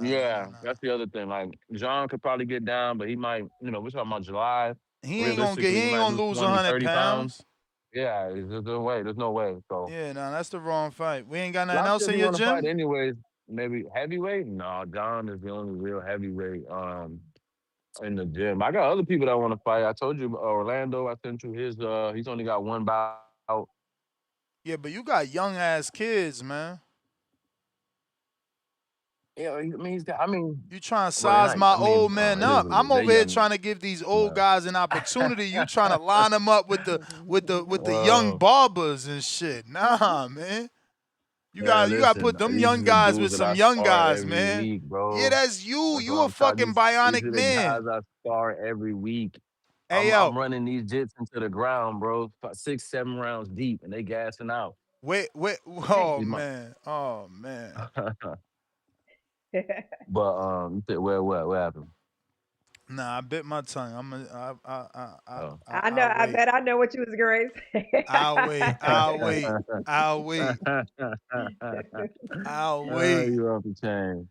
Yeah, that's the other thing. Like John could probably get down, but he might, we're talking about July. He Realistically, he ain't might gonna lose lose 20, 100 30 pounds. pounds. Yeah, there's no way. There's no way. So Yeah, no, that's the wrong fight. We ain't got nothing Last else year in he your want to fight gym. anyways. Maybe heavyweight? No, John is the only real heavyweight in the gym. I got other people that want to fight. I told you Orlando, I sent you his he's only got one bout. Yeah, but you got young ass kids, man. Yeah, You trying to well, they're size not, my old man it is up. what it is. I'm They're over here young. trying to give these old But, guys an opportunity. You trying to line them up with the young well, barbers and shit. Nah, man. You man, got to put listen, them these young are the guys dudes with that some I young spar guys, every man. week, Yeah, bro. that's you. That's what You a I'm trying. fucking These bionic are the guys man. I spar every week. Hey, I'm yo. running these jits into the ground, bro. 6, 7 rounds deep, and they gassing out. Wait. These Oh, man. But you said what happened? Nah, I bit my tongue. Oh. I'll I wait. bet I know what you was going to say. I'll wait. I'll wait. I'll wait. I'll wait. You off the chain.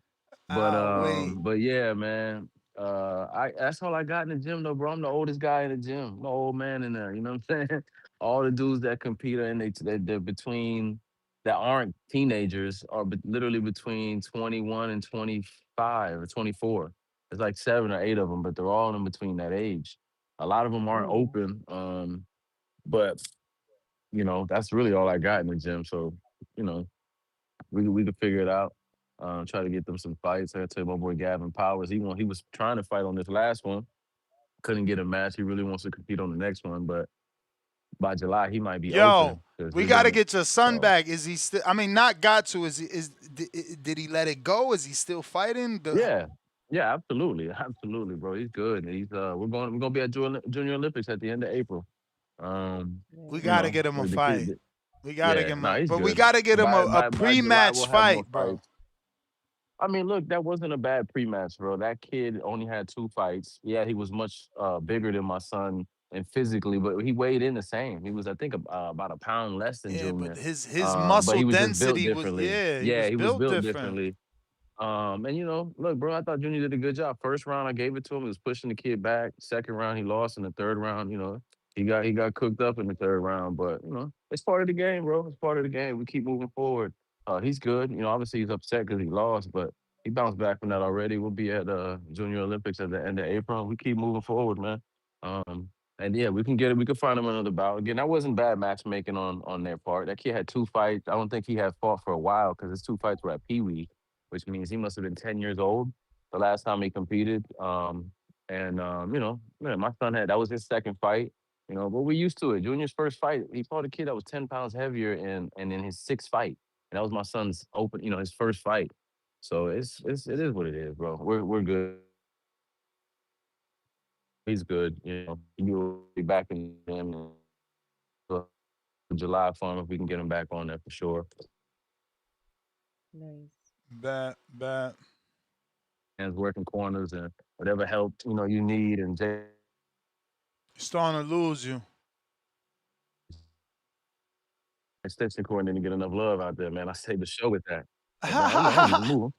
I'll wait. But yeah, man. I that's all I got in the gym though, bro. I'm the oldest guy in the gym. I'm the old man in there. You know what I'm saying? All the dudes that compete are they're between that aren't teenagers are literally between 21 and 25 or 24. There's like 7 or 8 of them, but they're all in between that age. A lot of them aren't Mm. open. But that's really all I got in the gym. So, you know, we could figure it out. Try to get them some fights. I tell you, my boy Gavin Powers. He was trying to fight on this last one, couldn't get a match. He really wants to compete on the next one, but by July he might be Yo, open because we we're got to getting get your son so. back. Is he still? I mean, not got to. Did he let it go? Is he still fighting? Yeah, yeah, absolutely, absolutely, bro. He's good. He's we're gonna be at Junior Olympics at the end of April. We You got to know, get him a the fight. kid. We got to Yeah, get him, no, he's but we good. got to get him a By July we'll pre-match have more fight, bro. fights. I mean, look, that wasn't a bad pre-match, bro. That kid only had 2 fights. Yeah, he was much bigger than my son and physically, but he weighed in the same. He was, I think, about a pound less than Yeah, but Junior. his But muscle he was just built density was differently. he Yeah, was he was built built different. differently. And look, bro, I thought Junior did a good job. First round, I gave it to him. He was pushing the kid back. Second round, he lost. In the third round, he got cooked up in the third round. But it's part of the game, bro. It's part of the game. We keep moving forward. He's good. Obviously he's upset because he lost, but he bounced back from that already. We'll be at Junior Olympics at the end of April. We keep moving forward, man. Um, and yeah, we can get it. We can find him another bout. Again, that wasn't bad matchmaking on their part. That kid had 2 fights. I don't think he had fought for a while because his 2 fights were at Pee Wee, which means he must have been 10 years old the last time he competed. Man, my son that was his second fight. But we're used to it. Junior's first fight, he fought a kid that was 10 pounds heavier in his sixth fight. And that was my son's his first fight. So it is what it is, bro. We're good. He's good. He'll be back in him July for him if we can get him back on there for sure. Nice. Bad. And working corners and whatever help you need. And Starting to lose you. extension cord didn't get enough love out there, man. I saved the show with that. But I don't even move.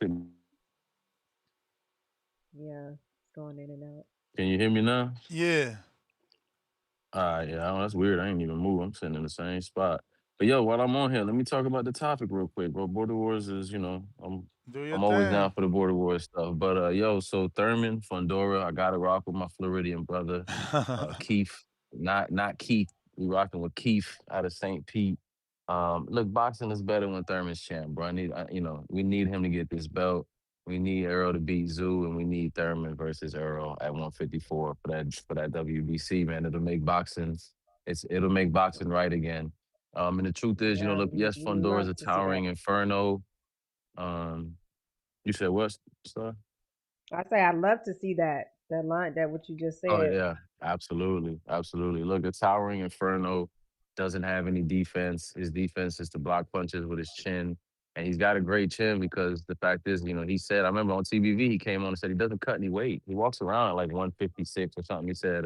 Yeah, it's going in and out. Can you hear me now? Yeah. Yeah, that's weird. I ain't even move. I'm sitting in the same spot. But yo, while I'm on here, let me talk about the topic real quick, bro. Border Wars is, Do your I'm always down thing. for the Border Wars stuff. But yo, so Thurman, Fundora, I gotta rock with my Floridian brother, Keith. Not Keith. We rocking with Keith out of St. Pete. Look, boxing is better when Thurman's champ, bro. We need him to get this belt. We need Earl to beat Zoo, and we need Thurman versus Earl at 154 for that WBC, man. It'll make boxing right again. And the truth is, Yeah, look, yes, we Fundora's love a to see that. towering inferno. You said what, Star? I say I'd love to see that what you just Oh said. yeah, absolutely, absolutely. Look, a towering inferno. doesn't have any defense. His defense is to block punches with his chin. And he's got a great chin because the fact is, he said, I remember on TBV, he came on and said he doesn't cut any weight. He walks around at like 156 or something. He said,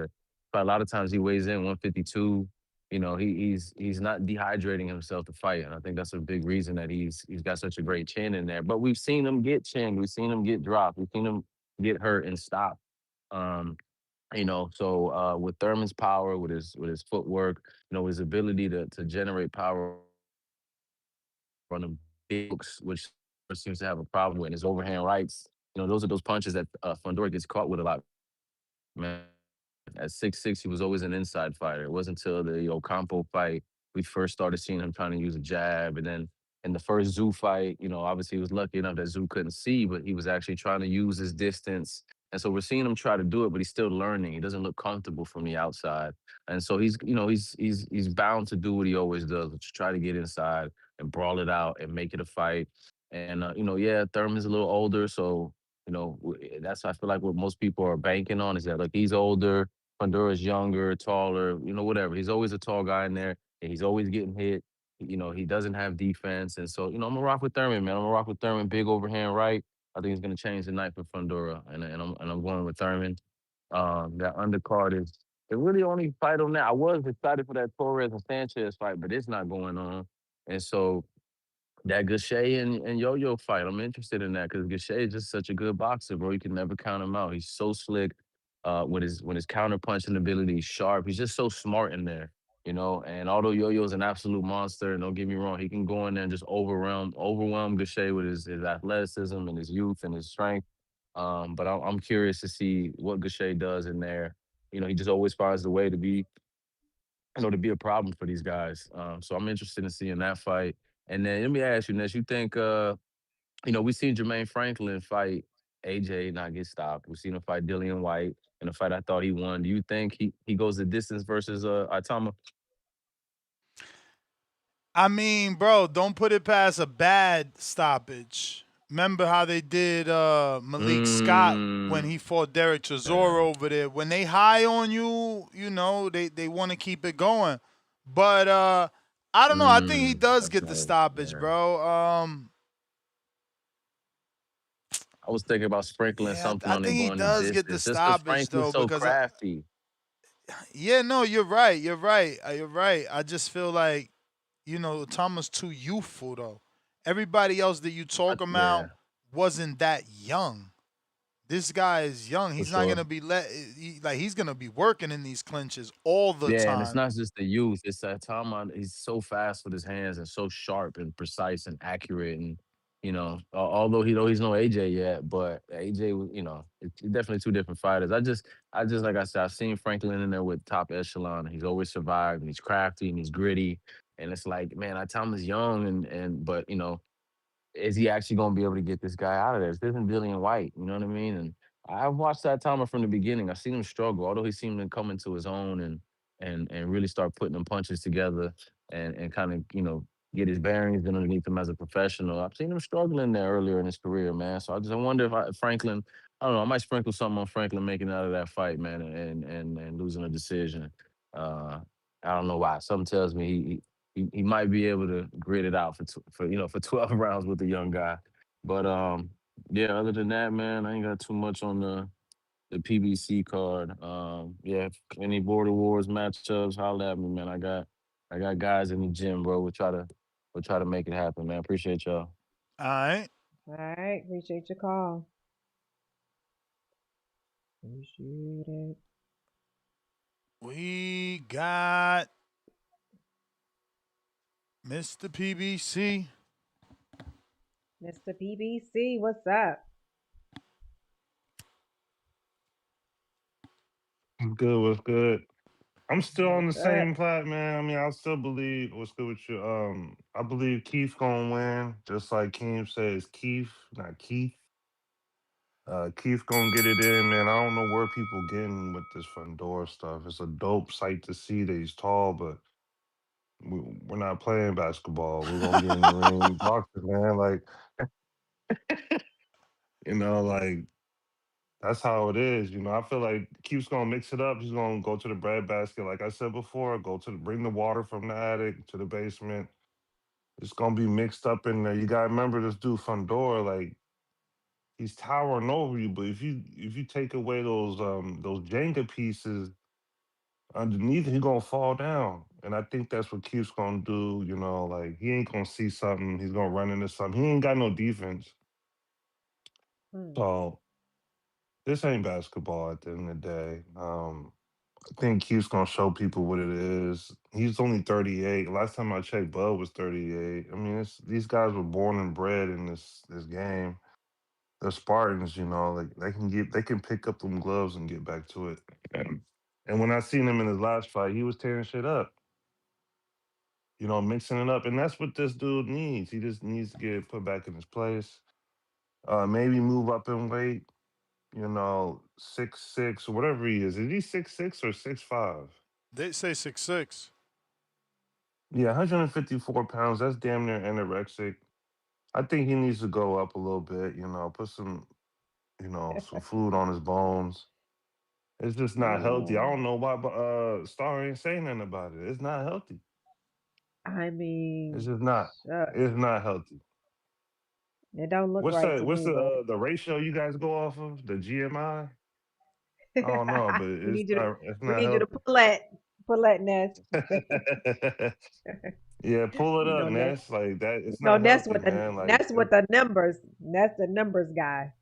but a lot of times he weighs in 152. He's not dehydrating himself to fight. And I think that's a big reason that he's got such a great chin in there. But we've seen him get chin, we've seen him get dropped, we've seen him get hurt and stop. Um, so with Thurman's power, with his footwork, his ability to generate power on the big hooks, which seems to have a problem with, and his overhand rights. Those are those punches that Fundora gets caught with a lot, man. At 6'6", he was always an inside fighter. It wasn't until the Ocampo fight we first started seeing him trying to use a jab. And then in the first Zoo fight, obviously he was lucky enough that Zoo couldn't see, but he was actually trying to use his distance. And so we're seeing him try to do it, but he's still learning. He doesn't look comfortable from the outside. And so he's bound to do what he always does, which is try to get inside and brawl it out and make it a fight. And yeah, Thurman's a little older, so that's I feel like what most people are banking on is that like he's older, Honduras younger, taller, whatever. He's always a tall guy in there, and he's always getting hit. He doesn't have defense, and so I'm gonna rock with Thurman, man. I'm gonna rock with Thurman, big overhand right. I think he's gonna change the night for Fundora, and I'm going with Thurman. That undercard is the really only fight on that. I was excited for that Torres and Sanchez fight, but it's not going on, and so that Gaucher and Yo-Yo fight, I'm interested in that because Gaucher is just such a good boxer, bro. You can never count him out. He's so slick with his counter punching ability. He's sharp. He's just so smart in there, And although Yo-Yo's an absolute monster, and don't get me wrong, he can go in there and just overwhelm Gaucher with his athleticism and his youth and his strength. But I'm curious to see what Gaucher does in there. He just always finds a way to be a problem for these guys. So I'm interested in seeing that fight. And then let me ask you, Ness, you think we seen Jermaine Franklin fight AJ not get stopped. We seen him fight Dillian White in a fight I thought he won. Do you think he goes the distance versus Itama? I mean, bro, don't put it past a bad stoppage. Remember how they did Malik Scott when he fought Derek Chisora over there? When they high on you, they want to keep it going. But I don't know. I think he does get the stoppage, bro. I was thinking about sprinkling something on it think he going the does get the distance. Just 'cause stoppage though, Franklin's so because crafty. yeah, no, you're right. You're right. You're right. I just feel like Thomas too youthful though. Everybody else that you talk about Yeah, wasn't that young. This guy is young. for He's not sure. gonna be he's gonna be working in these clinches all the Yeah, and it's time. not just the youth. It's that Tom. He's so fast with his hands and so sharp and precise and accurate. And although he's no AJ yet, but AJ, it's definitely two different fighters. I just like I said, I've seen Franklin in there with top echelon. And he's always survived, and he's crafty and he's gritty. And it's like, man, Tom is young, but is he actually going to be able to get this guy out of there? This isn't Dillian White, you know what I mean? And I've watched that Timer from the beginning. I've seen him struggle, although he seemed to come into his own and really start putting them punches together and kind of get his bearings underneath him as a professional. I've seen him struggling there earlier in his career, man. So I wonder if Franklin, I don't know, I might sprinkle something on Franklin making it out of that fight, man, and losing a decision. Uh, I don't know why. Something tells me he might be able to grit it out for 12 rounds with the young guy. But yeah, other than that, man, I ain't got too much on the PBC card. Yeah, any Border Wars matchups, holla at me, man. I got guys in the gym, bro. We'll try to make it happen, man. Appreciate y'all. All right. All right. Appreciate your call. Appreciate it. We got Mr. PBC. Mr. PBC, what's up? Good, what's good? I'm still on the What's up? same plat, man. I mean, I still believe what's good with you. I believe Keith gonna win, just like Keem says, Keith, not Keith. Keith gonna get it in, man. I don't know where people getting with this Fundora stuff. It's a dope sight to see that he's tall, but we're not playing basketball. We're gonna get in the ring, boxing, man. Like, like That's how it is. I feel like Keith's gonna mix it up. He's gonna go to the bread basket, like I said before. Bring the water from the attic to the basement. It's gonna be mixed up in there. You gotta remember this dude Fundora, like he's towering over you. But if you take away those Jenga pieces underneath, he's gonna fall down. And I think that's what Keith's gonna do. Like he ain't gonna see something. He's gonna run into something. He ain't got no defense. Mm. So this ain't basketball at the end of the day. I think Keith's gonna show people what it is. He's only 38. Last time I checked, Bud was 38. I mean, these guys were born and bred in this game. They're Spartans, like they can pick up them gloves and get back to it. And when I seen him in his last fight, he was tearing shit up. Mixing it up, and that's what this dude needs. He just needs to get put back in his place. Maybe move up in weight. 6'6", or whatever he is. Is he 6'6" or 6'5"? They say 6'6". Yeah, 154 pounds. That's damn near anorexic. I think he needs to go up a little bit. Put some food on his bones. It's just not healthy. I Yeah. don't know why, but Star ain't saying nothing about it. It's not healthy. I It's mean, just not. shucks. It's not healthy. It don't look What's right the to what's me, the but uh, the ratio you guys go off of? The GMI? I don't know, but we it's need you to not. It's we not need you to healthy. pull that Ness. Yeah, pull it You up, know Ness. Ness. Like that. It's No, not Ness healthy, with the man. Like Ness with the numbers. That's the numbers guy.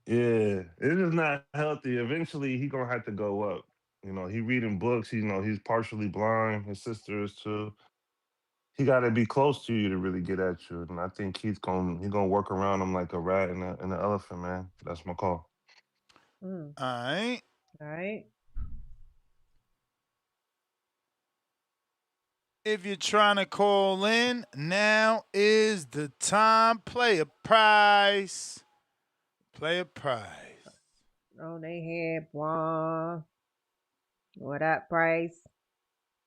yeah, it is not healthy. Eventually, he gonna have to go up. He reading books. He's partially blind. His sister is too. He got to be close to you to really get at you. And I think he gonna work around him like a rat in an elephant, man. That's my call. Mm. All right. All right. If you're trying to call in, now is the time. Play a price. Play a price. On their head, boy. What up, Price?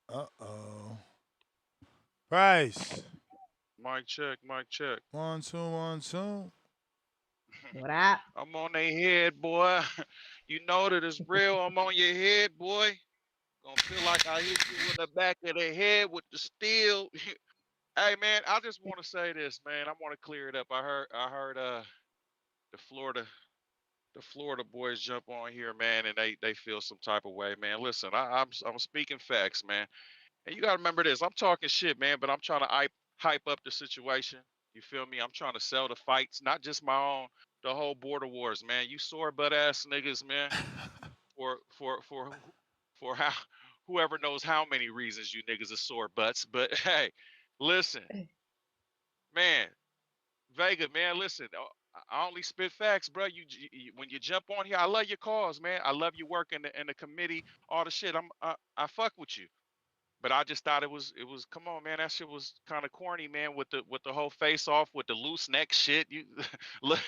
Uh-oh. Price. Mic check, mic check. 1, 2, 1, 2. What up? I'm on their head, boy. You know that it's real. I'm on your head, boy. Gonna feel like I hit you in the back of the head with the steel. Hey man, I just want to say this, man. I want to clear it up. I heard the Florida the Florida boys jump on here, man, and they feel some type of way, man. Listen, I'm speaking facts, man. And you gotta remember this. I'm talking shit, man, but I'm trying to hype up the situation. You feel me? I'm trying to sell the fights, not just my own, the whole border wars, man. You sore butt ass niggas, man. For how whoever knows how many reasons you niggas are sore butts. But hey, listen, man, Vega, man, listen. I only spit facts, bro. When you jump on here, I love your cause, man. I love your work in the committee, all the shit. I fuck with you. But I just thought it was come on, man. That shit was kind of corny, man, with the whole face off with the loose neck shit. You look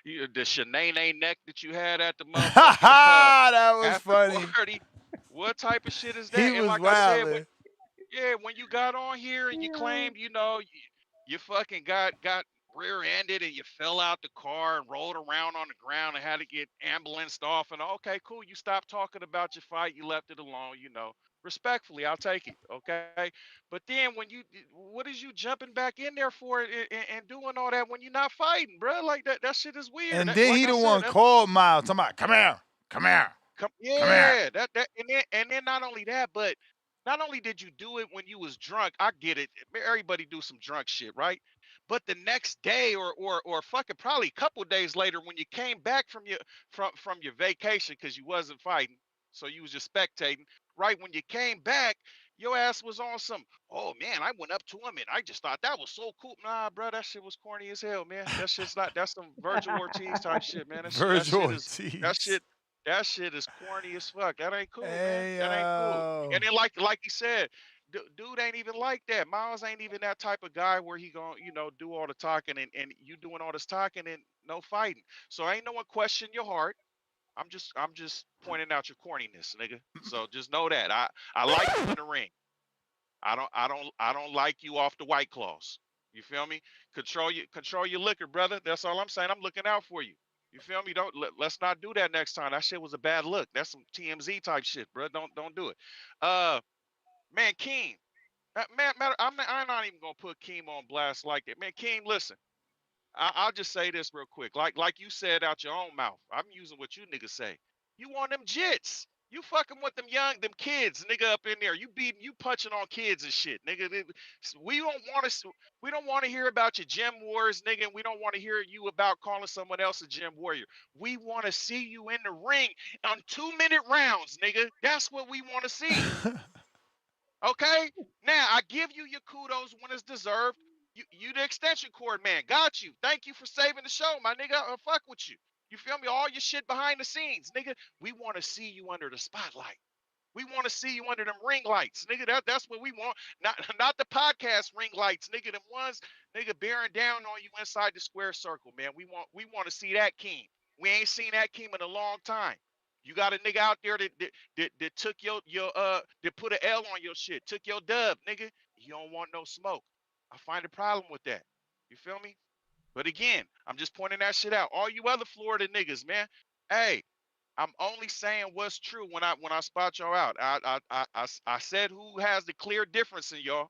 the Shanae neck that you had at the motherfucking That was after funny. party. What type of shit is He that? And was like I said, wilding. when you got on here and you Yeah. claimed, you fucking got rear-ended and you fell out the car and rolled around on the ground and had to get ambulanced off. And okay, cool. You stopped talking about your fight. You left it alone. Respectfully, I'll take it. Okay. But then what is you jumping back in there for and doing all that when you're not fighting, bro? Like that shit is weird. And then Like he I the said, one called Miles. Talking about, come here. Come here. Come here. Yeah, that and then not only that, but not only did you do it when you was drunk, I get it. Everybody do some drunk shit, right? But the next day or fucking probably a couple days later when you came back from your vacation because you wasn't fighting, so you was just spectating, right? When you came back, your ass was on some, oh man, I went up to him and I just thought that was so cool. Nah, bro, that shit was corny as hell, man. That shit's not that's some Virgil Ortiz type shit, man. That Virgil shit is that Ortiz. shit that shit is corny as fuck. That ain't cool, man. Hey, That ain't cool. yo. And then, like you said, dude ain't even like that. Miles ain't even that type of guy where he gonna, do all the talking and you doing all this talking and no fighting. So ain't no one question your heart. I'm just pointing out your corniness, nigga. So just know that I like you in the ring. I don't like you off the white claws. You feel me? Control your liquor, brother. That's all I'm saying. I'm looking out for you. You feel me? Let's not do that next time. That shit was a bad look. That's some TMZ type shit, bro. Don't do it. Man, Keem. I'm not even gonna put Keem on blast like that. Man, Keem, listen. I'll just say this real quick. Like you said out your own mouth. I'm using what you niggas say. You want them jits. You fucking with them kids, nigga, up in there. You beating, you punching on kids and shit, nigga. We don't want to hear about your gym wars, nigga. And we don't want to hear you about calling someone else a gym warrior. We want to see you in the ring on 2-minute rounds, nigga. That's what we want to see. Okay? Now, I give you your kudos when it's deserved. You the extension cord man. Got you. Thank you for saving the show, my nigga. Fuck with you. You feel me? All your shit behind the scenes, nigga. We want to see you under the spotlight. We want to see you under them ring lights, nigga. That's what we want. Not the podcast ring lights, nigga. Them ones, nigga, bearing down on you inside the square circle, man. We want to see that King. We ain't seen that King in a long time. You got a nigga out there that took your that put an L on your shit, took your dub, nigga. You don't want no smoke. I find a problem with that. You feel me? But again, I'm just pointing that shit out. All you other Florida niggas, man. Hey, I'm only saying what's true when I spot y'all out. I said who has the clear difference in y'all.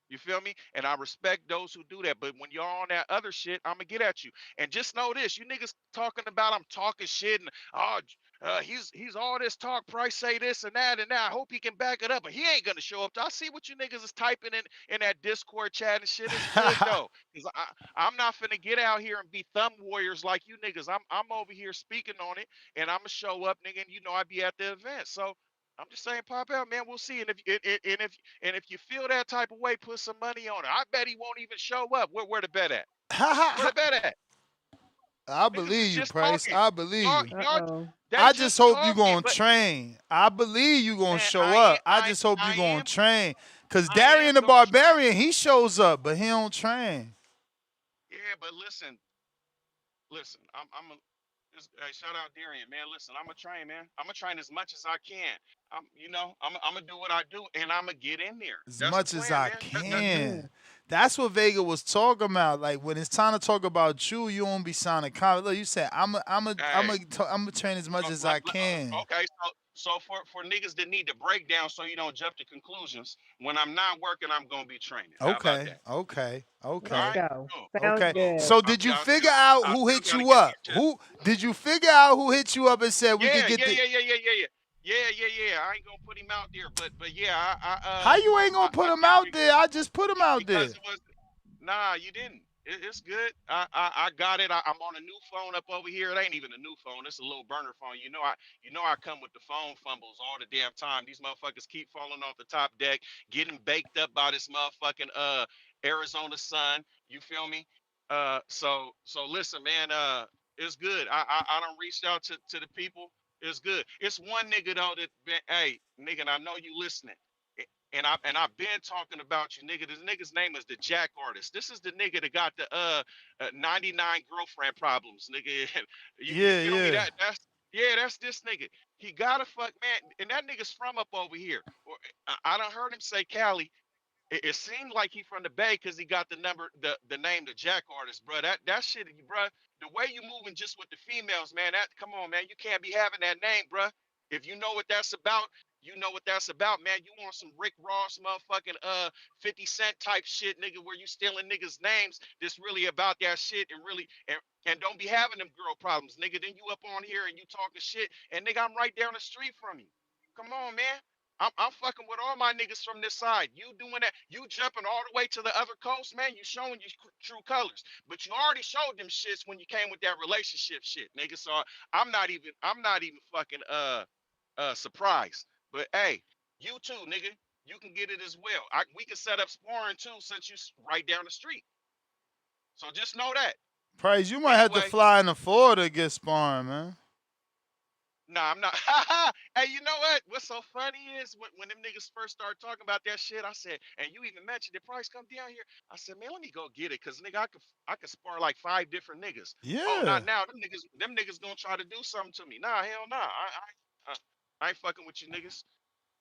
You feel me? And I respect those who do that. But when y'all on that other shit, I'm gonna get at you. And just know this: you niggas talking about I'm talking shit and he's all this talk. Price say this and that and that. I hope he can back it up, but he ain't gonna show up. I see what you niggas is typing in that Discord chat and shit. It's good though, cause I'm not finna get out here and be thumb warriors like you niggas. I'm over here speaking on it, and I'm gonna show up, nigga. And you know I be at the event, so. I'm just saying, pop out, man. We'll see. And if you feel that type of way, put some money on it. I bet he won't even show up. Where the bet at? Where the bet at? I Niggas is believe you, just Price. talking. I believe you. They I just just hope you talking, gonna but train. I believe you gonna man, show up. I just hope you gonna train. Cause Darian the gonna train. Barbarian, he shows up, but he don't train. Yeah, but listen, I'm a hey, shout out Darian, man. Listen, I'm gonna train, man. I'm gonna train as much as I can. I'm gonna do what I do, and I'm gonna get in there. As That's the much as plan, I man. can. That's what Vega was talking about. Like when it's time to talk about you, you won't be sounding confident. Look, you said I'm gonna train as much as I can. Okay, so for niggas that need to break down, so you don't jump to conclusions. When I'm not working, I'm gonna be training. How about Okay, that? okay, All okay, right, Go. cool. Sounds okay. good. So did you figure out I who still hit gotta you get up? these checks. Who did you figure out who hit you up and said we could Yeah, get yeah, the? yeah, yeah, yeah, yeah, yeah. Yeah. I ain't gonna put him out there, but yeah, How you ain't gonna put I him did out there? I just put him out there. because it was nah, you didn't. It's good. I got it. I'm on a new phone up over here. It ain't even a new phone. It's a little burner phone. You know I come with the phone fumbles all the damn time. These motherfuckers keep falling off the top deck, getting baked up by this motherfucking Arizona sun. You feel me? So listen, man. It's good. I don't reached out to the people. It's good. It's one nigga though that been, hey nigga, and I know you listening. And I've been talking about you, nigga. This nigga's name is the Jack Artist. This is the nigga that got the 99 girlfriend problems, nigga. You Yeah, feel me? yeah. That's this nigga. He gotta fuck man, and that nigga's from up over here. I done heard him say Cali. It seemed like he from the Bay because he got the name, the Jack Artist, bro. That shit, bro. The way you moving just with the females, man. That come on, man. You can't be having that name, bro. If you know what that's about, you know what that's about, man. You want some Rick Ross, motherfucking 50 Cent type shit, nigga, where you stealing niggas' names. That's really about that shit and don't be having them girl problems, nigga. Then you up on here and you talking shit, and nigga, I'm right down the street from you. Come on, man. I'm fucking with all my niggas from this side. You doing that? You jumping all the way to the other coast, man? You showing your true colors, but you already showed them shits when you came with that relationship shit, nigga. So I'm not even fucking surprised. But hey, you too, nigga. You can get it as well. We can set up sparring too, since you right down the street. So just know that. Price, you might have to Anyway, fly into Florida to get sparring, man. nah, I'm not. Hey, you know what? What's so funny is when them niggas first started talking about that shit, I said, and you even mentioned the price come down here. I said, man, let me go get it, cause nigga, I could spar like 5 different niggas. Oh, Yeah. not now. Them niggas gonna try to do something to me. Nah, hell nah. I ain't fucking with you niggas.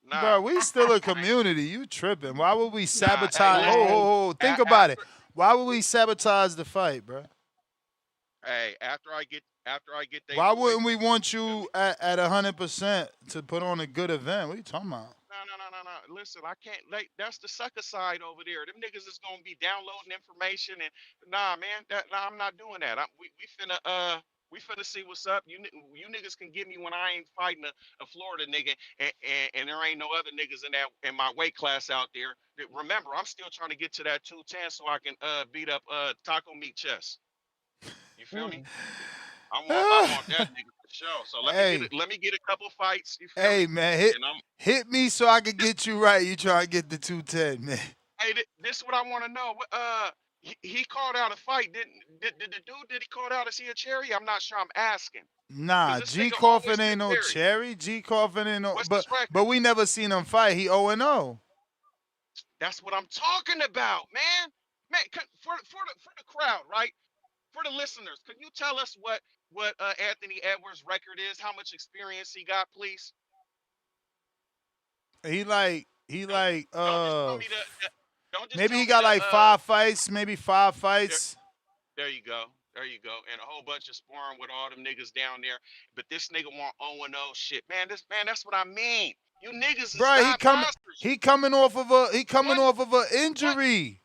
Nah, Bro, we still a I ain't. community. You tripping. Why would we Nah. Hey, sabotage? listen. Think about it. After Why would we sabotage the fight, bro? Hey, after I get after I get they Why boys. wouldn't we want You feel you me? at 100% to put on a good event? What are you talking about? No. Listen, I can't. Like, that's the sucker side over there. Them niggas is gonna be downloading information and nah, man. Nah, I'm not doing that. We finna see what's up. You niggas can get me when I ain't fighting a Florida nigga, and there ain't no other niggas in my weight class out there. Remember, I'm still trying to get to that 210 so I can beat up Taco Meat Chest. You feel me? Mm. I want that nigga for sure. So Hey, let me get a couple fights. You feel me? hey, man, hit And I'm hit me so I can this get you right. You trying to get the 210, man? hey this what I want to know. He called out a fight. Did the dude did he call out? Is he a cherry? I'm not sure. I'm asking because Nah, this G nigga always Coffin been ain't no cherry. cherry. G Coffin ain't no, What's his but record? we never seen him fight. He 0-0. That's what I'm talking about, man. Man, for the crowd, right? For the listeners, can you tell us what Anthony Edwards' record is? How much experience he got, please? He Don't like don't just tell me don't just maybe tell he me got like 5 fights, maybe 5 fights. there you go. There you go. And a whole bunch of sparring with all them niggas down there. But this nigga want 0-0 shit. Man, that's what I mean. You niggas is Bruh, not monsters. he coming off of One a one injury.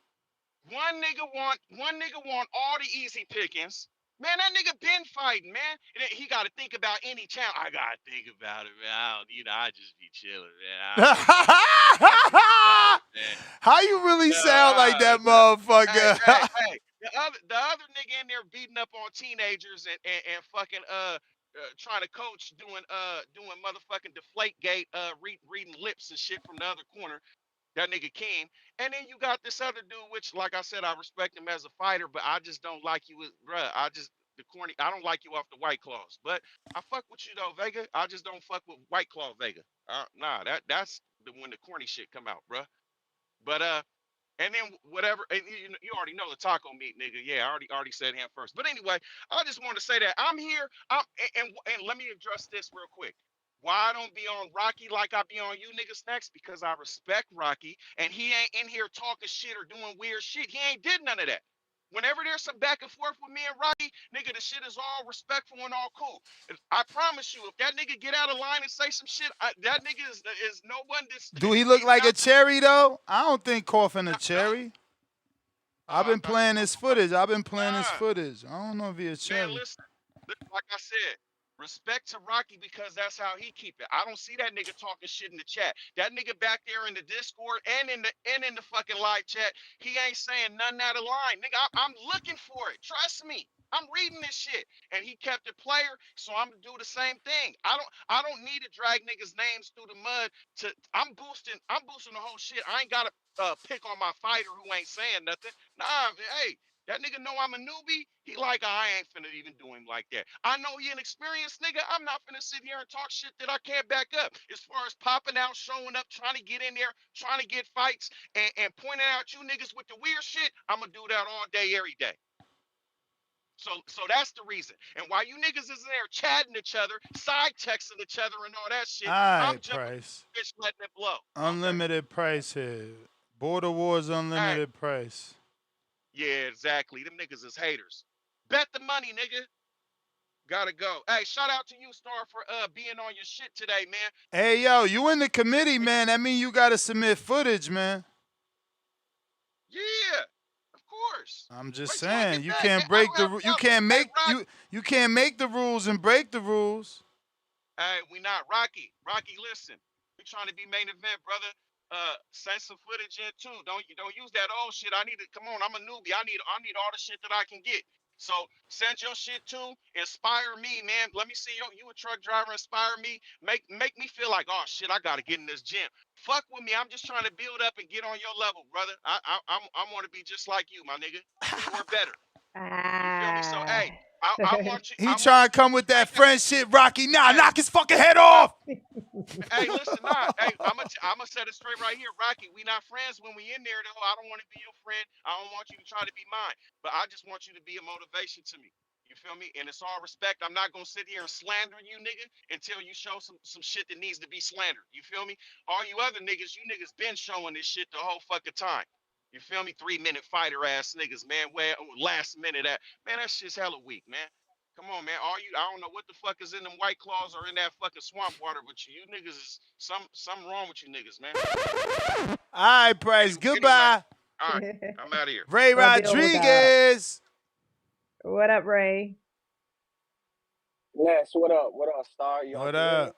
one nigga want all the easy pickings. Man, that nigga been fighting, man. And then he gotta think about any challenge. I gotta think about it, man. I just be chilling, man. I think about it, man. How you really sound like that The, hey, hey, motherfucker? hey. The other nigga in there beating up on teenagers and fucking trying to coach doing motherfucking deflate gate reading lips and shit from the other corner. That nigga King. And then you got this other dude, which like I said, I respect him as a fighter, but I just don't like you with bruh. I don't like you off the White Claws. But I fuck with you though, Vega. I just don't fuck with White Claw Vega. Nah, that's when the corny shit come out, bruh. But and then whatever, and you already know the taco meat nigga. Yeah, I already said him first. But anyway, I just want to say that I'm here. And let me address this real quick. Why I don't be on Rocky like I be on you niggas next? Because I respect Rocky, and he ain't in here talking shit or doing weird shit. He ain't did none of that. Whenever there's some back and forth with me and Rocky, nigga, the shit is all respectful and all cool. I promise you, if that nigga get out of line and say some shit, that nigga is no one. Do he look He's like a nothing. cherry though? I don't think Coffin a No, cherry. I've I been thought you playing was his talking about. footage. I've been playing his Nah, footage. I don't know if he a man, cherry. listen. Like I said, respect to Rocky because that's how he keep it. I don't see that nigga talking shit in the chat. That nigga back there in the Discord and in the fucking live chat, he ain't saying nothing out of line. Nigga, I'm looking for it. Trust me. I'm reading this shit. And he kept it player, so I'm gonna do the same thing. I don't need to drag niggas' names through the mud to I'm boosting the whole shit. I ain't gotta pick on my fighter who ain't saying nothing. Nah, hey, that nigga know I'm a newbie. He like, I ain't finna even do him like that. I know he an experienced nigga. I'm not finna sit here and talk shit that I can't back up. As far as popping out, showing up, trying to get in there, trying to get fights, and pointing out you niggas with the weird shit, I'm gonna do that all day, every day. So that's the reason. And while you niggas is in there chatting each other, side texting each other and all that shit, I'm Alright, jumping Price. bitch letting it blow. Okay. Unlimited price here. Border Wars All right. unlimited price. Yeah, exactly. Them niggas is haters. Bet the money, nigga. Gotta go. Hey, shout out to you, Star, for being on your shit today, man. Hey yo, you in the Shit, committee, man. That mean you gotta submit footage, man. yeah, of course. I'm just Wait till I saying, get you back. Hey, can't I break don't have a you problem. can't Hey, make you can't make the rules and break the rules. hey, we not Rocky. Rocky, listen. We trying to be main event, brother. Send some footage in too. Don't use that old shit. I need to come on. I'm a newbie. I need all the shit that I can get. So send your shit too. Inspire me, man. Let me see you a truck driver. Inspire me. Make me feel like, oh shit, I gotta get in this gym. Fuck with me. I'm just trying to build up and get on your level, brother. I want to be just like you, my nigga, or better. You feel me? So Ah. hey, I want you. He I want trying to you to come be with that like that. friend shit, Rocky. Nah, Hey, knock his fucking head nah, off. hey, listen, nah. Hey, I'm gonna set it straight right here, Rocky. We not friends when we in there though. I don't want to be your friend. I don't want you to try to be mine. But I just want you to be a motivation to me. You feel me? And it's all respect. I'm not gonna sit here and slander you, nigga, until you show some shit that needs to be slandered. You feel me? All you other niggas, you niggas been showing this shit the whole fucking time. You feel me? 3-minute fighter ass niggas, man. Where last minute at man, that shit's hella weak, man. Come on, man. I don't know what the fuck is in them white claws or in that fucking swamp water, but you niggas is something wrong with you niggas, man. All right, Price. Anyway, Goodbye. all right, I'm out of here. Ray Love you, old dog. Rodriguez. What up, Ray? Les, what up? What up, Star? You What can hear me? up?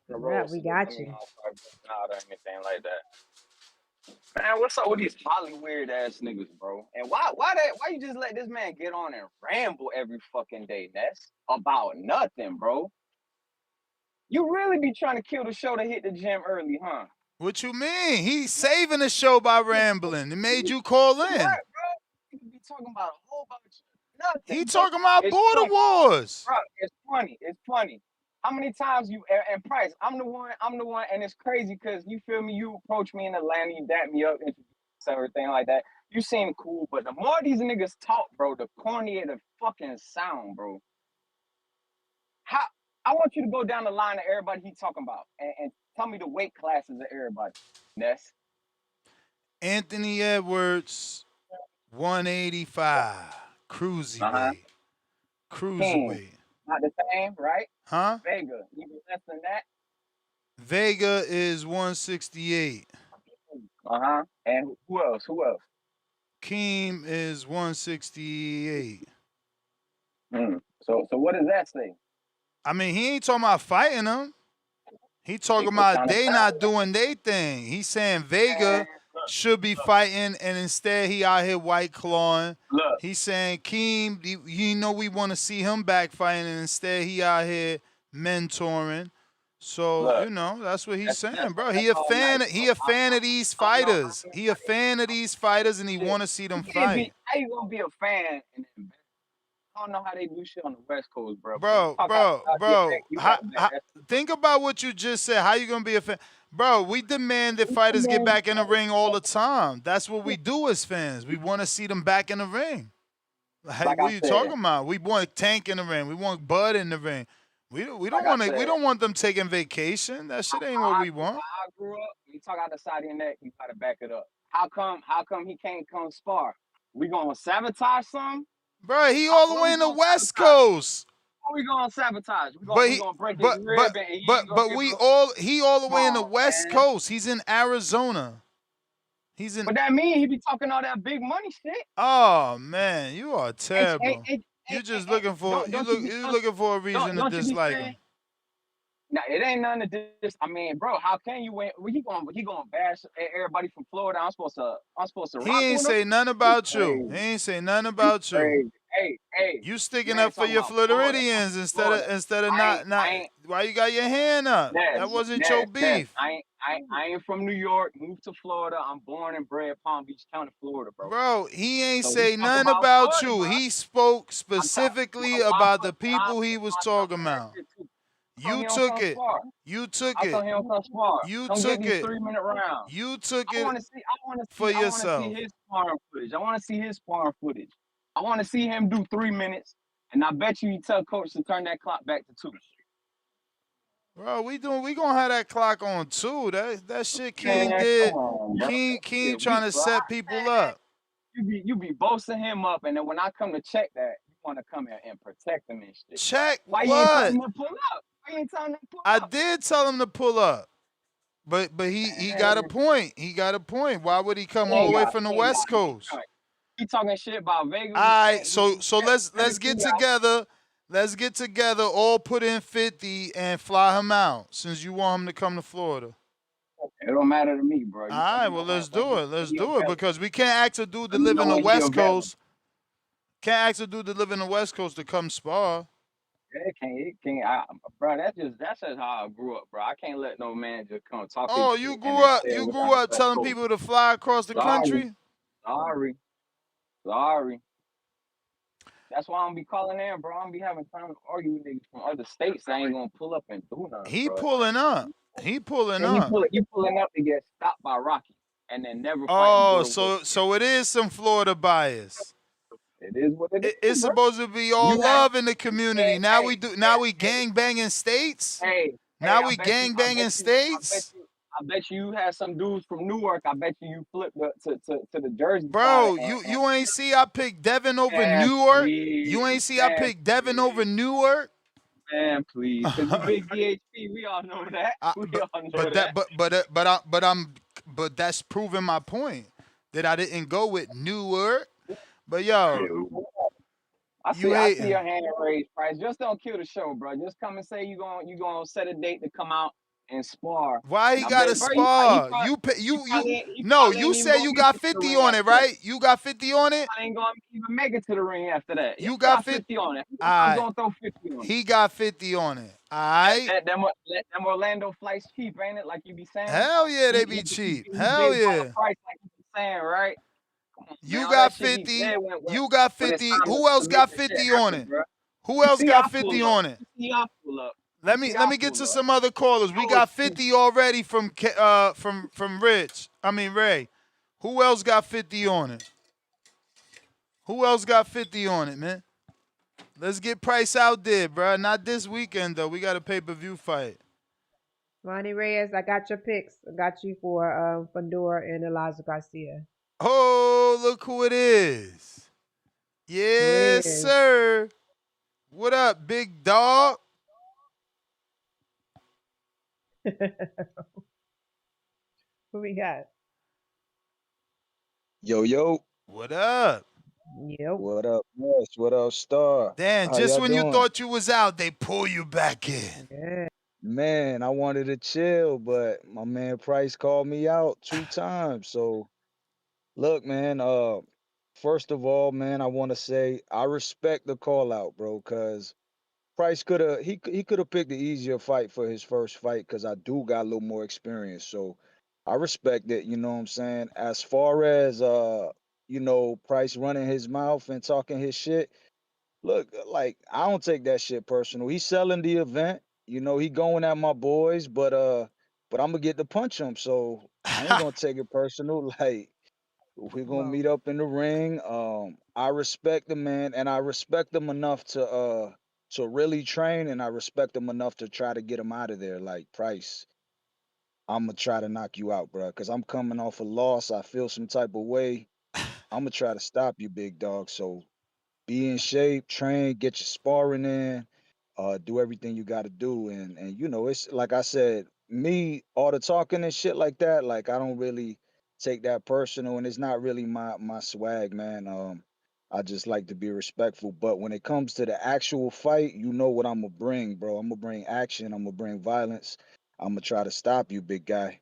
The What up? road, We so got let me you. not start getting out or anything like that. Man, what's up with these Holly weird ass niggas, bro? And why you just let this man get on and ramble every fucking day, Ness? About nothing, bro. You really be trying to kill the show to hit the gym early, huh? What you mean? He's saving the show by rambling. It made you call Right, in. bro. You be talking about a whole bunch of nothing. He Bro. talking about It's border funny. wars. Bro, it's funny. It's funny. How many times you and Price? I'm the one, and it's crazy because you feel me. You approach me in Atlanta, you dap me up, and everything like that. You seem cool, but the more these niggas talk, bro, the cornier the fucking sound, bro. How? I want you to go down the line of everybody he talking about and tell me the weight classes of everybody. Ness. Anthony Edwards, 185. Cruiserweight. King, not the same, right? Huh? Vega, even less than that. Vega is 168. And who else? Who else? Keem is 168. So what does that say? I mean, he ain't talking about fighting them. He talking about they not doing their thing. He's saying Vega should be fighting, and instead he out here white clawing. He's saying Keem, you know we want to see him back fighting, and instead he out here mentoring. So you know that's what he's saying, bro. He a fan. He a fan of these fighters. He a fan of these fighters, and he want to see them fight. How you gonna be a fan? I don't know how they do shit on the West Coast, bro. Bro. Think about what you just said. How you gonna be a fan? Bro, we demand that fighters get back in the ring all the time. That's what we do as fans. We want to see them back in the ring. Like what are you talking about? We want Tank in the ring. We want Bud in the ring. We don't want them taking vacation. That shit ain't what we want. I grew up. You talk out the side of your neck. You gotta back it up. How come he can't come spar? We gonna sabotage something? Bro, he all the way in the West Coast. What we gonna sabotage? We gonna break his rib and he all the way in the West Coast. He's in Arizona. But that mean he be talking all that big money shit. Oh man, you are terrible. You're just looking for you're looking for a reason to dislike him. Nah, it ain't nothing to this. I mean, bro, how can you win? He gonna bash everybody from Florida. I'm supposed to rock. He ain't say nothing about you. He ain't say nothing about you. Hey, you sticking up for your Floridians instead of not. Why you got your hand up? That wasn't your beef. I ain't from New York. Moved to Florida. I'm born and bred Palm Beach County, Florida, bro. Bro, he ain't say nothing about you. He spoke specifically about the people he was talking about. You took it. You took it. You took it. 3-minute rounds. You took it I want for to yourself. see his sparring footage. I want to see his sparring footage. I want to see him do 3 minutes, and I bet you he tell coach to turn that clock back to 2. Bro, we gonna have that clock on 2. That shit King did. King trying to set people up. You be boasting him up, and then when I come to check that, you want to come in and protect him and shit. Check Why what? you ain't telling him to pull up? Why you ain't telling him to pull up? I did tell him to pull up, but he got a point. He got a point. Why would he come all the way from the West Coast? He talking shit about Vegas. All right, so let's get together. Let's get together. All put in 50 and fly him out since you want him to come to Florida. It don't matter to me, bro. All right, well let's do it. Let's do it because we can't ask a dude to live in the West Coast. Can't ask a dude to live in the West Coast to come spar. It can't. Bro, that's just how I grew up, bro. I can't let no man just come talk. Oh, you grew up telling people to fly across the country? Sorry. That's why I'm be calling in, bro. I'm be having time to argue with niggas from other states that ain't gonna pull up and do nothing. He bro. pulling up. He pulling and up. You pulling up to get stopped by Rocky and then never. Oh, so it is some Florida bias. It is what it is. It's supposed to be all love in the community. Now we gang banging states. Now we gang banging states. I bet you had some dudes from Newark. I bet you flipped to the Jersey side Bro, you ain't see I picked Devin over and Newark? You please, ain't see I man, picked Devin over please, Newark? man, please, because you big DHP. We all know that. We all know that. But that's proving my point that I didn't go with Newark. But yo, I you see hate. your hand raised, Price. Just don't kill the show, bro. Just come and say you gonna set a date to come out and spar. Why And he I got to bet, bro, he spar? probably, he No, probably you ain't even said gonna you make got it to the 50 ring on it, after that. right? You got 50 on it? I ain't gonna even make it to the ring after that. Yeah, You he got got 50. 50 on it. I'm Alright. gonna throw 50 on it. He got 50 on it. Alright. Them Orlando flights cheap, ain't it? Like you be saying. Hell yeah, they be He cheap. big Hell by the yeah. price, like you be saying, right? Come on, man. You All that got shit be 50. dead You got when it's 50. time Who else to make got this shit 50 on happen, it? bro. Who You else see, I got pull 50 up. on it? You see, I pull up. You Let me see, let I me get pull to up. some other callers. We Show it got to you. 50 already from Rich. I mean Ray. Who else got 50 on it? Who else got 50 on it, man? Let's get Price out there, bro. Not this weekend though. We got a pay-per-view fight. Ronnie Reyes, I got your picks. I got you for Fundora and Eliza Garcia. Oh, look who it is. Who it Yes, is? sir. What up, big dog? Who we got? Yo. What up? Yep. What up, Ness? What up, Star? Dan, How just y'all when you doing? thought you was out, they pull you back in. Yeah. Man, I wanted to chill, but my man Price called me out 2 times. So look, man, first of all, man, I want to say I respect the call out, bro, cause Price he could have picked the easier fight for his first fight, cause I do got a little more experience. So I respect it, you know what I'm saying? As far as Price running his mouth and talking his shit. Look, like I don't take that shit personal. He's selling the event. He going at my boys, but I'm gonna get to punch him. So I ain't gonna take it personal. Like we're gonna Well, meet up in the ring. I respect the man, and I respect him enough to really train, and I respect him enough to try to get him out of there. Like Price, I'm gonna try to knock you out, bro, because I'm coming off a loss. I feel some type of way. I'm gonna try to stop you, big dog. So be in shape, train, get your sparring in, do everything you got to do, and it's like I said, me all the talking and shit like that. Like I don't really take that personal, and it's not really my swag, man. I just like to be respectful, but when it comes to the actual fight, you know what I'm gonna bring, bro. I'm gonna bring action. I'm gonna bring violence. I'm gonna try to stop you, big guy.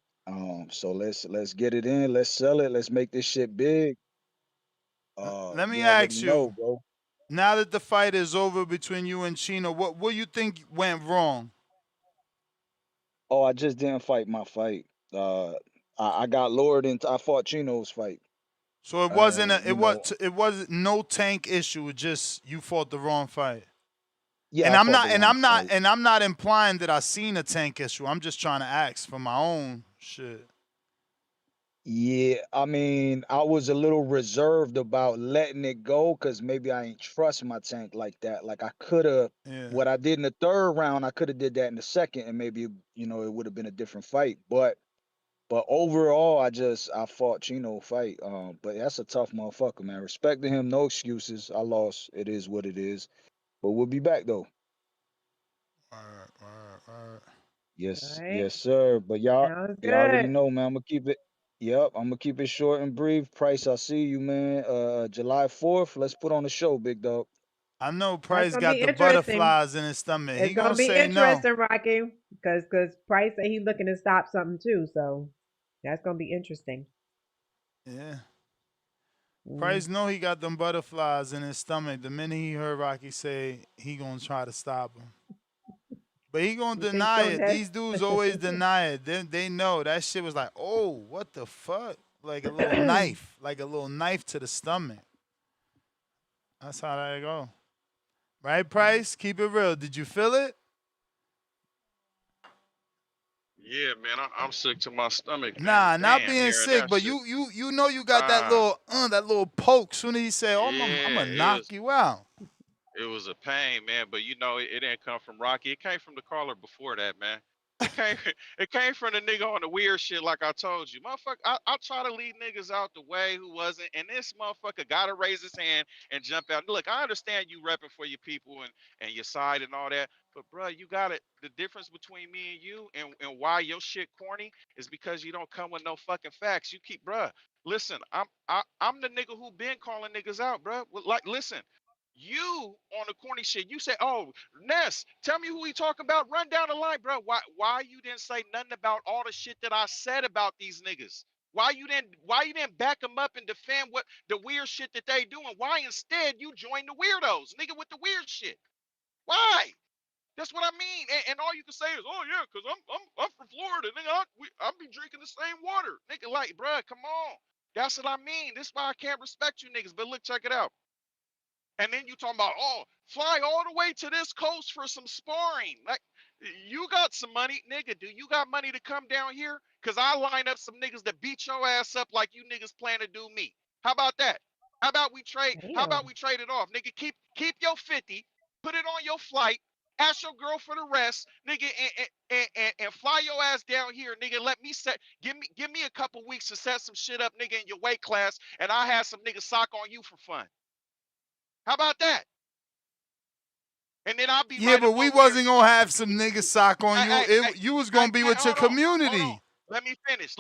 So let's get it in. Let's sell it. Let's make this shit big. Let me You already ask know, you. bro. Now that the fight is over between you and Chino, what do you think went wrong? Oh, I just didn't fight my fight. I got lured into. I fought Chino's fight, So it wasn't and a it was no tank issue. It just you fought the wrong fight. yeah, And I I'm fought not the wrong fight. and I'm not implying that I seen a tank issue. I'm just trying to ask for my own shit. Yeah, I mean, I was a little reserved about letting it go because maybe I ain't trust my tank like that. Like I could have, Yeah. what I did in the third round, I could have did that in the second, and maybe it would have been a different fight. But overall, I fought Chino fight. But that's a tough motherfucker, man. Respect to him, no excuses. I lost. It is what it is. But we'll be back though. All right. all Yes, right. yes, sir. But y'all, Sounds y'all already good. know, man. I'm gonna keep it. Yep, I'm gonna keep it short and brief. Price, I see you, man. July 4th. Let's put on the show, big dog. I know That's Price gonna got be the interesting. butterflies in his stomach. It's He gonna gonna be say no. interesting, Rocky, because Price said he's looking to stop something too. So that's gonna be interesting. Yeah. Mm. Price know he got them butterflies in his stomach. The minute he heard Rocky say he gonna try to stop him. But he gonna You think deny so, it. Ness? These dudes always deny it. They know that shit was like, oh, what the fuck? Like a little knife. Like a little knife to the stomach. That's how that go. Right, Price? Keep it real. Did you feel it? Yeah, man, I'm sick to my stomach, man. Nah, not Damn, being hearing sick, that but shit. you know you got Nah, that little poke. Soon as he said, "Oh, I'm yeah, gonna knock you out." it was a pain, man. But it didn't come from Rocky. It came from the caller before that, man. It came from the nigga on the weird shit, like I told you. Motherfucker, I try to lead niggas out the way who wasn't, and this motherfucker gotta raise his hand and jump out. Look, I understand you repping for your people and your side and all that, but bro, you got it. The difference between me and you and why your shit corny is because you don't come with no fucking facts. You keep, bruh. Listen, I'm the nigga who been calling niggas out, bruh. Like, listen, you on the corny shit. You say, oh, Ness, tell me who he talking about. Run down the line, bro. Why you didn't say nothing about all the shit that I said about these niggas? Why you didn't back them up and defend what the weird shit that they doing? Why instead you join the weirdos, nigga, with the weird shit? Why? That's what I mean. And all you can say is, oh yeah, cause I'm from Florida, nigga. I be drinking the same water, nigga. Like, bro, come on. That's what I mean. This is why I can't respect you niggas. But look, check it out. And then you talking about, oh, fly all the way to this coast for some sparring. Like, you got some money, nigga. Do you got money to come down here? Cause I line up some niggas that beat your ass up like you niggas plan to do me. How about that? How about we trade? How about Damn. we trade it off, nigga? Keep your 50, put it on your flight, ask your girl for the rest, nigga, and fly your ass down here, nigga. Let me give me a couple weeks to set some shit up, nigga, in your weight class, and I have some niggas sock on you for fun. How about that? And then I'll be Yeah, right but up we over here. wasn't gonna have some niggas sock on you. You was gonna be with your Hold on. community. Let me finish.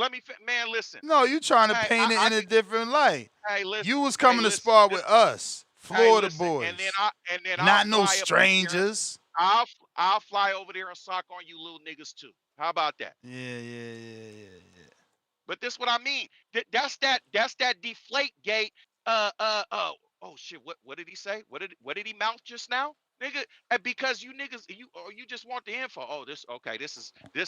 Man, listen. No, you trying to Hey, paint it I in a can. different light. Hey, listen. You was Hey, coming to listen. spar with us, Hey, Florida listen. And boys, then I'll not no fly up over here. strangers. I'll fly over there and sock on you little niggas too. How about that? Yeah. But this what I mean. That's that deflate gate. Oh shit. What did he say? What did he mouth just now? Nigga, because you niggas, you just want the info. Oh, this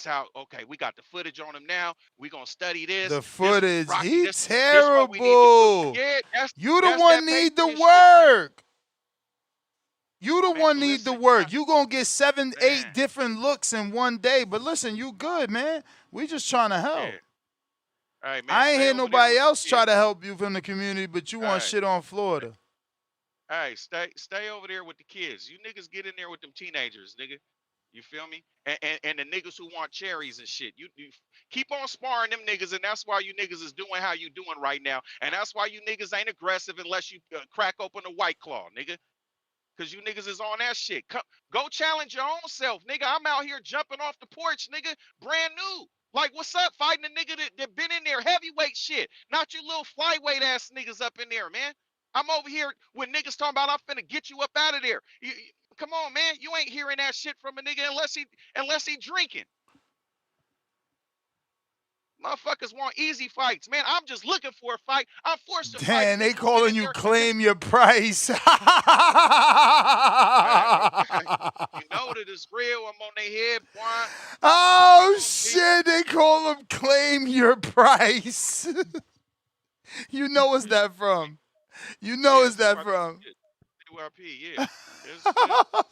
how, okay, we got the footage on him now. We gonna study this. The This footage, Rocky, he this what we need to do. terrible. Yeah, You the that's one that need the Patriot shit, man. work. You the Man, one need the listen, work. You gonna get 7, 8 man. different looks in one day. But listen, you good, man. We just trying to help. Yeah. All right, man. I ain't Stay hear over there nobody with else the try kids. to help you from the community, but you All want right. shit on Florida. Hey, stay over there with the kids. You niggas get in there with them teenagers, nigga. You feel me? And the niggas who want cherries and shit. You keep on sparring them niggas, and that's why you niggas is doing how you doing right now. And that's why you niggas ain't aggressive unless you crack open a White Claw, nigga. Cause you niggas is on that shit. Go challenge your own self, nigga. I'm out here jumping off the porch, nigga, brand new. Like, what's up? Fighting a nigga that been in there heavyweight shit, not you little flyweight ass niggas up in there, man. I'm over here with niggas talking about I'm finna get you up out of there. Come on, man. You ain't hearing that shit from a nigga unless he drinking. Motherfuckers want easy fights, man. I'm just looking for a fight. I'm forced to fight a Damn, they nigga who been in calling you there. claim your price. You know that it's real. I'm on their head, boy. Oh shit, they call him claim your price. You know what's that from? You know what's that from? CYP, yeah.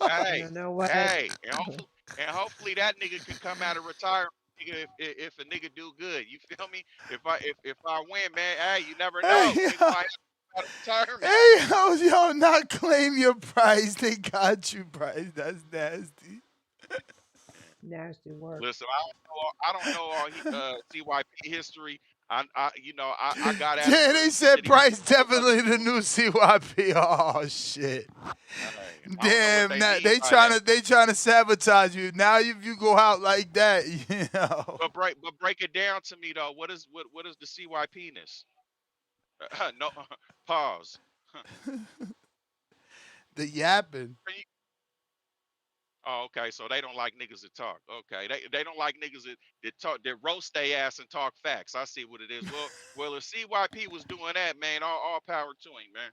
Hey, You know what? and hopefully that nigga can come out of retirement, nigga, if a nigga do good. You feel me? If I win, man, hey, you never know. Hey, Nigga might have retirement. hey, yo, not claim your price. They got you, price. That's nasty. Nasty work. Listen, I don't know all CYP history. I got at Yeah, him they for said shit he Price was doing. definitely the new CYP. Oh shit. Damn, they trying to sabotage you. Now if you go out like that, you know. But break it down to me though. What is the CYP-ness? No, pause. The yapping. Oh, okay. So they don't like niggas that talk. Okay, they don't like niggas that talk, that roast they ass and talk facts. I see what it is. Well, if CYP was doing that, man, all power to him, man.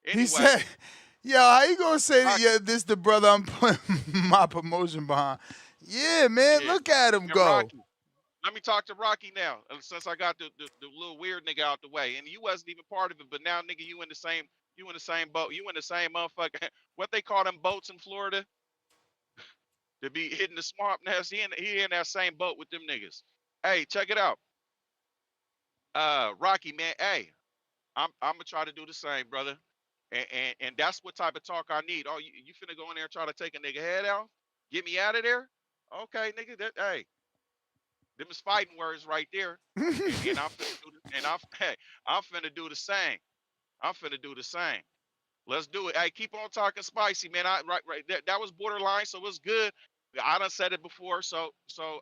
Anyway, He said, yo, how you gonna say that? Yeah, this the brother I'm putting my promotion behind. Yeah, man, look at him go. Rocky, let me talk to Rocky now. Since I got the little weird nigga out the way, and you wasn't even part of it, but now, nigga, you in the same boat. You in the same motherfucker. What they call them boats in Florida? To be hitting the swamp nest. He in that same boat with them niggas. Hey, check it out. Rocky, man. Hey, I'm gonna try to do the same, brother. And that's what type of talk I need. Oh, you finna go in there and try to take a nigga head out? Get me out of there? Okay, nigga. Hey, them is fighting words right there. And I'm finna do and hey, I'm finna do the same. I'm finna do the same. Let's do it. Hey, keep on talking spicy, man. Right. That was borderline, so it's good. I done said it before, so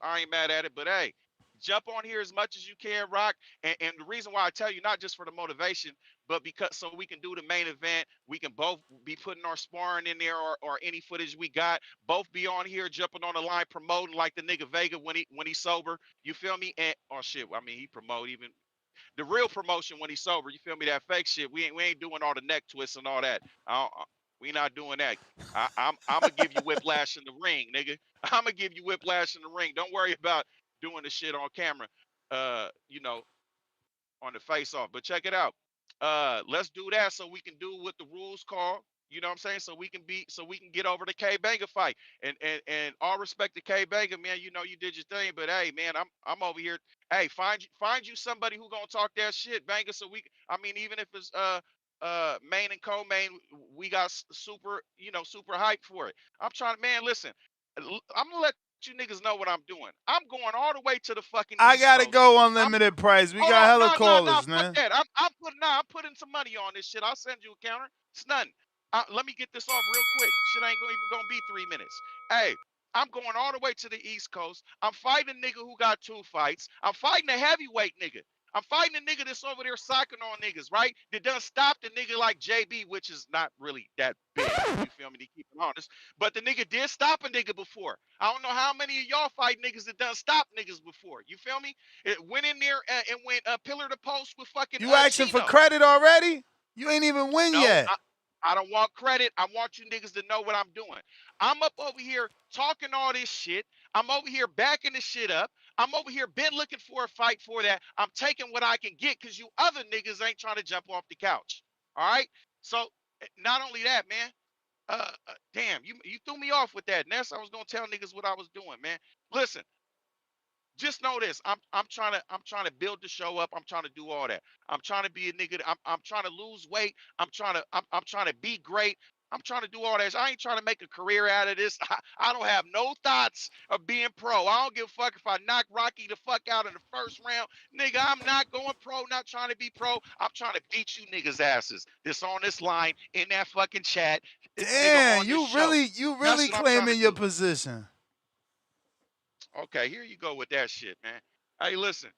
I ain't mad at it. But hey, jump on here as much as you can, Rock. And the reason why I tell you, not just for the motivation, but because so we can do the main event, we can both be putting our sparring in there or any footage we got, both be on here jumping on the line promoting like the nigga Vega when he's sober. You feel me? And oh shit, I mean he promote even the real promotion when he's sober. You feel me? That fake shit. We ain't doing all the neck twists and all that. We not doing that. I'm gonna give you whiplash in the ring, nigga. I'm gonna give you whiplash in the ring. Don't worry about doing the shit on camera. You know, on the face off. But check it out. Let's do that so we can do what the rules call. You know what I'm saying? So we can get over the K Banga fight. And all respect to K Banga, man. You know you did your thing, but hey, man, I'm over here. Hey, find you somebody who gonna talk that shit, Banga. So I mean, even if it's main and co-main, we got super hype for it. I'm trying, man. Listen, I'm gonna let you niggas know what I'm doing. I'm going all the way to the fucking I East gotta Coast. go unlimited price. We Hold got on, hella no, callers, fuck man. that. I'm putting some money on this shit. I'll send you a counter. It's nothing. Let me get this off real quick. Shit ain't even gonna be 3 minutes. Hey, I'm going all the way to the East Coast. I'm fighting a nigga who got 2 fights. I'm fighting a heavyweight nigga. I'm fighting a nigga that's over there socking on niggas, right? That done stopped a nigga like JB, which is not really that big. You feel me? To keep it honest. But the nigga did stop a nigga before. I don't know how many of y'all fight niggas that done stopped niggas before. You feel me? It went in there and went pillar to post with fucking You asking for Chino. credit already? You ain't even win No, yet. I don't want credit. I want you niggas to know what I'm doing. I'm up over here talking all this shit. I'm over here backing this shit up. I'm over here been looking for a fight for that. I'm taking what I can get because you other niggas ain't trying to jump off the couch. All right? So not only that, man. Damn, you threw me off with that. Ness, I was gonna tell niggas what I was doing, man. Listen, just know this. I'm trying to build the show up. I'm trying to do all that. I'm trying to be a nigga. I'm trying to lose weight. I'm trying to be great. I'm trying to do all this. I ain't trying to make a career out of this. I don't have no thoughts of being pro. I don't give a fuck if I knock Rocky the fuck out in the first round. Nigga, I'm not going pro, not trying to be pro. I'm trying to beat you niggas asses. This on this line, in that fucking chat, nigga Damn, on this you show. really That's what I'm trying to claiming your do. position. Okay, here you go with that shit, man. Hey, listen.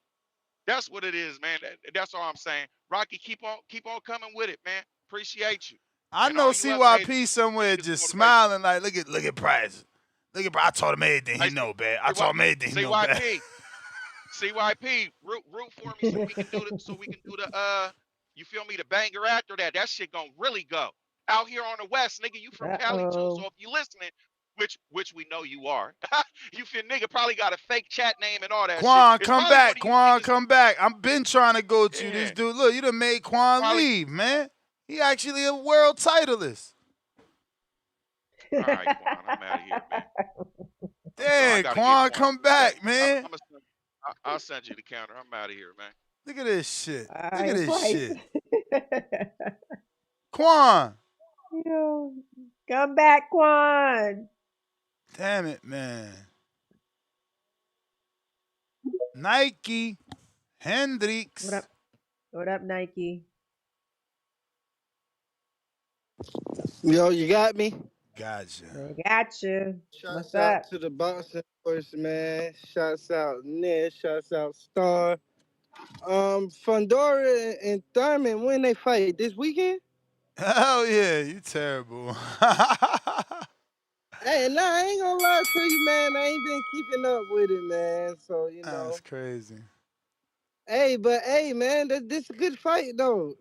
That's what it is, man. That's all I'm saying. Rocky, keep on coming with it, man. Appreciate you. I And know all you other haters, CYP somewhere niggas just motivation. smiling like, look at Price. Look at Price. I told him everything he Hey, know, man. I told him everything he know, man. CYP, root for me so we can do the you feel me, the banger after that. That shit gonna really go. Out here on the West, nigga, you from Cali too. So Uh-oh. if you listening, which we know you are, you feel nigga probably got a fake chat name and all that shit. Quan, It's come probably one back. of you Quan, niggas, come back. I've been trying to go to this yeah. dude. Look, you done made Quan Probably leave, man. He actually a world titleist. all right, Quan. I'm out of here, man. So I Damn, gotta get Quan, Quan come back. back, I'm, man. I'm gonna, I'll send you the counter. I'm out of here, man. Look at this shit. All Look at right, this Price. shit. Quan. Yo, come back, Quan. Damn it, man. Nike. What Hendrix. up? What up, Nike? Yo, you got me? Gotcha. They got you. What's Shouts out up? to the boxing force, man. Shouts out Nick. Shouts out Star. Fundora and Thurman, when they fight this weekend? Hell yeah, you terrible. Hey, nah, I ain't gonna lie to you, man. I ain't been keeping up with it, man. So That's crazy. Hey, but hey, man, this a good fight though.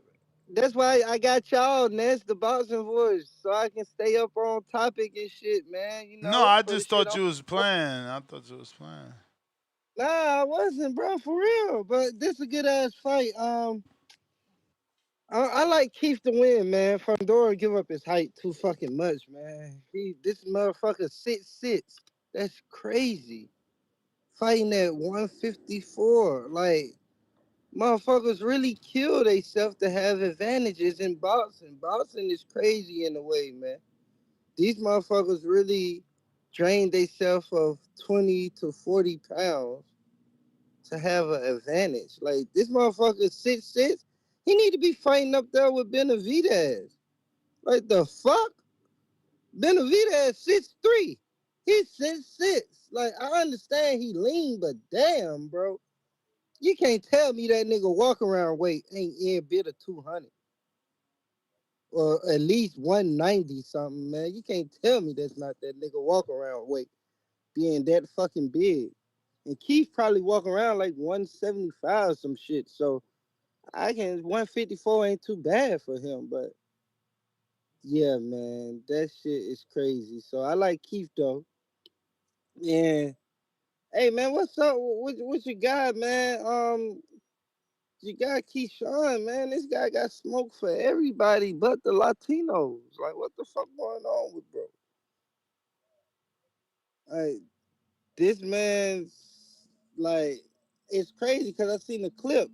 That's why I got y'all, Ness, the boxing voice, so I can stay up on topic and shit, man. No, I For the just shit thought on. you was playing. I thought you was playing. Nah, I wasn't, bro, for real. But this a good ass fight. I like Keith to win, man. Fundora give up his height too fucking much, man. This motherfucker 6'6". That's crazy. Fighting at 154, like motherfuckers really kill themselves to have advantages in boxing. Boxing is crazy in a way, man. These motherfuckers really drain themselves of 20 to 40 pounds to have an advantage. Like this motherfucker 6'6", he need to be fighting up there with Benavidez. Like the fuck? Benavidez 6'3". He's 6'6". Like I understand he lean, but damn, bro. You can't tell me that nigga walk around weight ain't in bit of 200. Or at least 190 something, man. You can't tell me that's not that nigga walk around weight being that fucking big. And Keith probably walk around like 175 some shit. So 154 ain't too bad for him, but yeah, man, that shit is crazy. So I like Keith though. Yeah. Hey man, what's up? What you got, man? You got Keyshawn, man. This guy got smoke for everybody but the Latinos. Like, what the fuck going on with bro? Like, this man's like, it's crazy because I seen the clip.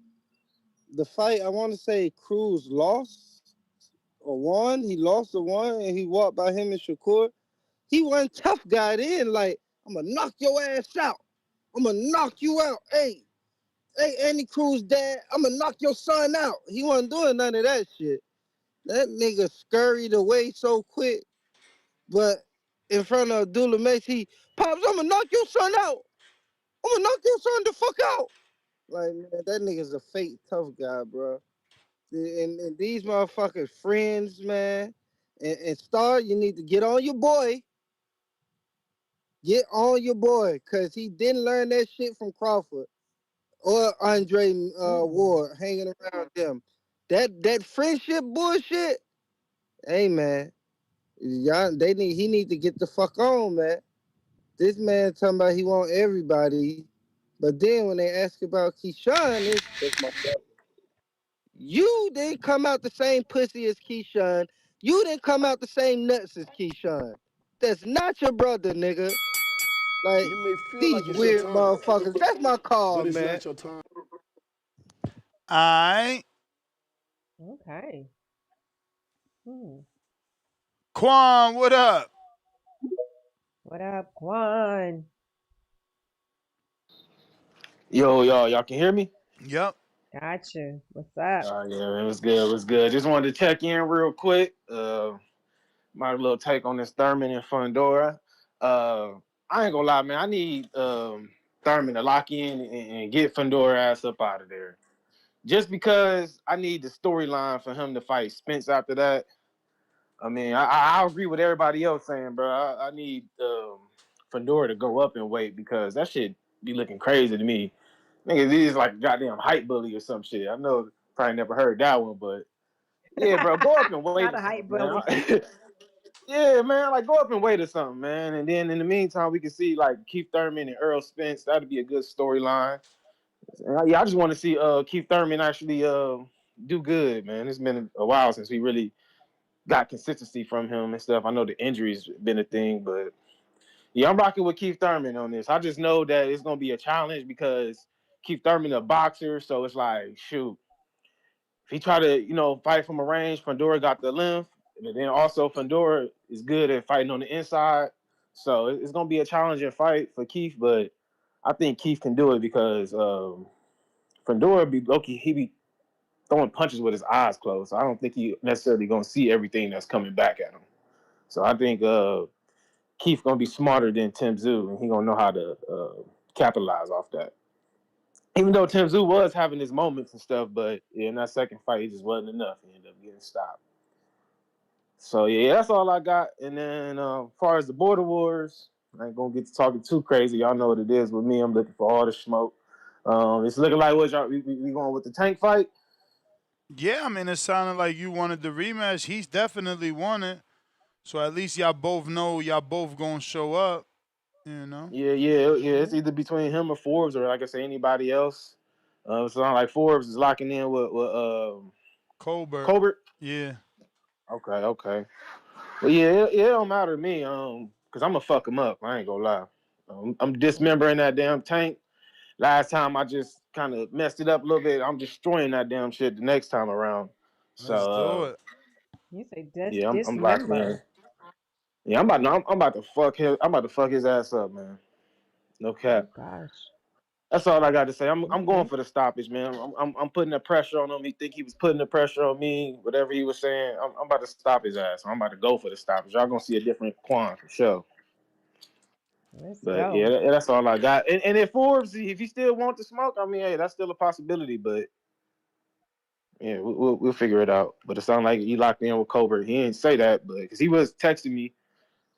The fight, I want to say Cruz lost or won. He lost or won, and he walked by him and Shakur. He wasn't tough guy then. Like, I'm gonna knock your ass out. I'm gonna knock you out. Hey, Andy Cruz dad, I'm gonna knock your son out. He wasn't doing none of that shit. That nigga scurried away so quick. But in front of Abdullah Mace, he pops, I'm gonna knock your son out. I'm gonna knock your son the fuck out. Like, man, that nigga's a fake tough guy, bro. And these motherfuckers friends, man. And Star, you need to get on your boy. Get on your boy, cause he didn't learn that shit from Crawford or Andre Ward hanging around them. That friendship bullshit. Hey man, he need to get the fuck on, man. This man talking about he want everybody, but then when they ask about Keyshawn, that's my brother. You didn't come out the same pussy as Keyshawn. You didn't come out the same nuts as Keyshawn. That's not your brother, nigga. Like, You may feel these like it's your weird time, motherfuckers. That's my call, but it's man. not your time. All right. Okay. Quan, what up? What up, Quan? Yo, y'all can hear me? Yep. Gotcha. What's up? Yeah, it was good. It was good. Just wanted to check in real quick. My little take on this Thurman and Fundora. I ain't gonna lie, man. I need Thurman to lock in and get Fundora ass up out of there. Just because I need the storyline for him to fight Spence after that. I mean, I agree with everybody else saying, bro. I need Fundora to go up in weight because that shit be looking crazy to me. Niggas, he's like a goddamn hype bully or some shit. I know probably never heard that one, but yeah, bro, go up and wait Not or a hype something, man. bully. Yeah, man, like go up and wait or something, man. And then in the meantime, we can see like Keith Thurman and Earl Spence. That'd be a good storyline. Yeah, I just want to see Keith Thurman actually do good, man. It's been a while since we really got consistency from him and stuff. I know the injuries been a thing, but yeah, I'm rocking with Keith Thurman on this. I just know that it's gonna be a challenge because Keith Thurman a boxer, so it's like shoot. If he try to, fight from a range, Fundora got the length, and then also Fundora is good at fighting on the inside. So it's gonna be a challenging fight for Keith, but I think Keith can do it because Fundora he be throwing punches with his eyes closed. So I don't think he necessarily gonna see everything that's coming back at him. So I think Keith gonna be smarter than Tim Tszyu, and he gonna know how to capitalize off that. Even though Tim Tszyu was having his moments and stuff, but yeah, in that second fight, it just wasn't enough. He ended up getting stopped. So yeah, that's all I got. And then as far as the Border Wars, I ain't gonna get to talking too crazy. Y'all know what it is with me. I'm looking for all the smoke. It's looking like what y'all we going with the tank fight. Yeah, I mean, it sounded like you wanted the rematch. He's definitely won it. So at least y'all both know y'all both gonna show up, you know? Yeah. It's either between him or Forbes, or like I say, anybody else. It sounds like Forbes is locking in with Colbert. Colbert. Yeah. Okay. Well, yeah, it don't matter to me, because I'm gonna fuck him up. I ain't gonna lie. I'm dismembering that damn tank. Last time I just kind of messed it up a little bit. I'm destroying that damn shit the next time around. Let's do So it. You say yeah, I'm locking dismember. in. Yeah, I'm about to fuck him. I'm about to fuck his ass up, man. No Oh cap. gosh. That's all I got to say. I'm going Okay. for the stoppage, man. I'm putting the pressure on him. He think he was putting the pressure on me. Whatever he was saying, I'm about to stop his ass. I'm about to go for the stoppage. Y'all gonna see a different Quan for sure. Let's But yeah, go. that's all I got. And if Forbes, if he still want to smoke, I mean, hey, that's still a possibility. But yeah, we'll figure it out. But it sounds like he locked in with Colbert. He didn't say that, but because he was texting me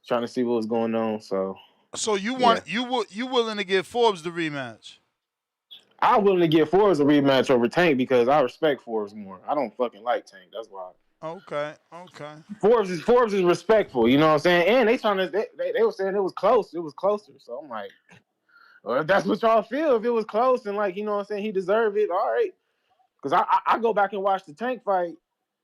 trying to see what was going on. So So yeah, you willing to give Forbes the rematch? I'm willing to give Forbes a rematch over Tank because I respect Forbes more. I don't fucking like Tank. That's why. Okay, okay. Forbes is respectful. You know what I'm saying? And they trying to they were saying it was close. It was closer. So I'm like, well, if that's what y'all feel, if it was close and like you know what I'm saying, he deserved it. All right. Because I go back and watch the Tank fight.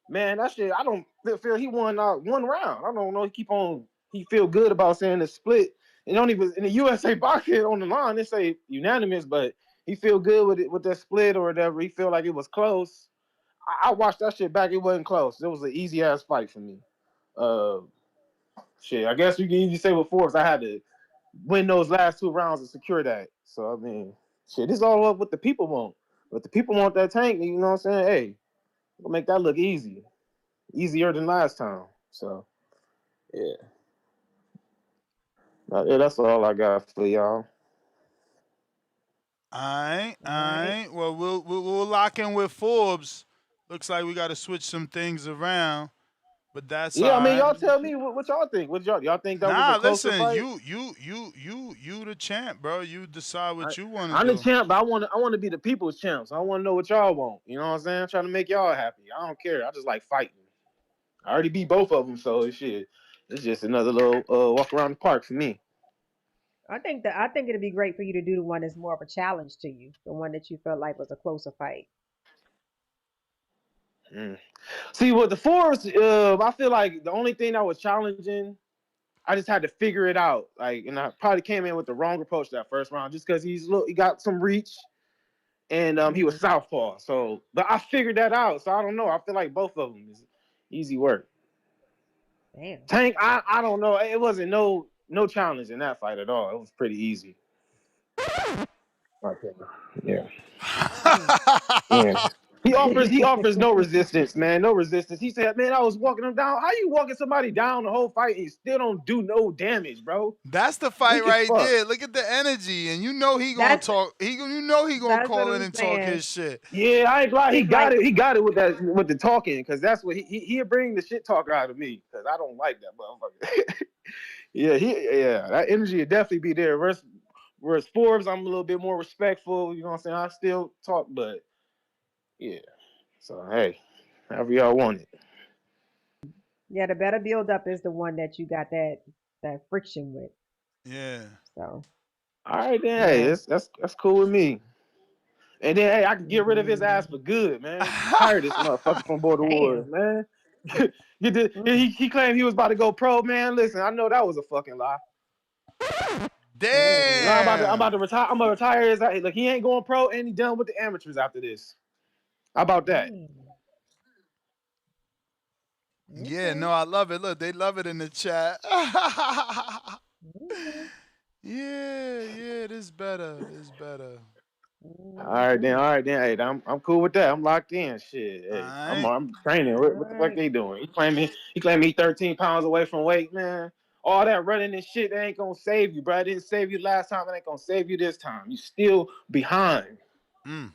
Man, that shit, I don't feel he won one round. I don't know. He feel good about saying the split. It don't even in the USA boxing on the line. They say unanimous, but he feel good with it with that split or whatever. He feel like it was close. I watched that shit back. It wasn't close. It was an easy ass fight for me. Uh, shit. I guess you can even say with Forbes, I had to win those last 2 rounds to secure that. So I mean, shit, this is all up what the people want. But the people want that Tank. You know what I'm saying? Hey, we'll make that look easy. Easier than last time. So, yeah. Yeah, that's all I got for y'all. All All right. right. Well, we'll lock in with Forbes. Looks like we got to switch some things around, but that's all Yeah, I mean, right. y'all tell me what y'all think. What y'all think that was a Nah, closer listen, fight? you the champ, bro. You decide what you want to I'm the do. champ, but I want to be the people's champ. So I want to know what y'all want. You know what I'm saying? I'm trying to make y'all happy. I don't care. I just like fighting. I already beat both of them, so shit. It's just another little walk around the park for me. I think it'd be great for you to do the one that's more of a challenge to you, the one that you felt like was a closer fight. Mm. See, with the Force, I feel like the only thing that was challenging, I just had to figure it out. Like, and I probably came in with the wrong approach that first round, just because he got some reach, and he was southpaw. So, but I figured that out. So I don't know. I feel like both of them is easy work. Damn. Tank, I don't know. It wasn't no challenge in that fight at all. It was pretty easy. Okay. Yeah. Yeah. He offers no resistance, man. No resistance. He said, man, I was walking him down. How you walking somebody down the whole fight and you still don't do no damage, bro? That's the fight Weak as right fuck. there. Look at the energy, and you know he gonna That's talk. You know he gonna that's what call in I'm and talk saying. his shit. Yeah, I ain't lie. He It's got like it. He got it with the talking, because that's what he'll bring the shit talker out of me, because I don't like that motherfucker. yeah, that energy would definitely be there. Whereas Forbes, I'm a little bit more respectful. You know what I'm saying? I still talk, but yeah. So hey, however y'all want it. yeah, the better build up is the one that you got that friction with. Yeah. So All right, then. Hey, yeah. that's cool with me. And then hey, I can get rid of his ass Mm. for good, man. Tired of this motherfucker from Border Wars, Damn. man. He claimed he was about to go pro, man. Listen, I know that was a fucking lie. No, I'm about Damn. to retire. I'm gonna retire his ass. Like he ain't going pro, and he done with the amateurs after this. How about that? Damn. Yeah, Okay. no, I love it. Look, they love it in the chat. Okay. Yeah, this better. This better. Mhm. All right then. Hey, I'm cool with that. I'm locked in. Shit. All Hey, right. I'm training. All What the fuck right. they doing? He claiming he 13 pounds away from weight, man. All that running and shit, that ain't gonna save you, bro. It didn't save you last time. It ain't gonna save you this time. You still behind. Mm.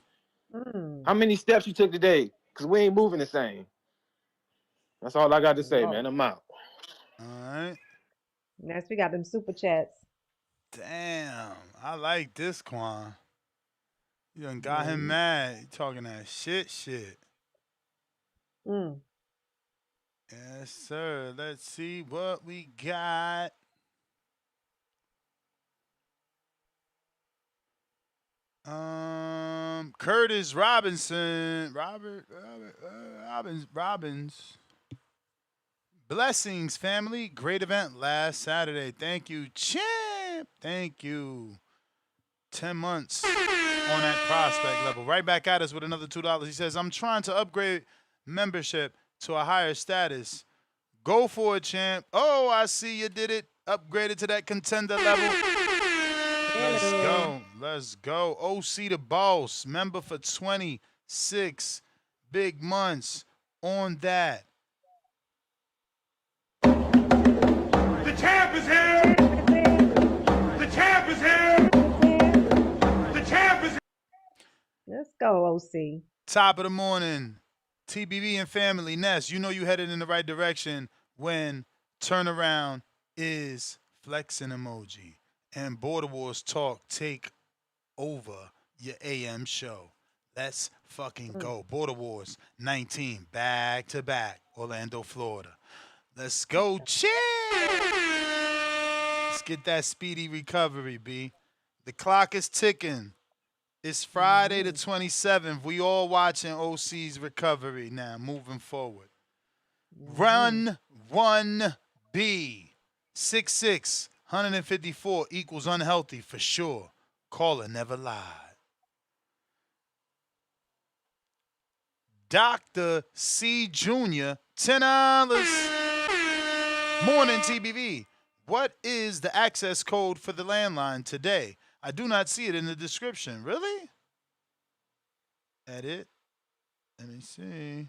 How Mm. many steps you took today? Cause we ain't moving the same. That's all I got to say, man. Lord. I'm out. All right. Next we got them super chats. Damn. I like this, Quan. You done got him Mm. mad. You talking that shit. Mm. Yes, sir. Let's see what we got. Curtis Robinson. Robbins. Blessings, family. Great event last Saturday. Thank you, champ. Thank you. 10 months on that prospect level. Right back at us with another $2. He says, I'm trying to upgrade membership to a higher status. Go for it, champ. Oh, I see you did it. Upgraded to that contender level. Let's go. Let's go. OC the boss. Member for 26 big months on that. The champ is here. The champ is here. The champ is here. Let's go, OC. Top of the morning. TBV and family. Ness, you know you headed in the right direction when turnaround is flexing emoji and Border Wars talk take over your AM show. Let's fucking go. Border Wars 19 back to back. Orlando, Florida. Let's go. Chill. Let's get that speedy recovery, B. The clock is ticking. It's Friday the 27th. We all watching OC's recovery now, moving forward. Run 1B. 6'6", 154 equals unhealthy for sure. Caller never lied. Dr. C. Jr., $10. Morning, TBV. What is the access code for the landline today? I do not see it in the description. Really? Edit. Let me see.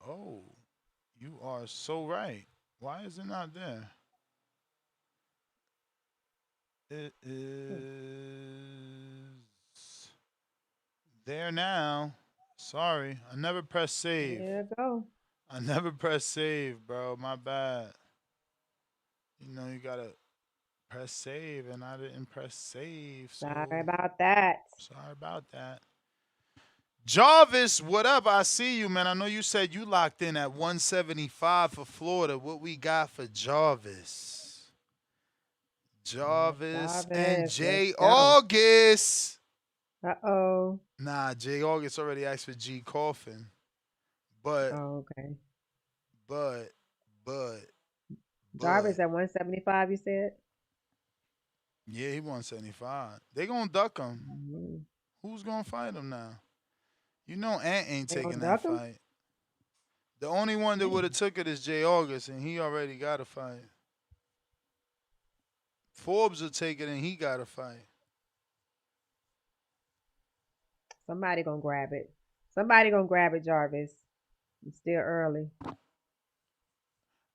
Oh, you are so right. Why is it not there? It is there now. Sorry, I never pressed save. There you go. I never pressed save, bro. My bad. You know, you gotta press save, and I didn't press save. So Sorry about that. sorry about that. Jarvis, what up? I see you, man. I know you said you locked in at 175 for Florida. What we got for Jarvis? Jarvis and J. August. Uh-oh. Nah, J. August already asked for G Coffin. But, okay. But. Jarvis at 175, you said? Yeah, he 175. They gonna duck him. Mm-hmm. Who's gonna fight him now? You know Ant ain't They taking gonna that duck him? fight. The only one that would have took it is J. August, and he already got a fight. Forbes will take it, and he got a fight. Somebody gonna grab it. Somebody gonna grab it, Jarvis. It's still early.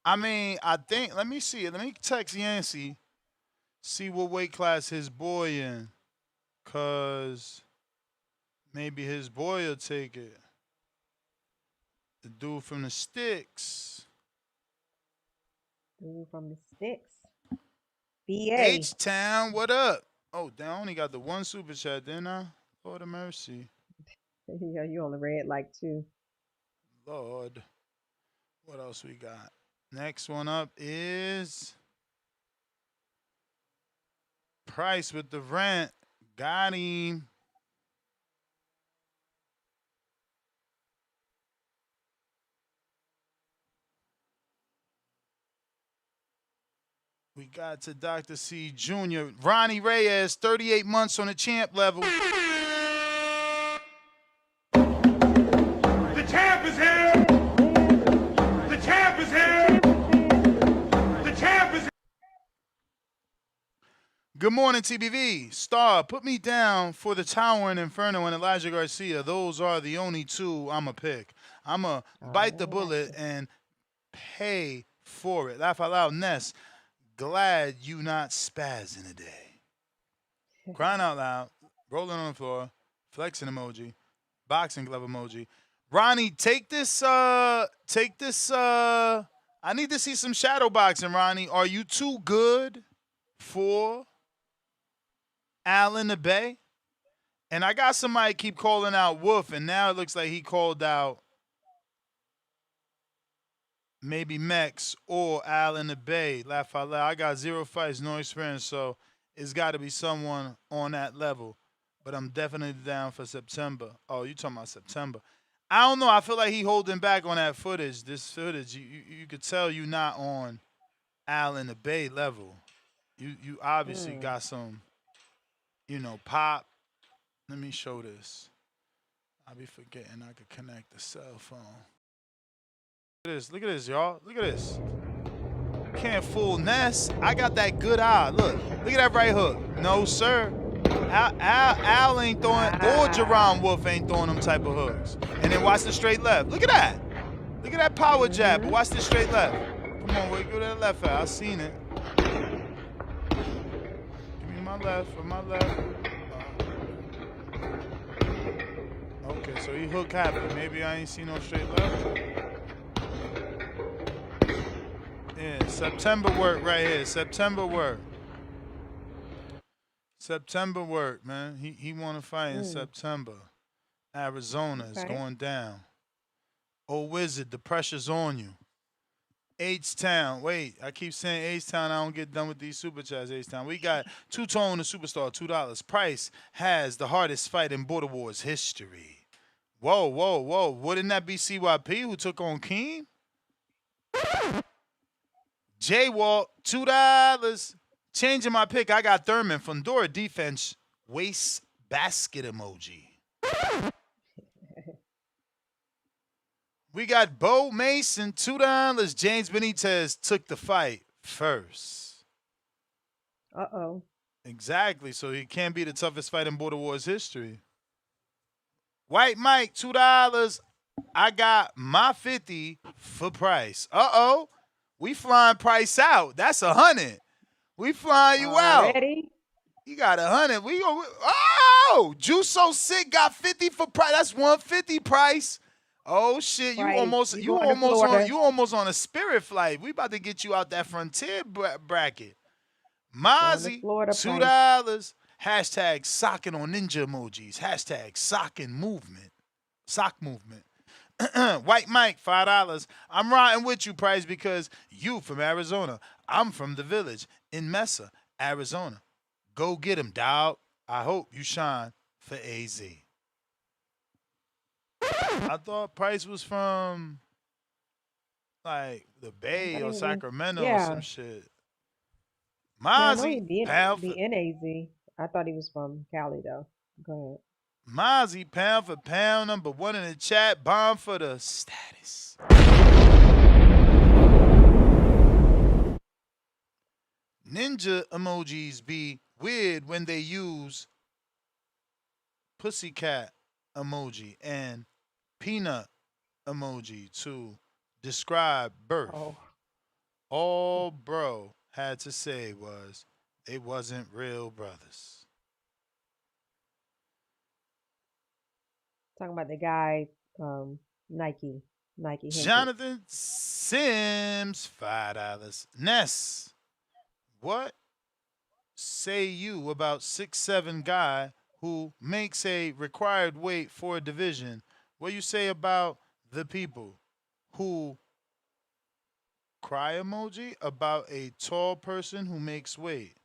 I mean, I think, let me see it. Let me text Yancey, see what weight class his boy in, because maybe his boy will take it. The dude from the sticks. Dude from the sticks. BA. H-Town, what up? Oh, damn, I only got the one super chat, didn't I? Lord of mercy. Yeah, you only read like 2. Lord. What else we got? Next one up is Price with the rent. Got him. We got to Dr. C Jr. Ronnie Reyes, 38 months on the champ level. The champ is here. The champ is here. The champ is here. Good morning, TBV. Star, put me down for the Towering Inferno and Elijah Garcia. Those are the only two I'm going to pick. I'm going to bite the bullet and pay for it. Laugh out loud, Ness. Glad you not spazzing today. Crying out loud, rolling on the floor, flexing emoji, boxing glove emoji. Ronnie, take this, I need to see some shadow boxing, Ronnie. Are you too good for Allen the Bay? And I got somebody keep calling out Wolf, and now it looks like he called out maybe Mex or Allen the Bay. Laugh out loud. I got 0 fights, no experience, so it's got to be someone on that level. But I'm definitely down for September. Oh, you talking about September. I don't know. I feel like he holding back on that footage. This footage, you could tell you not on Allen the Bay level. You obviously got some, pop. Let me show this. I be forgetting I could connect the cell phone. Look at this, y'all. Look at this. Can't fool Ness. I got that good eye. Look at that right hook. No, sir. Al ain't throwing, or Jerron Wolf ain't throwing them type of hooks. And then watch the straight left. Look at that. Look at that power jab, but watch the straight left. Come on, wait, go to that left eye. I seen it. Give me my left, for my left. Okay, so he hook happened. Maybe I ain't seen no straight left. Yeah, September work right here. September work. September work, man. He want to fight in September. Arizona is going down. Oh, Wizard, the pressure's on you. H-Town. Wait, I keep saying H-Town. I don't get done with these super chats, H-Town. We got Two-Tone, the superstar, $2. Price has the hardest fight in Border Wars history. Whoa, whoa, whoa. Wouldn't that be CYP who took on Keem? J-Walk, $2. Changing my pick, I got Thurman, Fundora defense, waist basket emoji. We got Bo Mason, $2. James Benitez took the fight first. Uh-oh. Exactly, so he can't be the toughest fight in Border Wars history. White Mike, $2. I got my 50 for Price. Uh-oh. We flying Price out. That's 100. We flying you out. You got 100. We go. Oh, Juice So Sick got 50 for Price. That's 150 Price. Oh shit, you almost on a Spirit flight. We about to get you out that Frontier bracket. Mozzie, $2. Hashtag socking on ninja emojis. Hashtag socking movement. Sock movement. White Mike, $5. I'm riding with you, Price, because you from Arizona. I'm from the village in Mesa, Arizona. Go get him, dog. I hope you shine for AZ. I thought Price was from, like, the Bay or Sacramento or some shit. Mozzie, pound for NAZ. I thought he was from Cali, though. Go ahead. Mozzie, pound for pound, #1 in the chat. Bomb for the status. Ninja emojis be weird when they use pussycat emoji and peanut emoji to describe birth. Oh. All bro had to say was they wasn't real brothers. Talking about the guy, Nike. Jonathan Sims, $5. Ness, what say you about 6'7" guy who makes a required weight for a division? What you say about the people who cry emoji about a tall person who makes weight?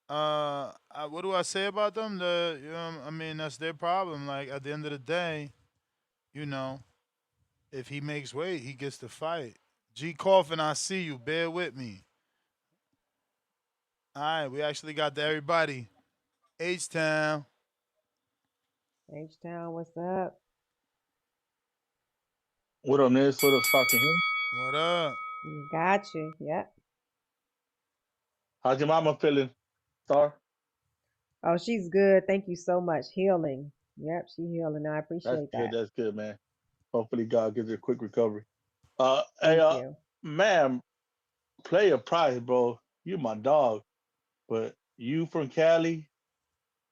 What do I say about them? I mean, that's their problem. Like, at the end of the day, if he makes weight, he gets to fight. G Coffin, I see you. Bear with me. All right, we actually got to everybody. H-Town. H-Town, what's up? What up, Ness? What up, fucking? What up? Got you. Yep. How's your mama feeling, Star? Oh, she's good. Thank you so much. Healing. Yep, she healing. I appreciate that. That's good, man. Hopefully God gives her a quick recovery. Thank you. Ma'am, play a prize, bro. You my dog. But you from Cali,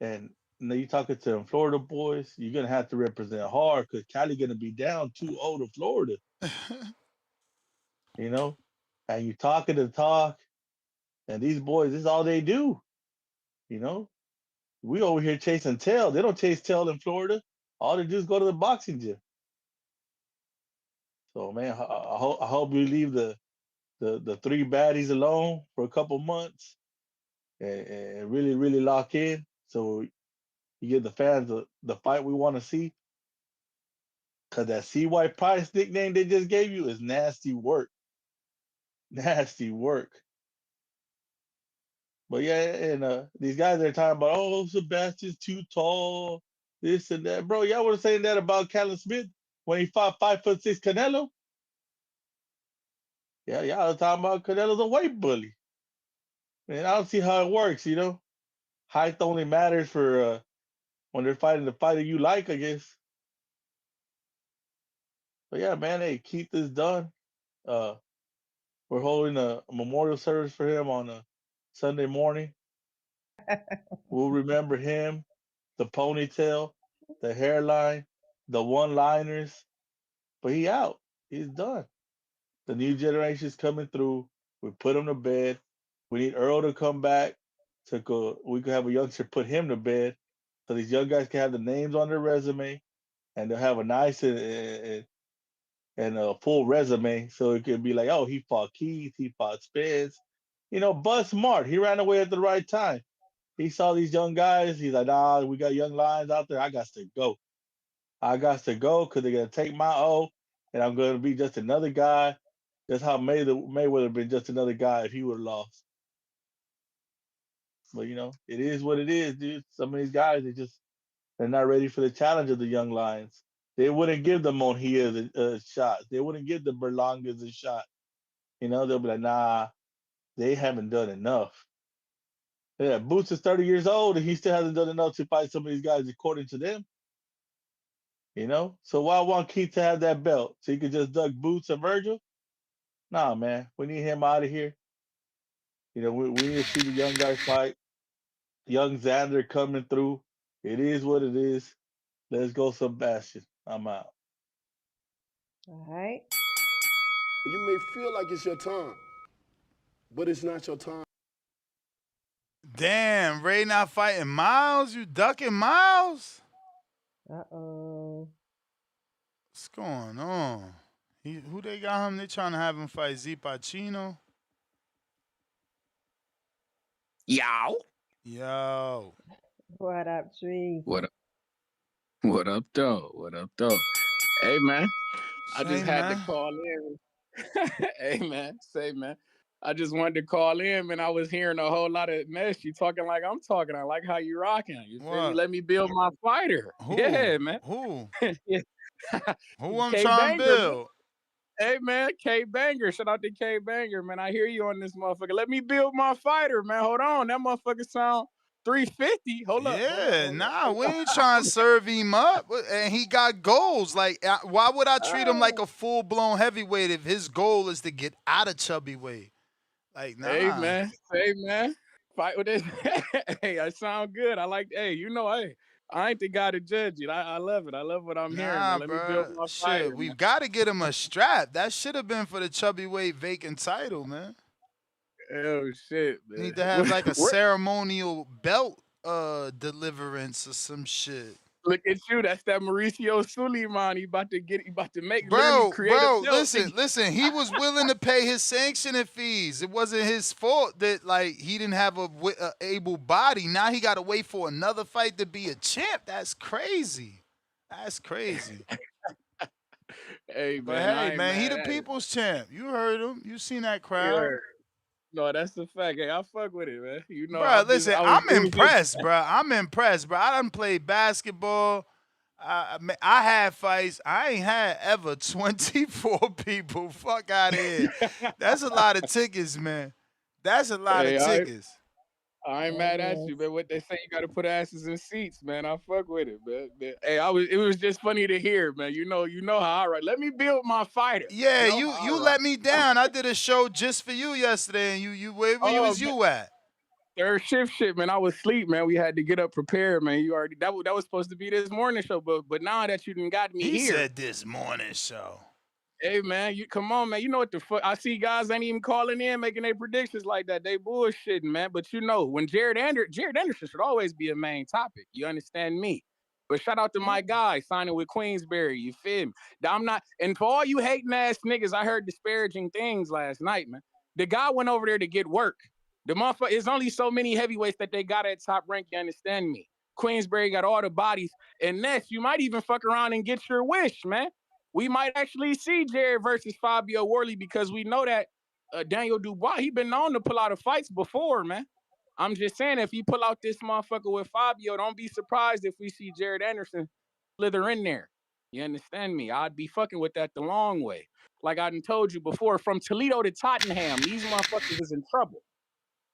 and you talking to them Florida boys, you're gonna have to represent hard because Cali gonna be down 2-0 to Florida. And you talking the talk, and these boys, this is all they do. We over here chasing tail. They don't chase tail in Florida. All they do is go to the boxing gym. So, man, I hope you leave the three baddies alone for a couple months and really, really lock in. So you give the fans the fight we want to see. Because that CY Price nickname they just gave you is nasty work. Nasty work. But yeah, and these guys are talking about, Sebastian's too tall. this and that. Bro, y'all were saying that about Callum Smith when he fought 5'6" Canelo. Yeah, y'all was talking about Canelo's a weight bully. Man, I don't see how it works, you know? Height only matters for when they're fighting the fighter you like, I guess. But yeah, man, hey, Keith is done. We're holding a memorial service for him on a Sunday morning. We'll remember him, the ponytail, the hairline, the one-liners. But he out. He's done. The new generation's coming through. We put him to bed. We need Earl to come back so we could have a youngster put him to bed so these young guys can have the names on their resume and they'll have a nice and a full resume so it could be like, oh, he fought Keith, he fought Spence. You know, Bud Smart, he ran away at the right time. He saw these young guys. He's like, nah, we got young lions out there. I got to go. I got to go because they're going to take my O and I'm going to be just another guy. That's how Mayweather have been just another guy if he would have lost. But, you know, it is what it is, dude. Some of these guys, they're not ready for the challenge of the young lions. They wouldn't give the Monhias a shot. They wouldn't give the Berlangas a shot. You know, they'll be like, nah, they haven't done enough. Yeah, Boots is 30 years old and he still hasn't done enough to fight some of these guys according to them. You know? So why want Keith to have that belt? So he could just duck Boots and Virgil? Nah, man. We need him out of here. You know, we need to see the young guys fight. Young Xander coming through. It is what it is. Let's go, Sebastian. I'm out. All right. You may feel like it's your time, but it's not your time. Damn, Ray not fighting Miles? You ducking Miles? Uh-oh. What's going on? Who they got him? They trying to have him fight Z Pacino? Yo. What up, Tree? What up? What up, though? What up, though? Hey, man. I just had to call in. Hey, man. Say, man. I just wanted to call in, man. I was hearing a whole lot of mess. You talking like I'm talking. I like how you rocking. You feel me? Let me build my fighter. Who? Yeah, man. Who? Yeah. Who I'm K trying Banger, to build? Hey, man. K Banger. Shout out to K Banger, man. I hear you on this motherfucker. Let me build my fighter, man. Hold on. That motherfucker sound 350. Hold up. Yeah, nah, we ain't trying to serve him up. And he got goals. Like, why would I treat him like a full-blown heavyweight if his goal is to get out of chubby weight? Like, nah. Hey, man. Hey, man. Fight with this. Hey, I sound good. I like, hey, you know, hey, I ain't the guy to judge it. I love it. I love what I'm hearing, man. Let me build my fighter, Shit, we've man. got to get him a strap. That should have been for the chubby weight vacant title, man. Oh, shit, man. Need to have like a ceremonial belt deliverance or some shit. Look at you. That's that Mauricio Suleiman. He about to make Bro, create a belt. listen. He was willing to pay his sanctioning fees. It wasn't his fault that like he didn't have a able body. Now he got to wait for another fight to be a champ. That's crazy. That's crazy. Hey, But man. hey, man, he the people's champ. You heard him. You seen that crowd. Yeah. No, that's the fact. Hey, I fuck with it, man. You know, Bro, listen, I'm impressed, bro. I'm impressed, bro. I done played basketball. I had fights. I ain't had ever 24 people. Fuck out of here. That's a lot of tickets, man. That's a lot of tickets. I ain't mad at you, man. What they say, you got to put asses in seats, man. I fuck with it, man. Hey, it was just funny to hear, man. You know how I write. Let me build my fighter. Yeah, you let me down. I did a show just for you yesterday, and where was you at? Third shift shit, man. I was asleep, man. We had to get up prepared, man. You already that was supposed to be this morning show, but now that you done got me here. He said this morning show. Hey, man, you come on, man. You know what the fuck? I see guys ain't even calling in, making their predictions like that. They bullshitting, man. But you know, when Jared Anderson should always be a main topic. You understand me? But shout out to my guy signing with Queensberry. You feel me? I'm not, and for all you hating ass niggas, I heard disparaging things last night, man. The guy went over there to get work. The motherfucker, it's only so many heavyweights that they got at top rank. You understand me? Queensberry got all the bodies. And next, you might even fuck around and get your wish, man. We might actually see Jared versus Fabio Worley because we know that Daniel Dubois, he been known to pull out of fights before, man. I'm just saying, if he pull out this motherfucker with Fabio, don't be surprised if we see Jared Anderson slither in there. You understand me? I'd be fucking with that the long way. Like I done told you before, from Toledo to Tottenham, these motherfuckers is in trouble.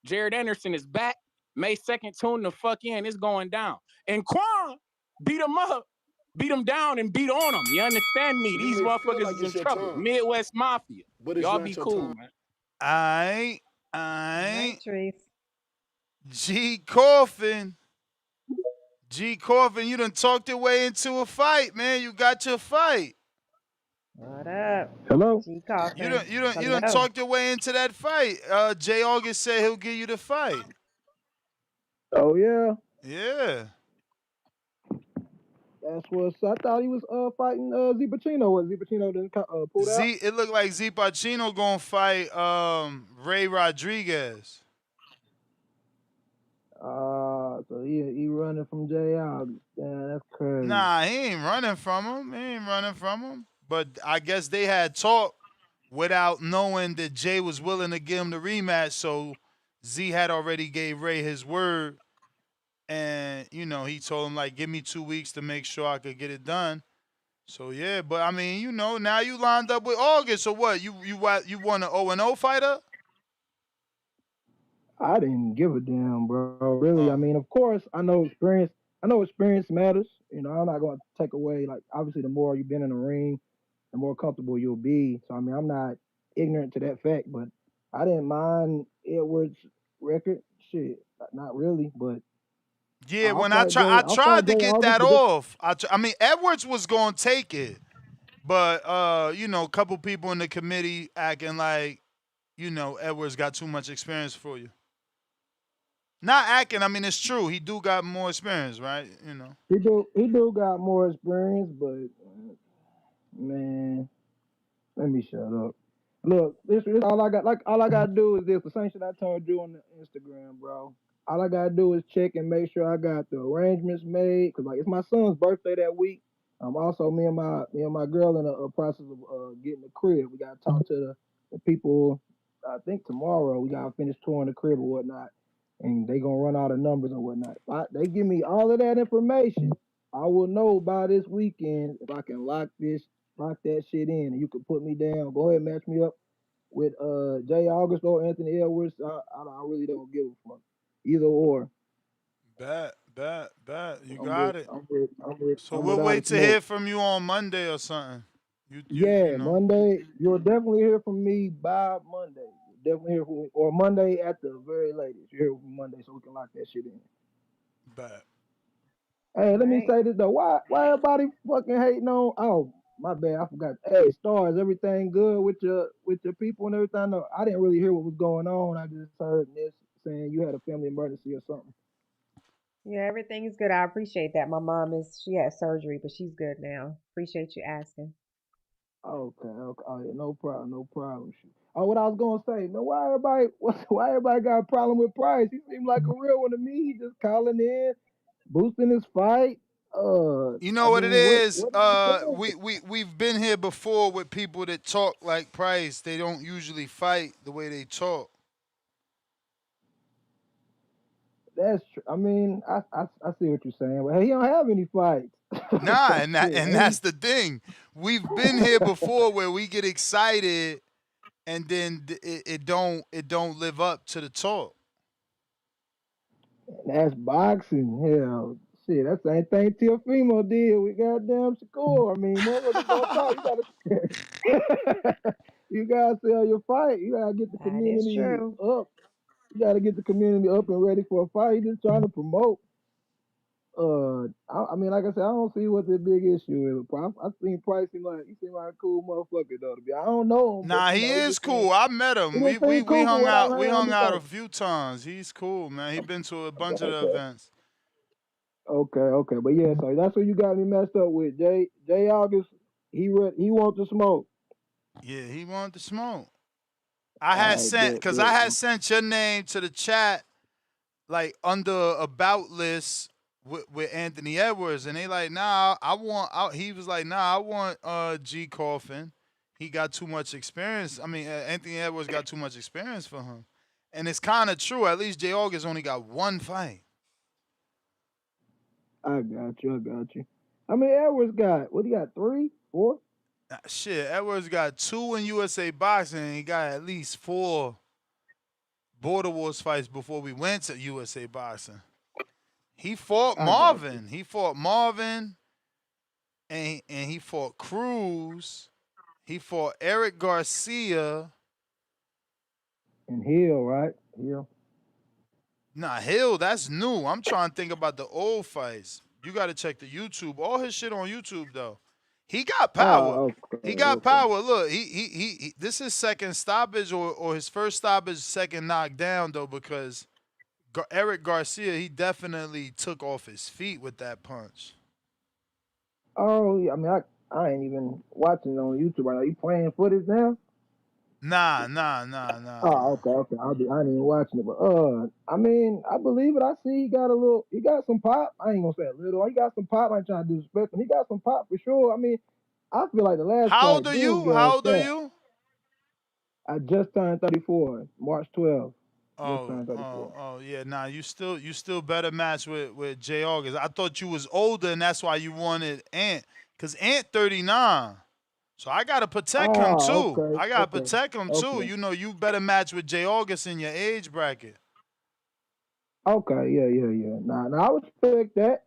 Jared Anderson is back. May 2nd, tune the fuck in. It's going down. And Quan beat him up, beat him down, and beat on him. You understand me? You These may feel motherfuckers like is in it's your trouble. time, Midwest Mafia. but it's Y'all not be your cool, time. man. Aight. Right, Trees. G Coffin. G Coffin, you done talked your way into a fight, man. You got your fight. What up? Hello? G You Coffin. done Hello. talked your way into that fight. Jay August said he'll give you the fight. Oh yeah, Yeah. that's what's. I thought he was fighting Z Pacino. What Z Pacino didn't pulled out? It looked like Z Pacino gonna fight Ray Rodriguez. So he running from JR. Yeah, that's crazy. Nah, he ain't running from him. But I guess they had talk without knowing that Jay was willing to give him the rematch. So Z had already gave Ray his word. And, he told him, like, give me 2 weeks to make sure I could get it done. So, yeah. But, I mean, now you lined up with August. So, what? You want an 0-0 fighter? I didn't give a damn, bro. Really, I mean, of course, I know experience. I know experience matters. I'm not going to take away. Like, obviously, the more you've been in the ring, the more comfortable you'll be. So, I mean, I'm not ignorant to that fact. But I didn't mind Edwards' record. Shit, not really. But Yeah, I'll when I fight Jay. I'll tried fight to Jay get August. that off. I mean, Edwards was going to take it. But, a couple people in the committee acting like, Edwards got too much experience for you. Not acting. I mean, it's true. He do got more experience, right? He do got more experience, but man, let me shut up. Look, this all I got. Like all I gotta do is this. The same shit I told you on the Instagram, bro. All I gotta do is check and make sure I got the arrangements made. Cause like it's my son's birthday that week. Also me and my girl in a process of getting the crib. We gotta talk to the people. I think tomorrow we gotta finish touring the crib or whatnot, and they gonna run out of numbers and whatnot. They give me all of that information. I will know by this weekend if I can lock that shit in, and you can put me down. Go ahead, match me up with Jay August or Anthony Edwards. I really don't give a fuck. Either or. Bet. You I'm got with, it. So I'm we'll without a wait to smoke. hear from you on Monday or something. Yeah, Monday. You'll definitely hear from me by Monday. You'll definitely hear from me, or Monday at the very latest. You hear from me Monday so we can lock that shit in. Bet. Hey, let me say this though. Why everybody fucking hating on? Oh, my bad, I forgot. Hey, Stars, everything good with your people and everything? No, I didn't really hear what was going on. I just heard this saying you had a family emergency or something. Yeah, everything is good. I appreciate that. My mom she had surgery, but she's good now. Appreciate you asking. Okay. Oh, yeah, no problem. Oh, what I was gonna say, man, why everybody got a problem with Price? He seemed like a real one to me. He just calling in, boosting his fight. You know I what it mean, is? what is the We've been here before with people that talk like Price. They don't usually fight the way they talk. That's true. I mean, I see what you're saying, but he don't have any fights. Nah, So, shit, and that's the thing. We've been here before where we get excited and then it don't live up to the talk. that's boxing. Hell, shit, that's the same thing Teofimo did with goddamn Shakur. I mean, motherfuckers gonna talk. You gotta sell your fight. You gotta get the That is community true. up. You gotta get the community up and ready for a fight. He just trying to promote. I mean, like I said, I don't see what the big issue is. I seen Price seem like a cool motherfucker though. To be, I don't know him, but Nah, he he is just seemed, cool. I met him. he We just we seemed we cool for hung what I've out. We heard him hung out a before. few times. He's cool, man. He been to a bunch of the Okay, events. okay, but yeah, so that's what you got me messed up with. Jay August, he wants to smoke. Yeah, he wanted to smoke. I bet. I had sent your name to the chat like under about list with Anthony Edwards, and they like, nah, he was like, nah, I want G Coffin. He got too much experience. I mean, Anthony Edwards got too much experience for him. And it's kind of true. At least J. August only got one fight. I got you. I mean, Edwards got, what, he got 3, 4? Shit, Edwards got 2 in USA boxing, and he got at least 4 Border Wars fights before we went to USA boxing. He fought Marvin. He fought Marvin, and he fought Cruz. He fought Eric Garcia. And Hill, right? Hill. Nah, Hill, that's new. I'm trying to think about the old fights. You got to check the YouTube. All his shit on YouTube, though. He got power. Okay, He got power. Look, he this is second stoppage or his first stoppage, second knockdown, though, because Eric Garcia, he definitely took off his feet with that punch. Oh, yeah. I mean, I ain't even watching it on YouTube right now. You playing footage now? Nah. Oh, okay. I ain't even watching it, but I mean, I believe it. I see he got some pop. I ain't gonna say a little. He got some pop. I ain't trying to disrespect him. He got some pop for sure. I mean, I feel like the last How fight, old are you? How old are you? I just turned 34, March 12th. Oh, yeah. Nah, you still better match with J. August. I thought you was older, and that's why you wanted Ant, cause Ant 39. So I gotta protect him too. Okay, I gotta protect him too. You know, you better match with J. August in your age bracket. Okay, yeah. Nah, I respect that.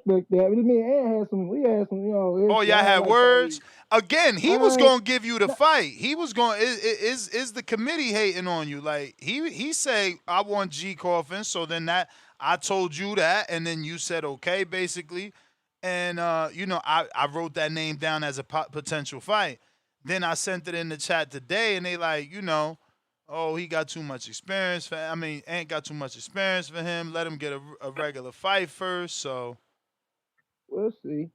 Me and Ant had some. We had some. You know. Oh, y'all had words. Again, he was gonna give you the fight. He was going. Is the committee hating on you? Like he said, I want G Coffin. So then that I told you that, and then you said okay, basically. And you know, I wrote that name down as a potential fight. Then I sent it in the chat today, and they like, you know, oh, he got too much experience. Ain't got too much experience for him. Let him get a regular fight first. So we'll see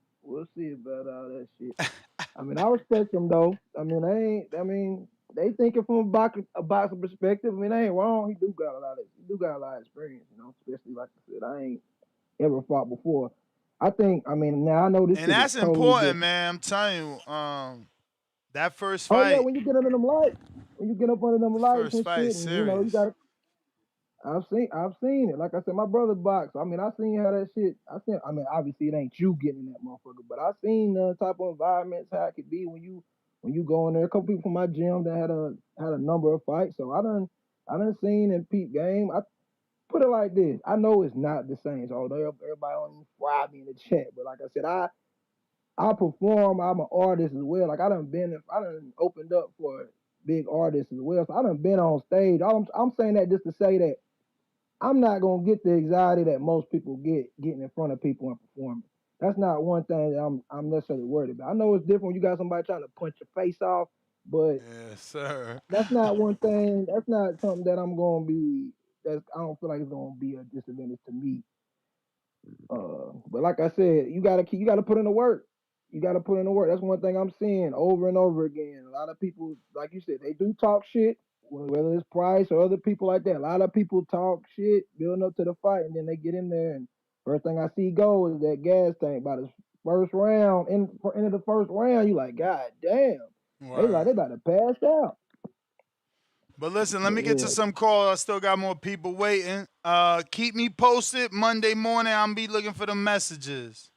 about all that shit. I mean, I respect them though. I mean, they thinking from a boxing perspective. I mean, they ain't wrong. He do got a lot of experience. You know, especially like I said, I ain't ever fought before. I think. I mean, now I know this. And that's totally important, different. man. I'm telling you, that first Oh fight. yeah, when you get under them lights, First and fight, shit, and, you know, you got. I've seen it. Like I said, my brother boxed. I mean, I seen how that shit. I mean, obviously it ain't you getting in that motherfucker, but I seen the type of environments how it could be when you go in there. A couple people from my gym that had a number of fights. So I done seen and peep game. I put it like this. I know it's not the same. So everybody on fry me in the chat, but like I said, I perform. I'm an artist as well. Like I done opened up for big artists as well. So I done been on stage. I'm saying that just to say that I'm not gonna get the anxiety that most people getting in front of people and performing. That's not one thing that I'm necessarily worried about. I know it's different when you got somebody trying to punch your face off, but yes, sir. That's not one thing. That's not something that I'm gonna be. I don't feel like it's gonna be a disadvantage to me. But like I said, you gotta put in the work. You gotta put in the work. That's one thing I'm seeing over and over again. A lot of people, like you said, they do talk shit, whether it's Price or other people like that. A lot of people talk shit building up to the fight, and then they get in there, and first thing I see go is that gas tank by the first round. Into the first round, you like, God damn, Right. they about to pass out. But listen, let me get to some calls. I still got more people waiting. Keep me posted. Monday morning, I'm be looking for the messages.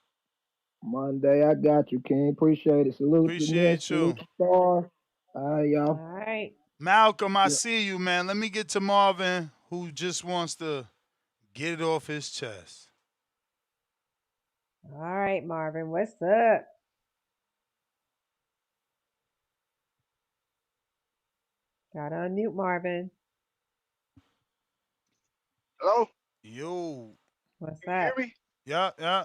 Monday, I got you, King. Appreciate it. Salute Appreciate to you. Salute to Star. All right, y'all. All right. Malcolm, I see you, man. Let me get to Marvin, who just wants to get it off his chest. All right, Marvin, what's up? Gotta unmute Marvin. Hello? Yo. What's Can you up? hear me? Yeah.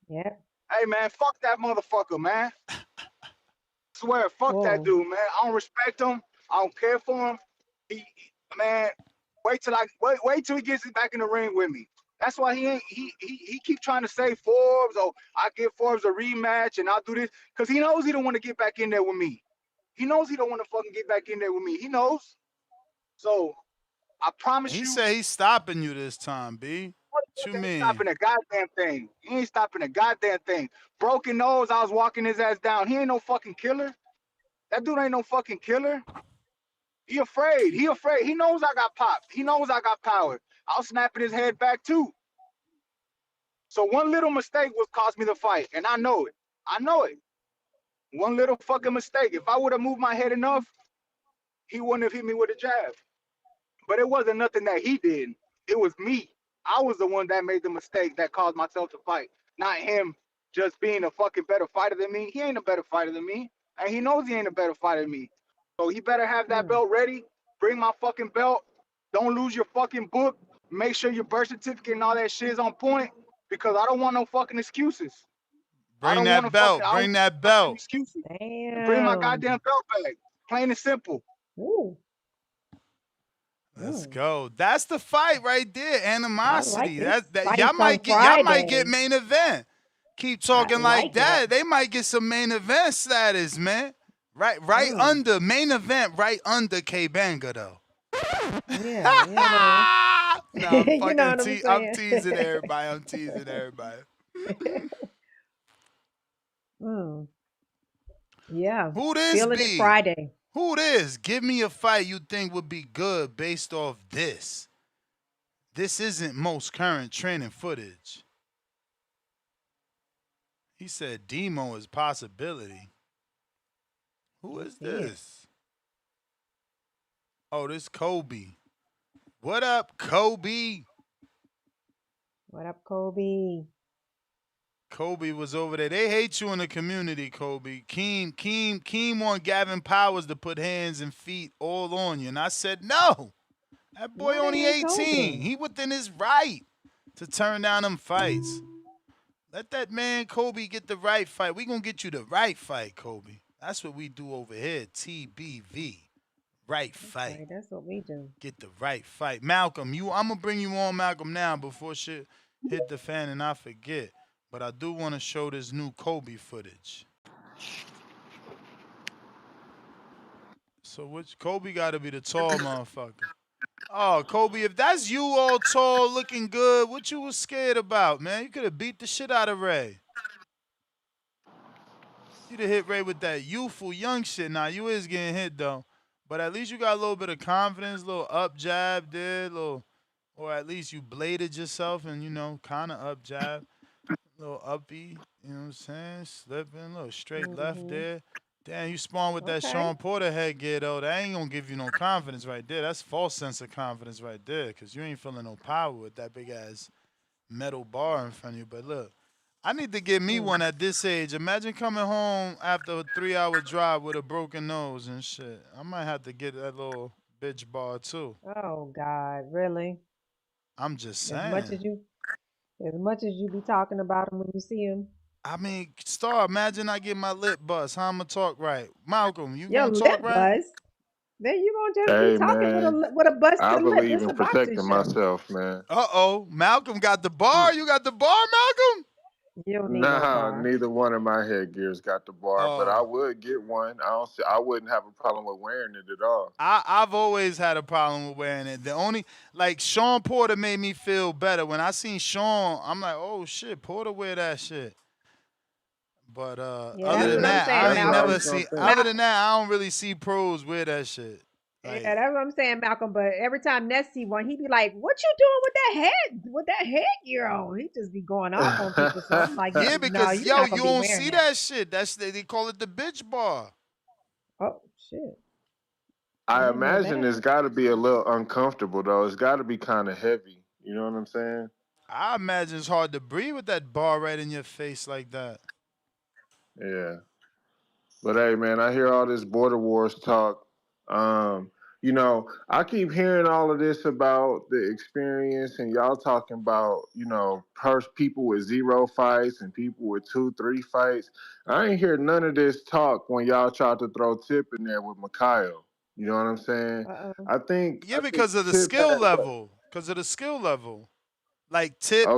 Yep. Hey, man, fuck that motherfucker, man. Swear, fuck that dude, man. I don't respect him. I don't care for him. Man, wait till he gets back in the ring with me. That's why he keep trying to say Forbes, oh, I give Forbes a rematch and I'll do this. Because he knows he don't want to get back in there with me. He knows he don't want to fucking get back in there with me. He knows. So, I promise you. He said he's stopping you this time, B. What you mean? He ain't stopping a goddamn thing. He ain't stopping a goddamn thing. Broken nose, I was walking his ass down. He ain't no fucking killer. That dude ain't no fucking killer. He afraid. He afraid. He knows I got pop. He knows I got power. I'll snap his head back too. So one little mistake would cost me the fight, and I know it. I know it. One little fucking mistake. If I would have moved my head enough, he wouldn't have hit me with a jab. But it wasn't nothing that he did. It was me. I was the one that made the mistake that caused myself to fight, not him just being a fucking better fighter than me. He ain't a better fighter than me, and he knows he ain't a better fighter than me. So he better have that belt ready. Bring my fucking belt. Don't lose your fucking book. Make sure your birth certificate and all that shit is on point, because I don't want no fucking excuses. I Bring don't want that to fucking. belt. I Bring don't want that no fucking belt. excuses. And bring my Damn. goddamn belt back. Plain and simple. Ooh. Let's go. That's the fight right there. I like Animosity. this. That Fight y'all from might get Friday. main event. Keep I talking like like that. it. They might get some main event status, man. Right under main event, right under K Banga though. Yeah, you know. No, I'm You know fucking what I'm I'm saying? teasing everybody. I'm teasing everybody. Yeah. Who this Feeling it be? Friday. Who this? Give me a fight you think would be good based off this. This isn't most current training footage. He said Demo is possibility. Who is this? Oh, this Kobe. What up, Kobe? What up, Kobe? Kobe was over there. They hate you in the community, Kobe. Keem want Gavin Powers to put hands and feet all on you. And I said, no. That boy Why only they hate 18. Kobe? He within his right to turn down them fights. Let that man Kobe get the right fight. We gonna get you the right fight, Kobe. That's what we do over here, TBV. Right fight. Right, that's what we do. Get the right fight. Malcolm, I'm gonna bring you on Malcolm now before shit hit the fan and I forget. But I do want to show this new Kobe footage. So which Kobe gotta be the tall motherfucker. Oh, Kobe, if that's you all tall, looking good, what you was scared about, man? You could have beat the shit out of Ray. You'd have hit Ray with that youthful young shit. Now, you is getting hit, though. But at least you got a little bit of confidence, a little up jab there, or at least you bladed yourself and, kind of up jab. A little uppy, you know what I'm saying? Slipping, a little straight left there. Damn, you spawned with that Sean Porter headgear, though. That ain't going to give you no confidence right there. That's false sense of confidence right there, because you ain't feeling no power with that big-ass metal bar in front of you. But look, I need to get me one at this age. Imagine coming home after a 3-hour drive with a broken nose and shit. I might have to get that little bitch bar, too. Oh, God, really? I'm just saying. As much as you be talking about him when you see him. I mean, Star, imagine I get my lip bust. How I'm going to talk right? Malcolm, you Your going to talk lip right? buzz? Then you gonna just Hey be talking man, with a I busted lip. believe It's in a boxing protecting show. myself, man. Uh-oh, Malcolm got the bar. You got the bar, Malcolm? You don't need no Nah, bar. neither one of my headgears got the bar, but I would get one. I wouldn't have a problem with wearing it at all. I've always had a problem with wearing it. The only, Sean Porter made me feel better. When I seen Sean, I'm like, oh, shit, Porter wear that shit. But other than that, I ain't never seen, other than that, I don't really see pros wear that shit. Yeah, that's what I'm saying, Malcolm. But every time Ness see one, he be like, "What you doing with that headgear on?" He just be going off on people. So I'm like, yeah, no, because you're not you gonna be don't wearing see that. that shit. They call it the bitch bar. Oh shit. I imagine it's got to be a little uncomfortable though. It's got to be kind of heavy. You know what I'm saying? I imagine it's hard to breathe with that bar right in your face like that. Yeah. But hey, man, I hear all this border wars talk. I keep hearing all of this about the experience, and y'all talking about, people with 0 fights and people with 2, 3 fights. I ain't hear none of this talk when y'all tried to throw Tip in there with Mikhail. You know what I'm saying? I think because of the Tip skill had, level. Because of the skill level. Like Tip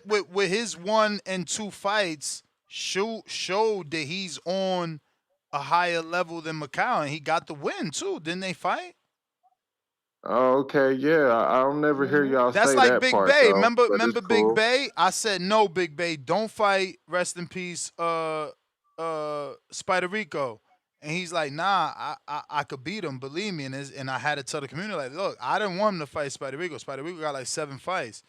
with his 1 and 2 fights showed that he's on a higher level than Mikhail, and he got the win too. Didn't they fight? Oh, okay, yeah. I don't never hear y'all That's say like that Big part Bay. though. Remember But it's Big cool. Bay? I said no, Big Bay. Don't fight. Rest in peace, Spider Rico. And he's like, nah, I could beat him, believe me. And I had to tell the community, like, look, I didn't want him to fight Spider Rico. Spider Rico got like 7 fights.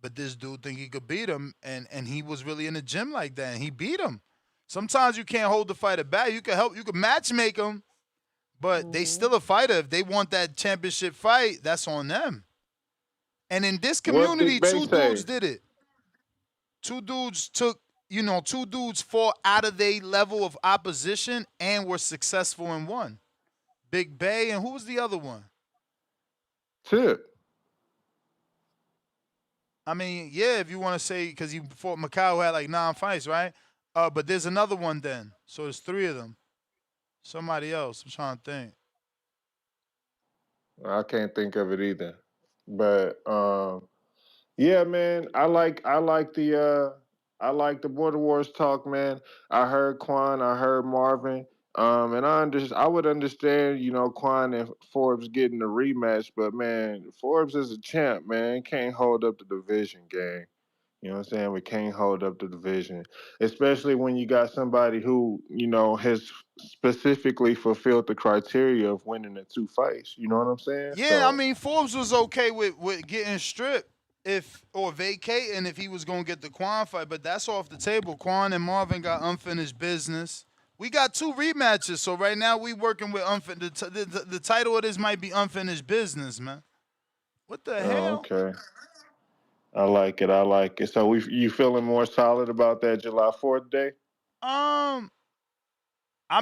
But this dude think he could beat him, and he was really in the gym like that, and he beat him. Sometimes you can't hold the fighter back. You can help, you can matchmake him, but they still a fighter. If they want that championship fight, that's on them. And in this What community, Big Bay 2 say? dudes did it. 2 dudes took, 2 dudes fought out of their level of opposition and were successful in one. Big Bay, and who was the other one? Tip. I mean, yeah, if you want to say, because he fought Macau, who had like 9 fights, right? But there's another one then. So there's 3 of them. Somebody else. I'm trying to think. I can't think of it either. But yeah, man, I like the Border Wars talk, man. I heard Quan, I heard Marvin. And I would understand, Quan and Forbes getting the rematch, but man, Forbes is a champ, man. Can't hold up the division gang. You know what I'm saying? We can't hold up the division, especially when you got somebody who, has specifically fulfilled the criteria of winning the 2 fights. You know what I'm saying? Yeah, I mean, Forbes was okay with getting stripped or vacating if he was going to get the Quan fight, but that's off the table. Quan and Marvin got unfinished business. We got 2 rematches, so right now we working with the title of this might be unfinished business, man. What the hell? Okay. I like it. So you feeling more solid about that July 4th day? I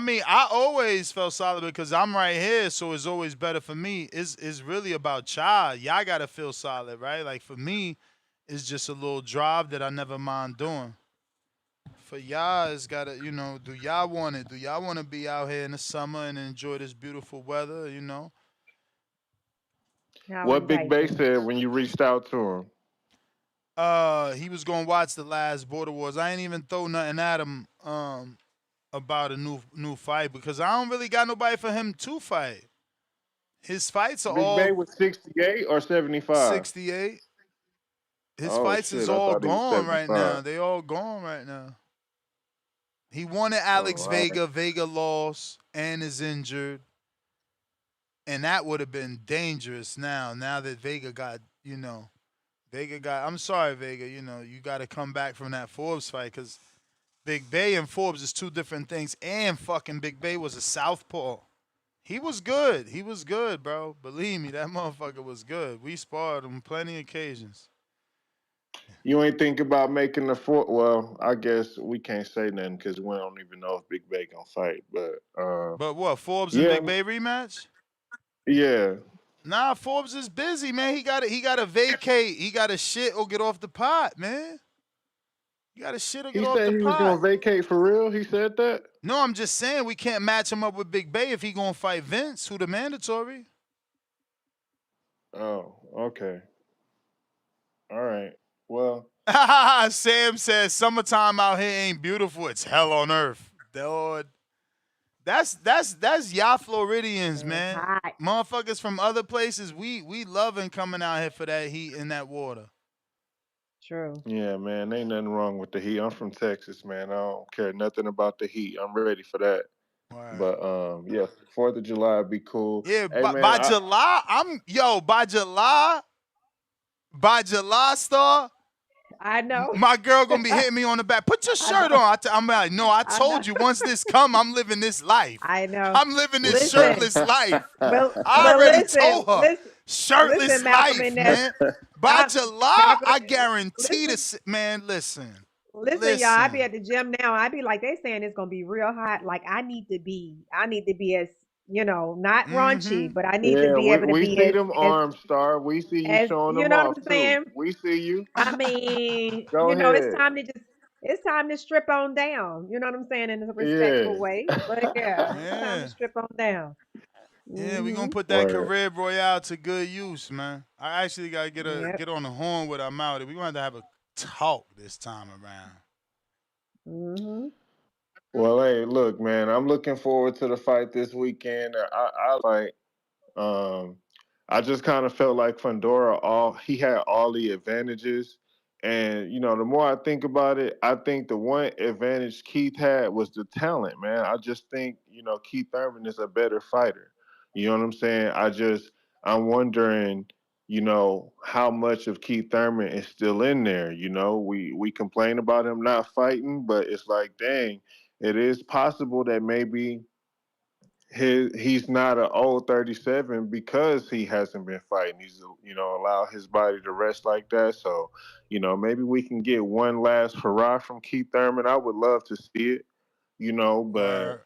mean, I always felt solid because I'm right here, so it's always better for me. It's really about y'all. Y'all gotta feel solid, right? Like for me, it's just a little drive that I never mind doing. For y'all, it's gotta, do y'all want it? Do y'all want to be out here in the summer and enjoy this beautiful weather? How What Big Bay inviting. said when you reached out to him? He was gonna watch the last Border Wars. I ain't even throw nothing at him about a new fight because I don't really got nobody for him to fight. His fights are Big all Bay was 68 or 75? 68. His fights shit, is I all thought he was gone right 75. now. They all gone right now. He wanted Oh, Alex all right. Vega. Vega lost and is injured. And that would have been dangerous now that Vega got, I'm sorry, Vega, you got to come back from that Forbes fight because Big Bay and Forbes is 2 different things. And fucking Big Bay was a southpaw. He was good. He was good, bro. Believe me, that motherfucker was good. We sparred on plenty of occasions. You ain't think about making the 4th? Well, I guess we can't say nothing because we don't even know if Big Bay gonna fight. But what, Forbes and yeah, Big Bay rematch? yeah. Nah, Forbes is busy, man. He gotta vacate. He gotta shit or get off the pot, man. You gotta shit or get He off said the he was pot. gonna vacate for real. He said that. No, I'm just saying we can't match him up with Big Bay if he gonna fight Vince, who the mandatory. Oh, okay. All right. Well, Sam says summertime out here ain't beautiful. It's hell on earth. Lord. That's y'all Floridians, man. Hot. Motherfuckers from other places, we loving coming out here for that heat and that water. True. yeah, man, ain't nothing wrong with the heat. I'm from Texas, man. I don't care nothing about the heat. I'm ready for that. Right. But yeah, 4th of July would be cool. Yeah, Hey, man, by July, by July, Star, I know. my girl gonna be hitting me on the back. Put your I shirt know. on. I'm like, no, I I know. told you once this come, I'm living this life. I know. I'm living this Listen, shirtless life. but I already listen, told her. Shirtless listen, Malcolm life, and Ness. man. By July, Malcolm, I guarantee listen, man, listen. listen, y'all. I be at the gym now. I be like, they saying it's gonna be real hot. Like I need to be as not raunchy, but I need to yeah, be able to we be see them arms, Star. We see you as showing you them know what off I'm too. saying. We see you. I mean, Go ahead. it's time to strip on down. You know what I'm saying in a Yeah. respectful way. But yeah, it's time to Yeah. strip on down. Yeah, we gonna Mhm. put that Word. career royale to good use, man. I actually gotta Yep. get on the horn with our out. We gonna have to have a talk this time around. Mhm. Well, hey, look, man, I'm looking forward to the fight this weekend. Um, I just kind of felt like Fundora he had all the advantages, And you know, the more I think about it, I think the one advantage Keith had was the talent, man. I just think, you know, Keith Thurman is a better fighter. You know what I'm saying? I'm wondering, you know, how much of Keith Thurman is still in there. You know, we complain about him not fighting, but it's like, dang, it is possible that maybe he's not an old 37 because he hasn't been fighting. He's, you know, allow his body to rest like that. So, you know, maybe we can get one last hurrah from Keith Thurman. I would love to see it, you know, but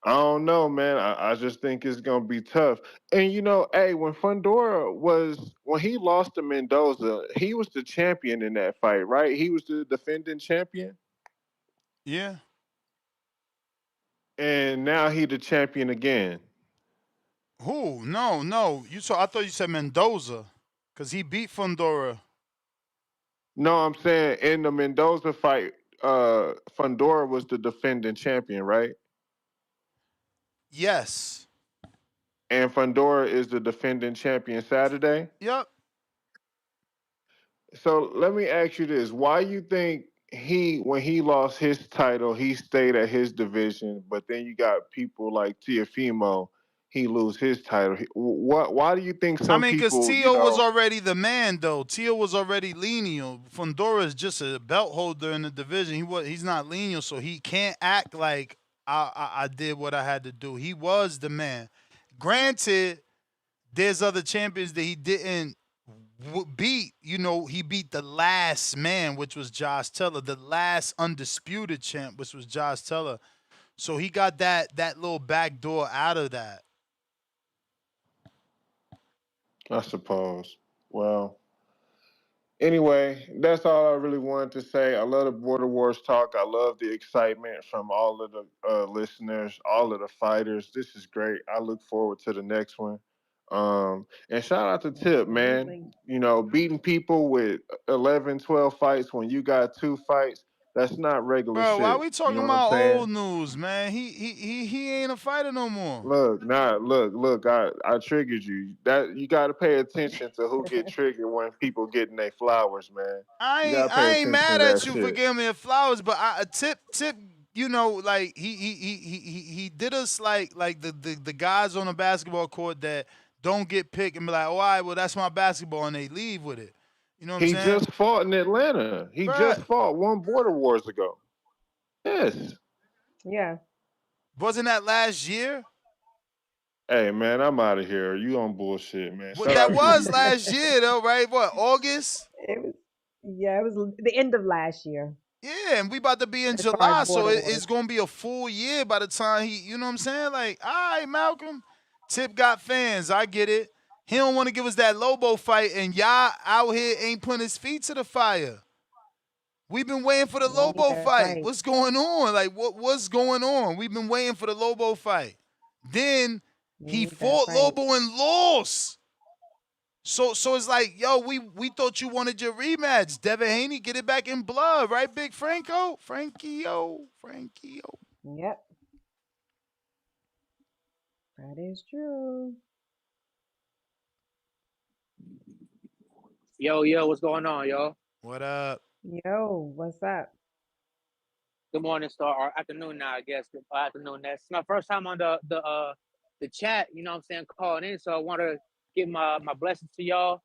I don't know, man. I just think it's gonna be tough. And you know, hey, when he lost to Mendoza, he was the champion in that fight, right? He was the defending champion. Yeah. And now he the champion again. Who? No. I thought you said Mendoza, cause he beat Fundora. No, I'm saying in the Mendoza fight, Fundora was the defending champion, right? Yes. And Fundora is the defending champion Saturday. Yep. So let me ask you this: why you think when he lost his title, he stayed at his division, but then you got people like Tiafimo, he lose his title. Why do you think I some mean, because people, Tio was already the man, though. Tio was already lineal. Fundora is just a belt holder in the division. He's not lineal, so he can't act like I did what I had to do. He was the man. Granted, there's other champions that he didn't beat. You know, he beat the last man, which was Josh Teller, the last undisputed champ, which was Josh Teller. So he got that little back door out of that. I suppose. Well, anyway, that's all I really wanted to say. I love the Border Wars talk. I love the excitement from all of the listeners, all of the fighters. This is great. I look forward to the next one. And shout out to Tip, man. You know, beating people with 11, 12 fights when you got 2 fights, that's not regular Bro, why shit. we You talking know what I'm about saying? old news, man? He ain't a fighter no more. Look, I triggered you. That you gotta pay attention to who get triggered when people getting their flowers, man. You gotta pay I ain't attention to mad that at you for shit. giving me flowers, but Tip, you know, like he did us like the guys on the basketball court that don't get picked and be like, oh, all right, well that's my basketball, and they leave with it. You know what I'm He saying? just fought in Atlanta. He Bruh, just fought 1 Border Wars ago. Yes. Yeah. wasn't that last year? Hey man, I'm out of here. You on bullshit, man. Well, Shout that out was Keith. last year though, right? What, August? It was, yeah, it was the end of last year Yeah, and we about to be in as far as July, so border it's wars. gonna be a full year by the time you know what I'm saying? Like, all right, Malcolm, Tip got fans, I get it. He don't want to give us that Lobo fight, and y'all out here ain't putting his feet to the fire. We've been waiting for the We need Lobo that fight. fight. What's going on? Like, what's going on? We've been waiting for the Lobo fight. Then We he need that fought fight. Lobo and lost. So it's like, yo, we thought you wanted your rematch. Devin Haney, get it back in blood, right, Big Franco? Frankie-o. Yep. That is true. Yo, what's going on, y'all? What up? Yo, what's up? Good morning, Star, or afternoon now, I guess. Good afternoon. That's my first time on the chat, you know what I'm saying, calling in. So I want to give my blessings to y'all.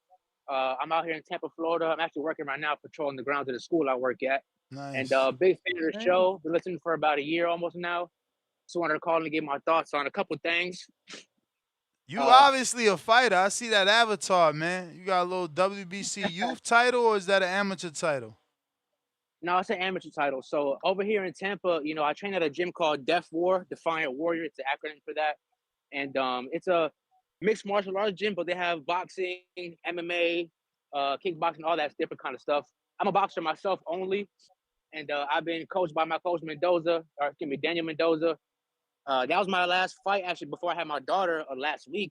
I'm out here in Tampa, Florida. I'm actually working right now, patrolling the grounds of the school I work at. Nice. And big fan of the Nice. show. Been listening for about a year almost now. So I wanted to call and give my thoughts on a couple things. You obviously a fighter. I see that avatar, man. You got a little WBC youth title, or is that an amateur title? No, it's an amateur title. So over here in Tampa, you know, I train at a gym called Death War, Defiant Warrior. It's an acronym for that. And it's a mixed martial arts gym, but they have boxing, MMA, kickboxing, all that different kind of stuff. I'm a boxer myself only. And I've been coached by my coach Daniel Mendoza. That was my last fight actually before I had my daughter last week.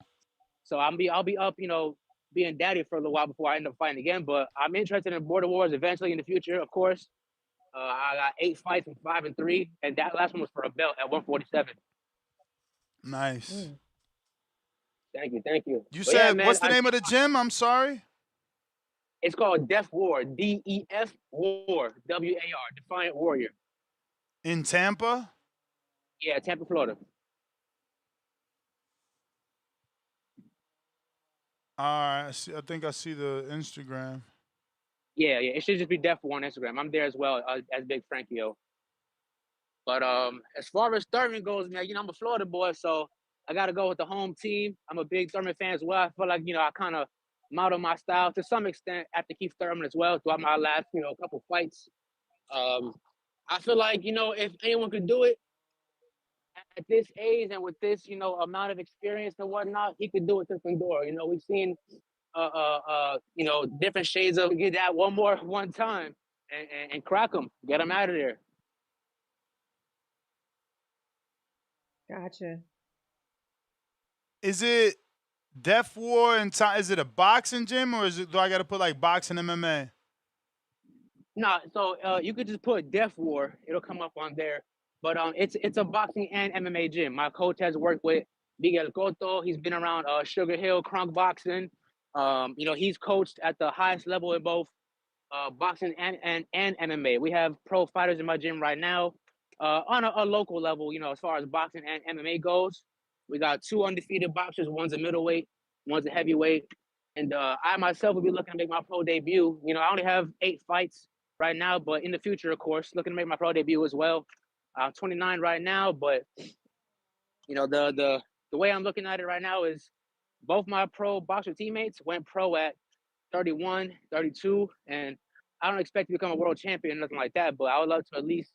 So I'll be up, you know, being daddy for a little while before I end up fighting again. But I'm interested in border wars eventually in the future, of course. I got 8 fights and 5-3, and that last one was for a belt at 147. Nice. Thank you. You But yeah, said, man, what's the name of the gym? I'm sorry. It's called Def War, DEF War, WAR, Defiant Warrior. In Tampa? Yeah, Tampa, Florida. All right, I think I see the Instagram. Yeah. It should just be Def War on Instagram. I'm there as well as Big Frankio. But as far as Thurman goes, man, I'm a Florida boy, so I got to go with the home team. I'm a big Thurman fan as well. I feel like, I kind of model my style to some extent after Keith Thurman as well throughout my last, couple fights. I feel like, if anyone could do it at this age and with this, amount of experience and whatnot, he could do it to Fundora. We've seen, different shades of get that one time and crack them, get them out of there. Gotcha. Is it Def War and is it a boxing gym or do I got to put like boxing MMA? No, so you could just put Def War. It'll come up on there. But it's a boxing and MMA gym. My coach has worked with Miguel Cotto. He's been around Sugar Hill, Crunk Boxing. He's coached at the highest level in both boxing and MMA. We have pro fighters in my gym right now on a local level, as far as boxing and MMA goes. We got 2 undefeated boxers. One's a middleweight, one's a heavyweight. And I myself will be looking to make my pro debut. I only have 8 fights right now, but in the future, of course, looking to make my pro debut as well. I'm 29 right now, but the way I'm looking at it right now is both my pro boxer teammates went pro at 31, 32, and I don't expect to become a world champion or nothing like that, but I would love to at least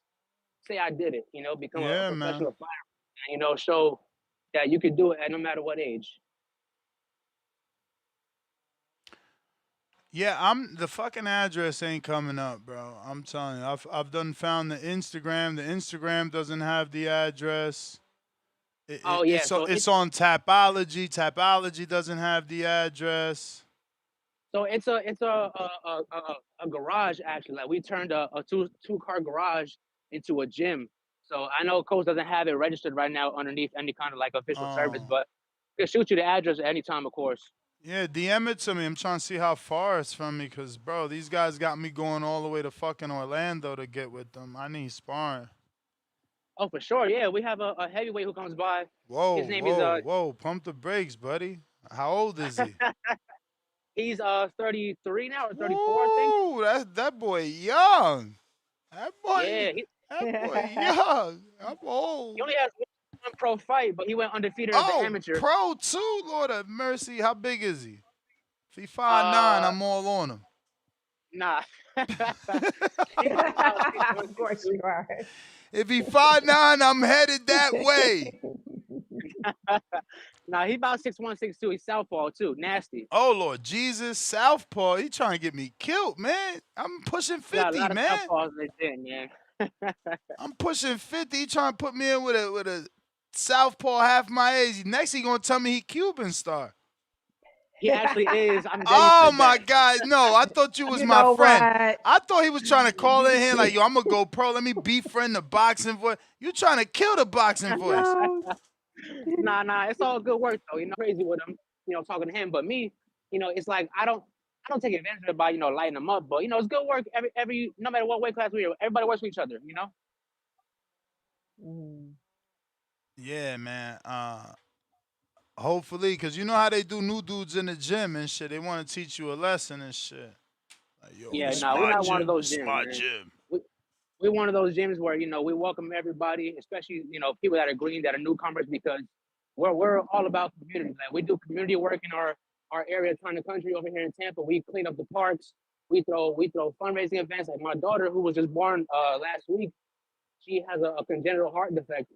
say I did it, become a professional fighter, and, show that you could do it at no matter what age. Yeah, the fucking address ain't coming up, bro. I'm telling you, I've done found the Instagram. The Instagram doesn't have the address. It's on Tapology. Tapology doesn't have the address. So it's a garage actually. Like we turned a two-car garage into a gym. So I know Coach doesn't have it registered right now underneath any kind of like official service, but I can shoot you the address at any time, of course. Yeah, DM it to me. I'm trying to see how far it's from me because, bro, these guys got me going all the way to fucking Orlando to get with them. I need sparring. Oh, for sure. Yeah, we have a heavyweight who comes by. Whoa, His name whoa. Pump the brakes, buddy. How old is he? He's 33 now or 34, I think. Ooh, that boy young. That boy, young. I'm old. He only has one pro fight, but he went undefeated as an amateur. Pro too, Lord have mercy. How big is he? If he 5'9", I'm all on him. Nah. Of course you are. If he 5'9", I'm headed that way. Nah, he about 6'1", 6'2". He's southpaw too. Nasty. Oh Lord Jesus, southpaw. He trying to get me killed, man. I'm pushing 50, man. Southpaws man. I'm pushing 50. He trying to put me in with a southpaw half my age. Next he gonna tell me he Cuban star. He actually is. Oh my God. No, I thought you was my friend. What? I thought he was trying to call in here like, yo, I'm gonna go pro. Let me befriend the boxing voice. You trying to kill the boxing voice. Nah, it's all good work though. Crazy with him, talking to him. But me, it's like I don't take advantage of it by, lighting them up. But it's good work every no matter what weight class we are, everybody works for each other, Yeah, man. Hopefully, because you know how they do new dudes in the gym and shit. They want to teach you a lesson and shit. Like, yo, yeah, we're not one of those gyms. My gym. We're one of those gyms where, we welcome everybody, especially, people that are green, that are newcomers, because we're all about community. Like, we do community work in our area around the country over here in Tampa. We clean up the parks. We throw fundraising events. Like my daughter, who was just born last week, she has a congenital heart defect.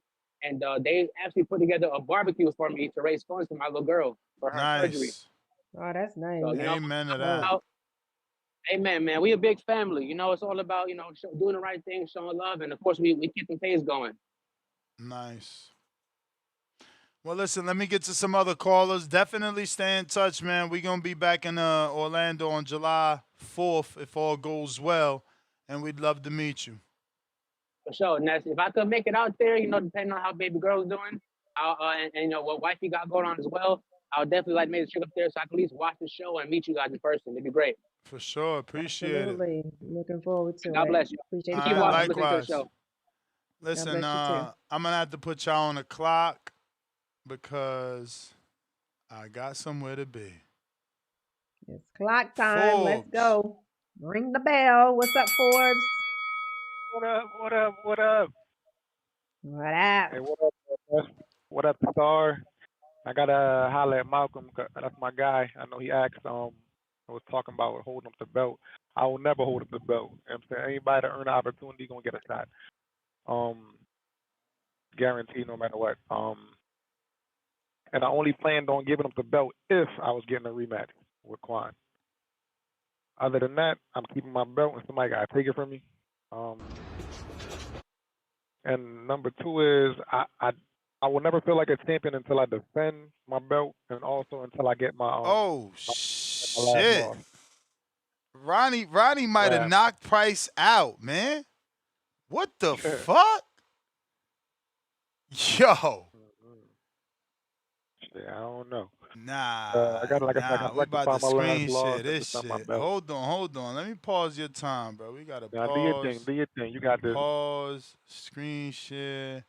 And they actually put together a barbecue for me to raise funds for my little girl for her surgery. Oh, that's nice. So, amen to that. Amen, man. We a big family. It's all about, doing the right thing, showing love. And, of course, we keep the pace going. Nice. Well, listen, let me get to some other callers. Definitely stay in touch, man. We're going to be back in Orlando on July 4th if all goes well. And we'd love to meet you. For sure. And if I could make it out there, depending on how baby girl's doing, and what wifey got going on as well, I would definitely like to make a trip up there so I can at least watch the show and meet you guys in person. It'd be great. For sure. Appreciate it. Absolutely. Looking forward to God it. bless you. Appreciate And you keep All right, watching, calling. listening to the likewise. show. God Listen, bless you too. I'm gonna have to put y'all on the clock because I got somewhere to be. It's clock time. Let's Forbes. go. Ring the bell. What's up, Forbes? What up? What up? What up? What up? Hey, what up? What up, Star? I gotta holler at Malcolm. 'Cause that's my guy. I know he asked. I was talking about holding up the belt. I will never hold up the belt. You know what I'm saying, anybody that earn an opportunity gonna get a shot. Um, guaranteed, no matter what. And I only planned on giving up the belt if I was getting a rematch with Quan. Other than that, I'm keeping my belt, and somebody gotta take it from me. And number two is I will never feel like a champion until I defend my belt, and also until I get my Oh my last shit. loss. Ronnie might have Last. knocked Price out, man. What the fuck? Yo. Shit, I don't know. Nah, I gotta, like I said, I nah. gotta We about rectify to my last screen loss share and this defend my shit. belt. Hold on. Let me pause your time, bro. We gotta Now do your thing. pause. Do your thing. You got this. Pause. Screen share.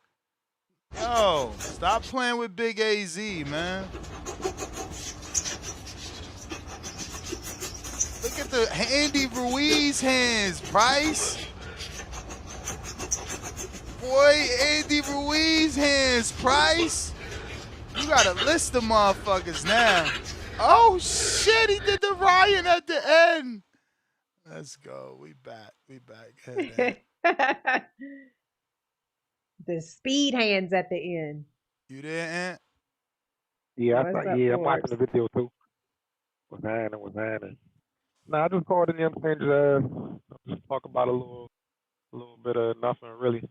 Yo, stop playing with Big AZ, man. Look at the Andy Ruiz hands, Price. Boy, Andy Ruiz hands, Price. You gotta list the motherfuckers now. Oh shit, he did the Ryan at the end. Let's go. We back. We back. The speed hands at the end. You there, Ant? Yeah, What's up, I'm Forbes? watching the video too. What's happening? Nah, I just called in. You know what I'm saying? Just talk about a little bit of nothing really.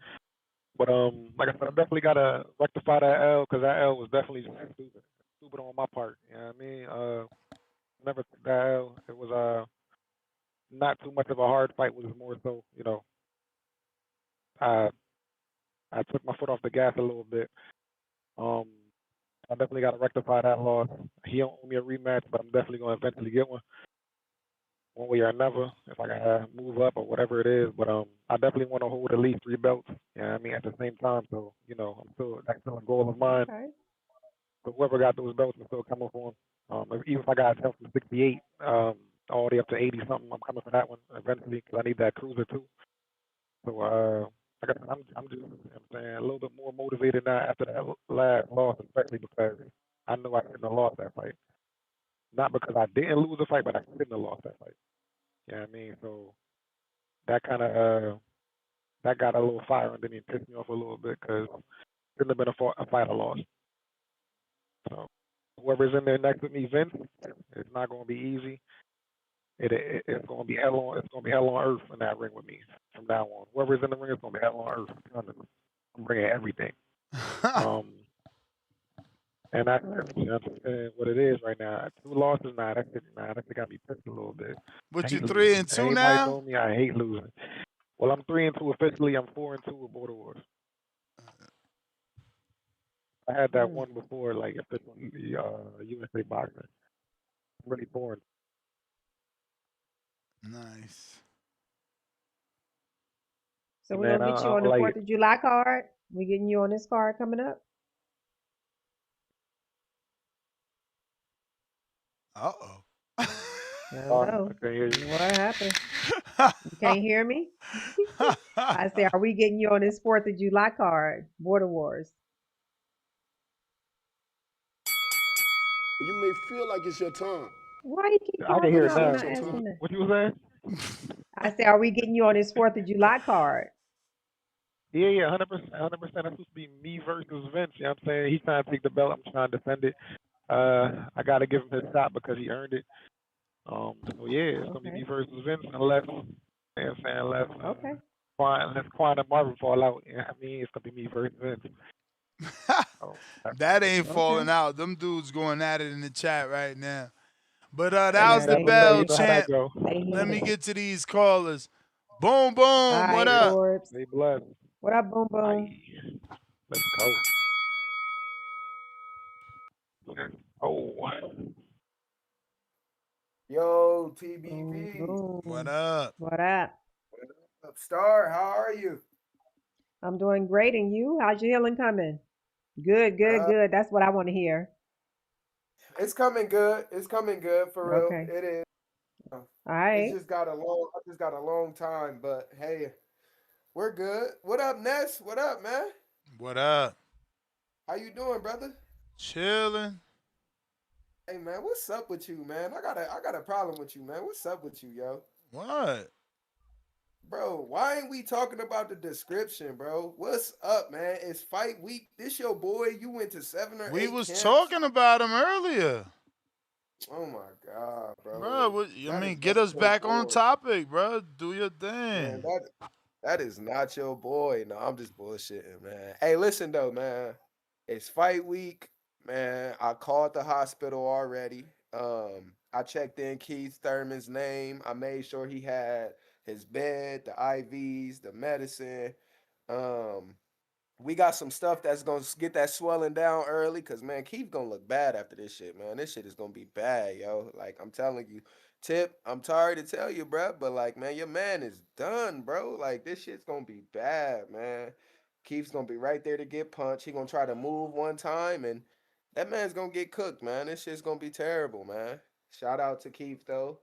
But like I said, I definitely gotta rectify that L, because that L was definitely stupid on my part. You know what I mean? Never took that L. It was not too much of a hard fight. It was more so, I I took my foot off the gas a little bit. Um, I definitely got to rectify that loss. He don't owe me a rematch, but I'm definitely going to eventually get one way or another, if I gotta move up or whatever it is. But I definitely want to hold at least 3 belts. You know what I mean, at the same time. So that's still a goal of mine. Okay. So whoever got those belts, I'm still coming for them. Even if I got a from 68, all the way up to 80 something, I'm coming for that one eventually, because I need that cruiser too. So like I said, I'm just, you know what I'm saying, a little bit more motivated now after that last loss, especially because I know I couldn't have lost that fight. Not because I didn't lose the fight, but I couldn't have lost that fight. You know what I mean? So that kind of that got a little fire under me and pissed me off a little bit, because it couldn't have been a fight I lost. So whoever's in there next to me, Vince, it's not going to be easy. It's going to be hell on. It's going to be hell on earth in that ring with me from now on. Whoever's in the ring, it's going to be hell on earth. I'm bringing everything. And that's what it is right now. 2 losses now. That's it. Now that got me pissed a little bit. What, I you hate 3 losing. and 2 Anybody now? know me? I hate losing. Well, I'm 3 and 2 officially. I'm 4 and 2 with Border Wars. I had that one before, like officially USA boxing. I'm really boring. Nice. So we're Man, gonna get you I on the like 4th of July card. We getting you on this card coming up. Uh-oh. Hello. I can hear you. What happened? You can't hear me? I say, are we getting you on this 4th of July card? Border Wars. You may feel like it's your time. Why you keep I can hear pausing it out when now. I asking that? What you was saying? I say, are we getting you on this 4th of July card? Yeah, 100%. 100%. That's supposed to be me versus Vince. You know what I'm saying? He's trying to take the belt. I'm trying to defend it. I got to give him his shot because he earned it. So yeah, it's gonna be me versus Vince, unless, you know what I'm saying, unless Quan and Marvin fall out. You know what I mean? It's gonna be me versus Vince. That ain't falling out. Them dudes going at it in the chat right now. But that Hey, was the you bell know how that chant. go. Let me get to these callers. Boom, boom. What Right, up? Forbes. They blessed. What up, boom boom? Aye. Let's go. Oh. Yo, Boom, TBV. What boom. up? What up? What up, Star? How are you? I'm doing great, and you? How's your healing coming? Good, good, Uh, good. That's what I want to hear. it's coming good. It's coming good for real. Okay. It is. All It's right. just got a long. I just got a long time, but hey, we're good. What up, Ness? What up, man? What up? How you doing, brother? Chilling. Hey, man, what's up with you, man? I got a problem with you, man. What's up with you, yo? What? Bro, why ain't we talking about the description, bro? What's up, man? It's fight week. This your boy. You went to 7 or 8 We was camps. talking about him earlier. Oh my god, Bro, bro. I That mean, is get not us your back on boy. topic, bro. Do your Man, thing. that is not your boy. No, I'm just bullshitting, man. Hey, listen though, man. It's fight week, man. I called the hospital already. I checked in Keith Thurman's name. I made sure he had his bed, the IVs, the medicine. Um, we got some stuff that's gonna get that swelling down early, cause man, Keith gonna look bad after this shit, man. This shit is gonna be bad, yo. Like I'm telling you, Tip. I'm sorry to tell you, bro, but like, man, your man is done, bro. Like this shit's gonna be bad, man. Keith's gonna be right there to get punched. He gonna try to move one time, and that man's gonna get cooked, man. This shit's gonna be terrible, man. Shout out to Keith though.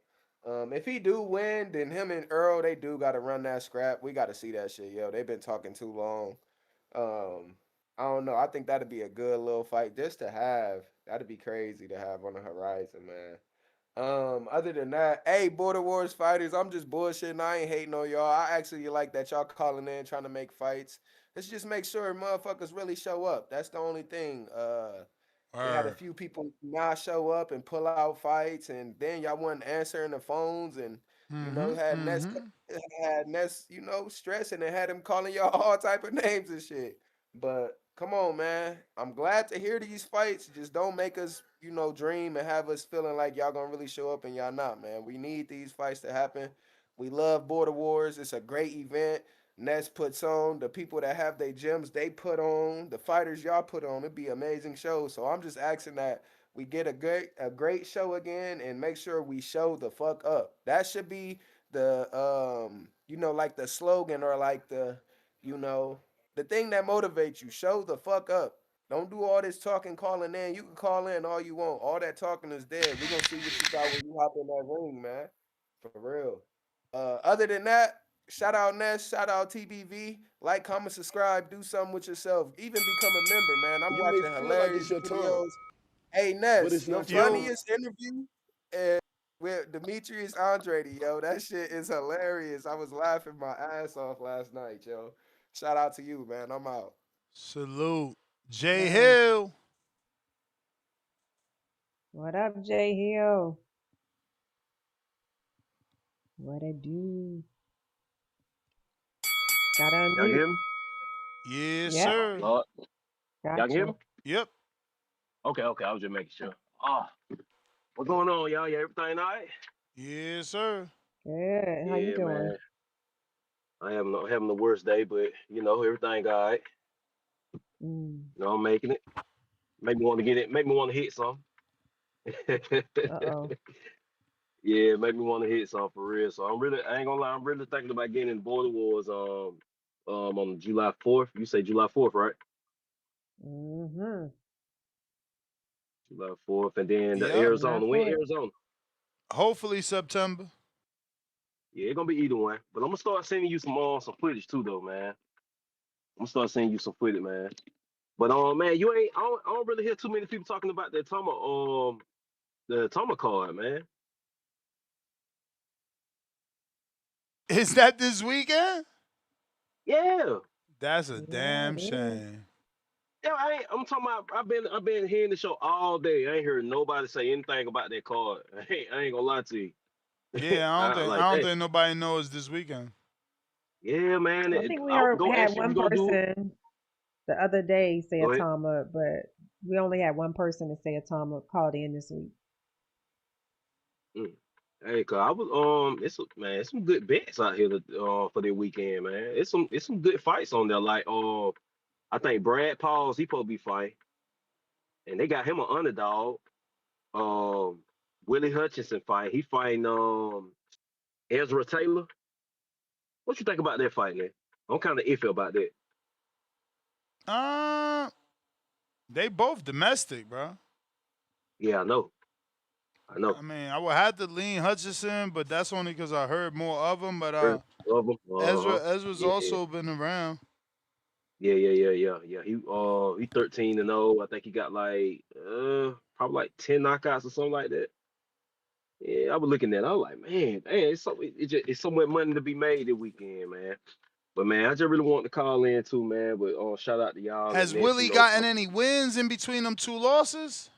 If he do win, then him and Earl, they do gotta run that scrap. We gotta see that shit, yo. They've been talking too long. Um, I don't know. I think that'd be a good little fight just to have. That'd be crazy to have on the horizon, man. Other than that, hey, Border Wars fighters, I'm just bullshitting. I ain't hating on y'all. I actually like that y'all calling in trying to make fights. Let's just make sure motherfuckers really show up. That's the only thing. We had a Word. few people not show up and pull out fights, and then y'all wasn't answering the phones, and Mm-hmm. Mm-hmm. Had Ness, stressing and had him calling y'all all type of names and shit. But come on, man. I'm glad to hear these fights. Just don't make us, dream and have us feeling like y'all gonna really show up and y'all not, man. We need these fights to happen. We love Border Wars. It's a great event. Ness puts on, the people that have their gyms, they put on, the fighters y'all put on. It'd be amazing shows. So I'm just asking that we get a great show again and make sure we show the fuck up. That should be the like the slogan or like you know, the thing that motivates you. Show the fuck up. Don't do all this talking, calling in. You can call in all you want. All that talking is dead. We're gonna see what you got when you hop in that ring, man. For real. Other than that, shout out Ness, shout out TBV. Like, comment, subscribe, do something with yourself. Even become a member, man. I'm You may watching feel like it's hilarious your time, videos. Hey but Ness, it's your not your Yo, time. funniest interview with Demetrius Andrade, yo. That shit is hilarious. I was laughing my ass off last night, yo. Shout out to you, man. I'm out. salute. Jay Nice. Hill. What up, Jay Hill? What it do? Gotta Y'all can unmute. hear me? Yes, Yep. sir. Lord. Y'all can hear Gotcha. me? Yep. Okay, I was just making sure. What's going on, y'all? Yeah, everything all right? Yes, sir. Good. How you Yeah, doing? man. I am not having the worst day, but everything all right. Mm. I'm making it. Make me want to get it, make me want to hit some. Uh-oh. Yeah, make me want to hit some for real. So I ain't gonna lie, I'm really thinking about getting in Border Wars on July 4th. You say July 4th, right? Mm-hmm. July 4th, and then the Yep. July Arizona. When 4th. Arizona? Hopefully September. Yeah, it's gonna be either one. But I'm gonna start sending you some footage too, though, man. I'm gonna start sending you some footage, man. But man, I don't really hear too many people talking about the Tama card, man. Is that this weekend? Yeah. That's a Yeah, damn it is. shame. Yeah, I'm talking about I've been hearing the show all day. I ain't heard nobody say anything about that card. I ain't gonna lie to you. Yeah, I don't I think I like don't that. think nobody knows this weekend. Yeah, man. I think we I was gonna had ask you if one you gonna do person the other day say go ahead. Atama, but we only had one person to say Atama called in this week. Mm. Hey, cause I was it's some good bets out here for the weekend, man. It's some good fights on there. Like I think Brad Pauls he supposed to be fighting, and they got him an underdog. Um, Willie Hutchinson fight. He fighting Ezra Taylor. What you think about that fight, man? I'm kind of iffy about that. Uh, they both domestic, bro. Yeah, I know. I know. I mean, I would have to lean Hutchinson, but that's only because I heard more of him. But Heard of him. Ezra's Yeah. also been around. Yeah. He 13-0. I think he got like probably like 10 knockouts or something like that. Yeah, I was looking at it. I was like, man, it's so much money to be made this weekend, man. But man, I just really want to call in too, man. But shout out to y'all and Has Ness, Willie gotten any wins in between them two losses?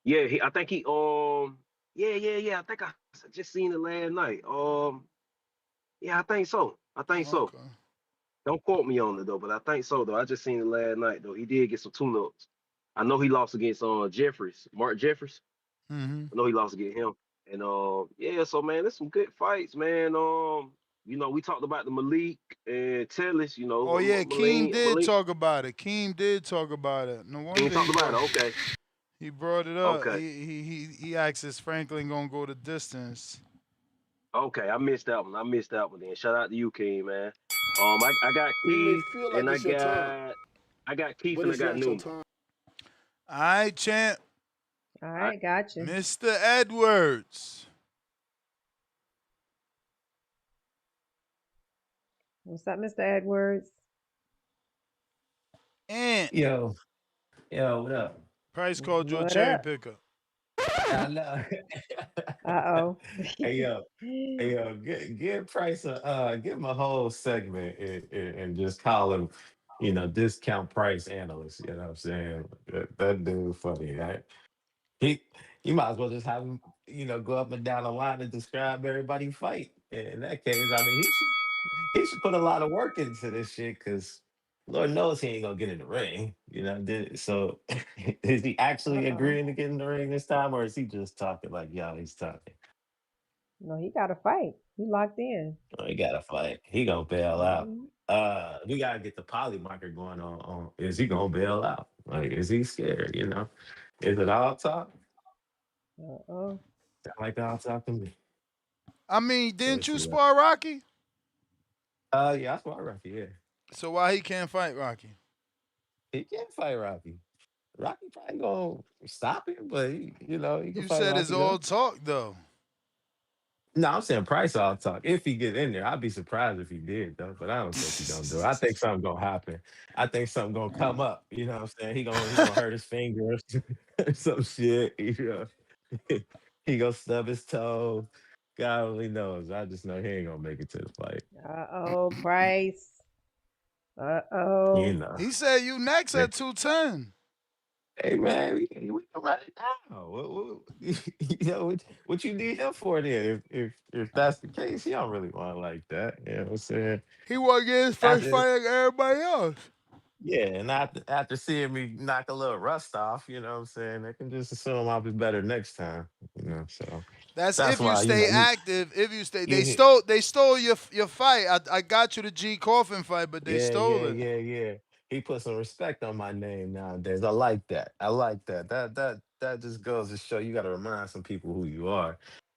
Yeah, I think he yeah. I think I just seen it last night. Yeah, I think so. Okay. Don't quote me on it though, but I think so though. I just seen it last night though. He did get some tune-ups. I know he lost against Mark Jeffries. Mm-hmm. I know he lost against him. And yeah, so man, there's some good fights, man. We talked about the Malik and Tellez, Oh yeah, Keem did Malik. talk about it. Keem did talk about it. No wonder He talked about it. Okay. He brought it up. Okay. He asked, "Is Franklin gonna go the distance?" Okay, I missed that one. Then shout out to you, King, man. I got You may Keith feel like and I it's your time, got Keith but and I it's got not your Newman. time. All right, champ. All right, gotcha. Mr. Edwards. What's up, Mr. Edwards? And Yo, what up? Price called you a What cherry up? picker. I know. Uh-oh. Hey yo, get Price give him a whole segment and just call him, discount price analyst. You know what I'm saying? That dude funny, right? He You might as well just have him, go up and down the line and describe everybody fight. In that case, I mean, he should put a lot of work into this shit because Lord knows he ain't gonna get in the ring. So is he actually Uh-oh. agreeing to get in the ring this time, or is he just talking like y'all? He's talking. No, he got to fight. He locked in. Oh, he gotta fight. He gonna bail out. Mhm. We gotta get the poly marker going on. Is he gonna bail out? Like, is he scared? Is it all talk? Uh-oh. Sound like all talk to me. I mean, So didn't let's you see. spar Rocky? Yeah, that's why Rocky. Yeah, So why he can't fight Rocky? he can't fight Rocky. Rocky probably gonna stop him, but he can You fight said it's Rocky all though. talk though. No, I'm saying Price all talk. If he get in there, I'd be surprised if he did though. But I don't think he gonna do it. I think something gonna happen. I think something gonna come up. You know what I'm saying? He gonna hurt his finger or some shit. He gonna stub his toe. God only knows. I just know he ain't gonna make it to the fight. Uh-oh, Price. Uh-oh. He said you next Yeah. at 210. Hey man, we can run it down. What you need him for then? If that's the case, he don't really want like that. You know what I'm saying? He want to get his first After fight like everybody else. Yeah, and after seeing me knock a little rust off, you know what I'm saying, they can just assume I'll be better next time. So That's that's if you why, stay active. If you stay, they you stole your fight. I got you the G Coffin fight, but they stole it. yeah. He put some respect on my name nowadays. I like that. I like that. That just goes to show you got to remind some people who you are.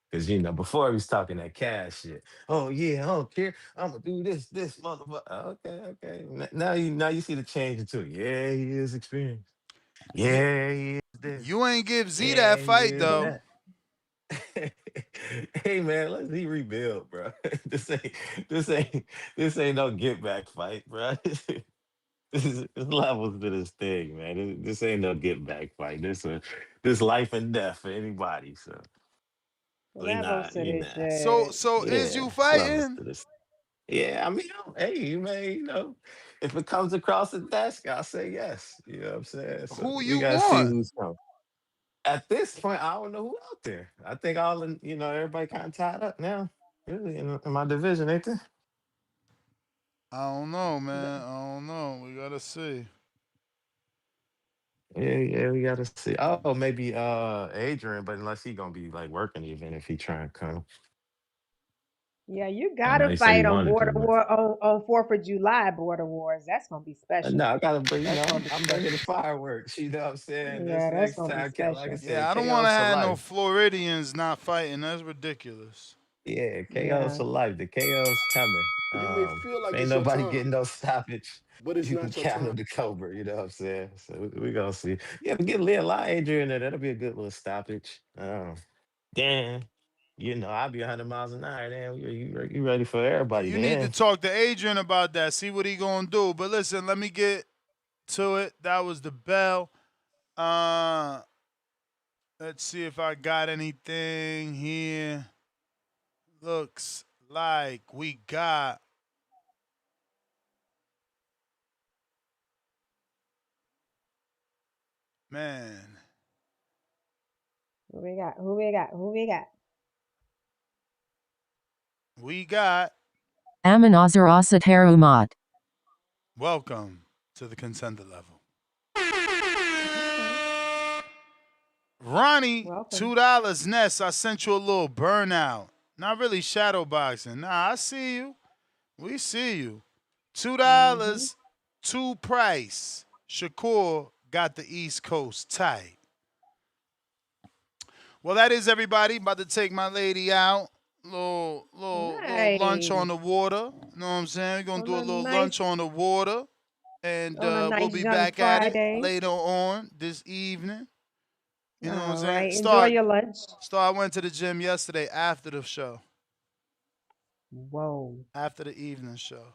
Because before he was talking that cash shit. Oh yeah, I don't care. I'm gonna do this motherfucker. Okay. Now you see the change into it. Yeah, he is experienced. You, Yeah, he is this. you ain't give Z Yeah, that he fight is though. that. Hey man, let's he rebuild, bro. This ain't this ain't this ain't no get back fight, bro. This levels to this thing, man. This ain't no get back fight. This life and death for anybody. So we Levels not, to this So shit. so is yeah, you it's levels fighting? to this. Yeah, I mean, hey, man, if it comes across the desk, I'll say yes. You know what I'm saying? So Who we you gotta see want? who's coming. At this point, I don't know who out there. I think everybody kind of tied up now. Really, in my division, ain't they? I don't know, man. I don't know. We gotta see. Yeah, we gotta see. Oh, maybe Adrian, but unless he gonna be like working the event if he try and come. Yeah, you I know gotta he said he fight on wanted to, border but war on 4th of July border wars. That's gonna be special. no, I gotta bring. That's gonna be I'm bringing the special. fireworks. You know what I'm saying? This Yeah, that's next gonna be time, like I special. said, Yeah, I don't want to KO's for have no life. Floridians not fighting. That's ridiculous. Yeah, KO's Yeah. for life. The KO's coming. You may feel If like ain't it's your nobody time, getting no stoppage, but it's you can not your count time. on the Cobra. You know what I'm saying? So we gonna see. Yeah, we get Leah Adrian in there. That'll be a good little stoppage. Then, I'll be 100 miles an hour. Then you ready for everybody? You need to Then talk to Adrian about that. See what he gonna do. But listen, let me get to it. That was the bell. Let's see if I got anything here. Looks like we got man. Who we got? Who we got? Who we got? We got Amanazar Asaterumat. welcome to the contender level. Ronnie, Welcome. $2 Ness. I sent you a little burnout. Not really shadow boxing. Nah, I see you. We see you. $2, 2 price. Shakur got the East Coast tight. Well, that is everybody. About to take my lady out. Little lunch on Nice. the water. You know what I'm saying? We're gonna do a little lunch on the water. And on a we'll nice be young back at it Friday. later on this evening. You know what I'm All saying? right. Enjoy your lunch. I went to the gym yesterday after the show. Whoa. After the evening show.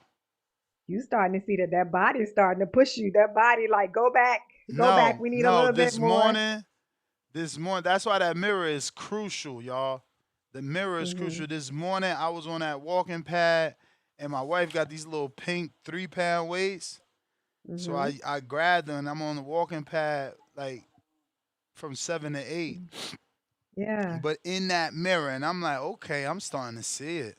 You starting to see that body's starting to push you. That body like go back. Go back. We need a little bit more. This morning, that's why that mirror is crucial, y'all. The mirror is crucial. This morning, I was on that walking pad, and my wife got these little pink 3-pound weights. So I grabbed them, and I'm on the walking pad, like, from 7 to 8. Yeah. But in that mirror, and I'm like, okay, I'm starting to see it.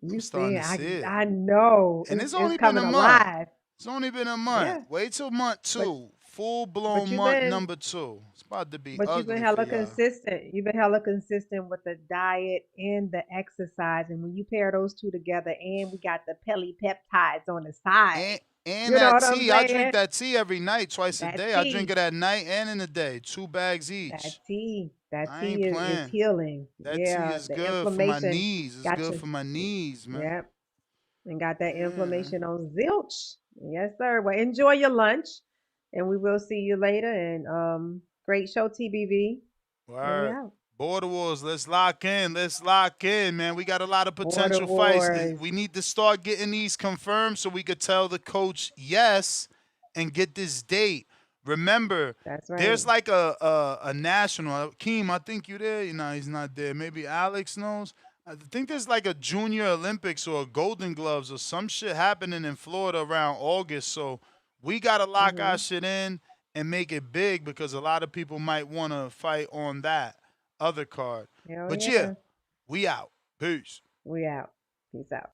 You see, I know. And it's it's only been coming a month. alive. It's only been a month. Yeah. Wait till month 2. Full-blown month number 2. It's about to be But you've ugly been for hella y'all. consistent. You've been hella consistent with the diet and the exercise. And when you pair those two together, and we got the peptides on the side. And you know that what I'm tea. I saying? drink that tea every night, twice a That day. I drink tea. it at night and in the day. 2 bags each. That I tea ain't is playing. healing. That tea Yeah, is the good for my inflammation knees. It's got good you. for my knees, man. Yep. And got that inflammation on zilch. Yes, sir. Well, enjoy your lunch. And we will see you later. And great show, TBV. And we Word. out. Border Wars, let's lock in. Let's lock in, man. We got a lot of potential Border fights. Wars. We need to start getting these confirmed so we could tell the coach yes and get this date. Remember, That's right. there's like a national. Keem, I think you there. He's not there. Maybe Alex knows. I think there's like a Junior Olympics or a Golden Gloves or some shit happening in Florida around August. So we got to lock our shit in and make it big because a lot of people might want to fight on that other card. Hell But yeah. we out. Peace. We out. Peace out.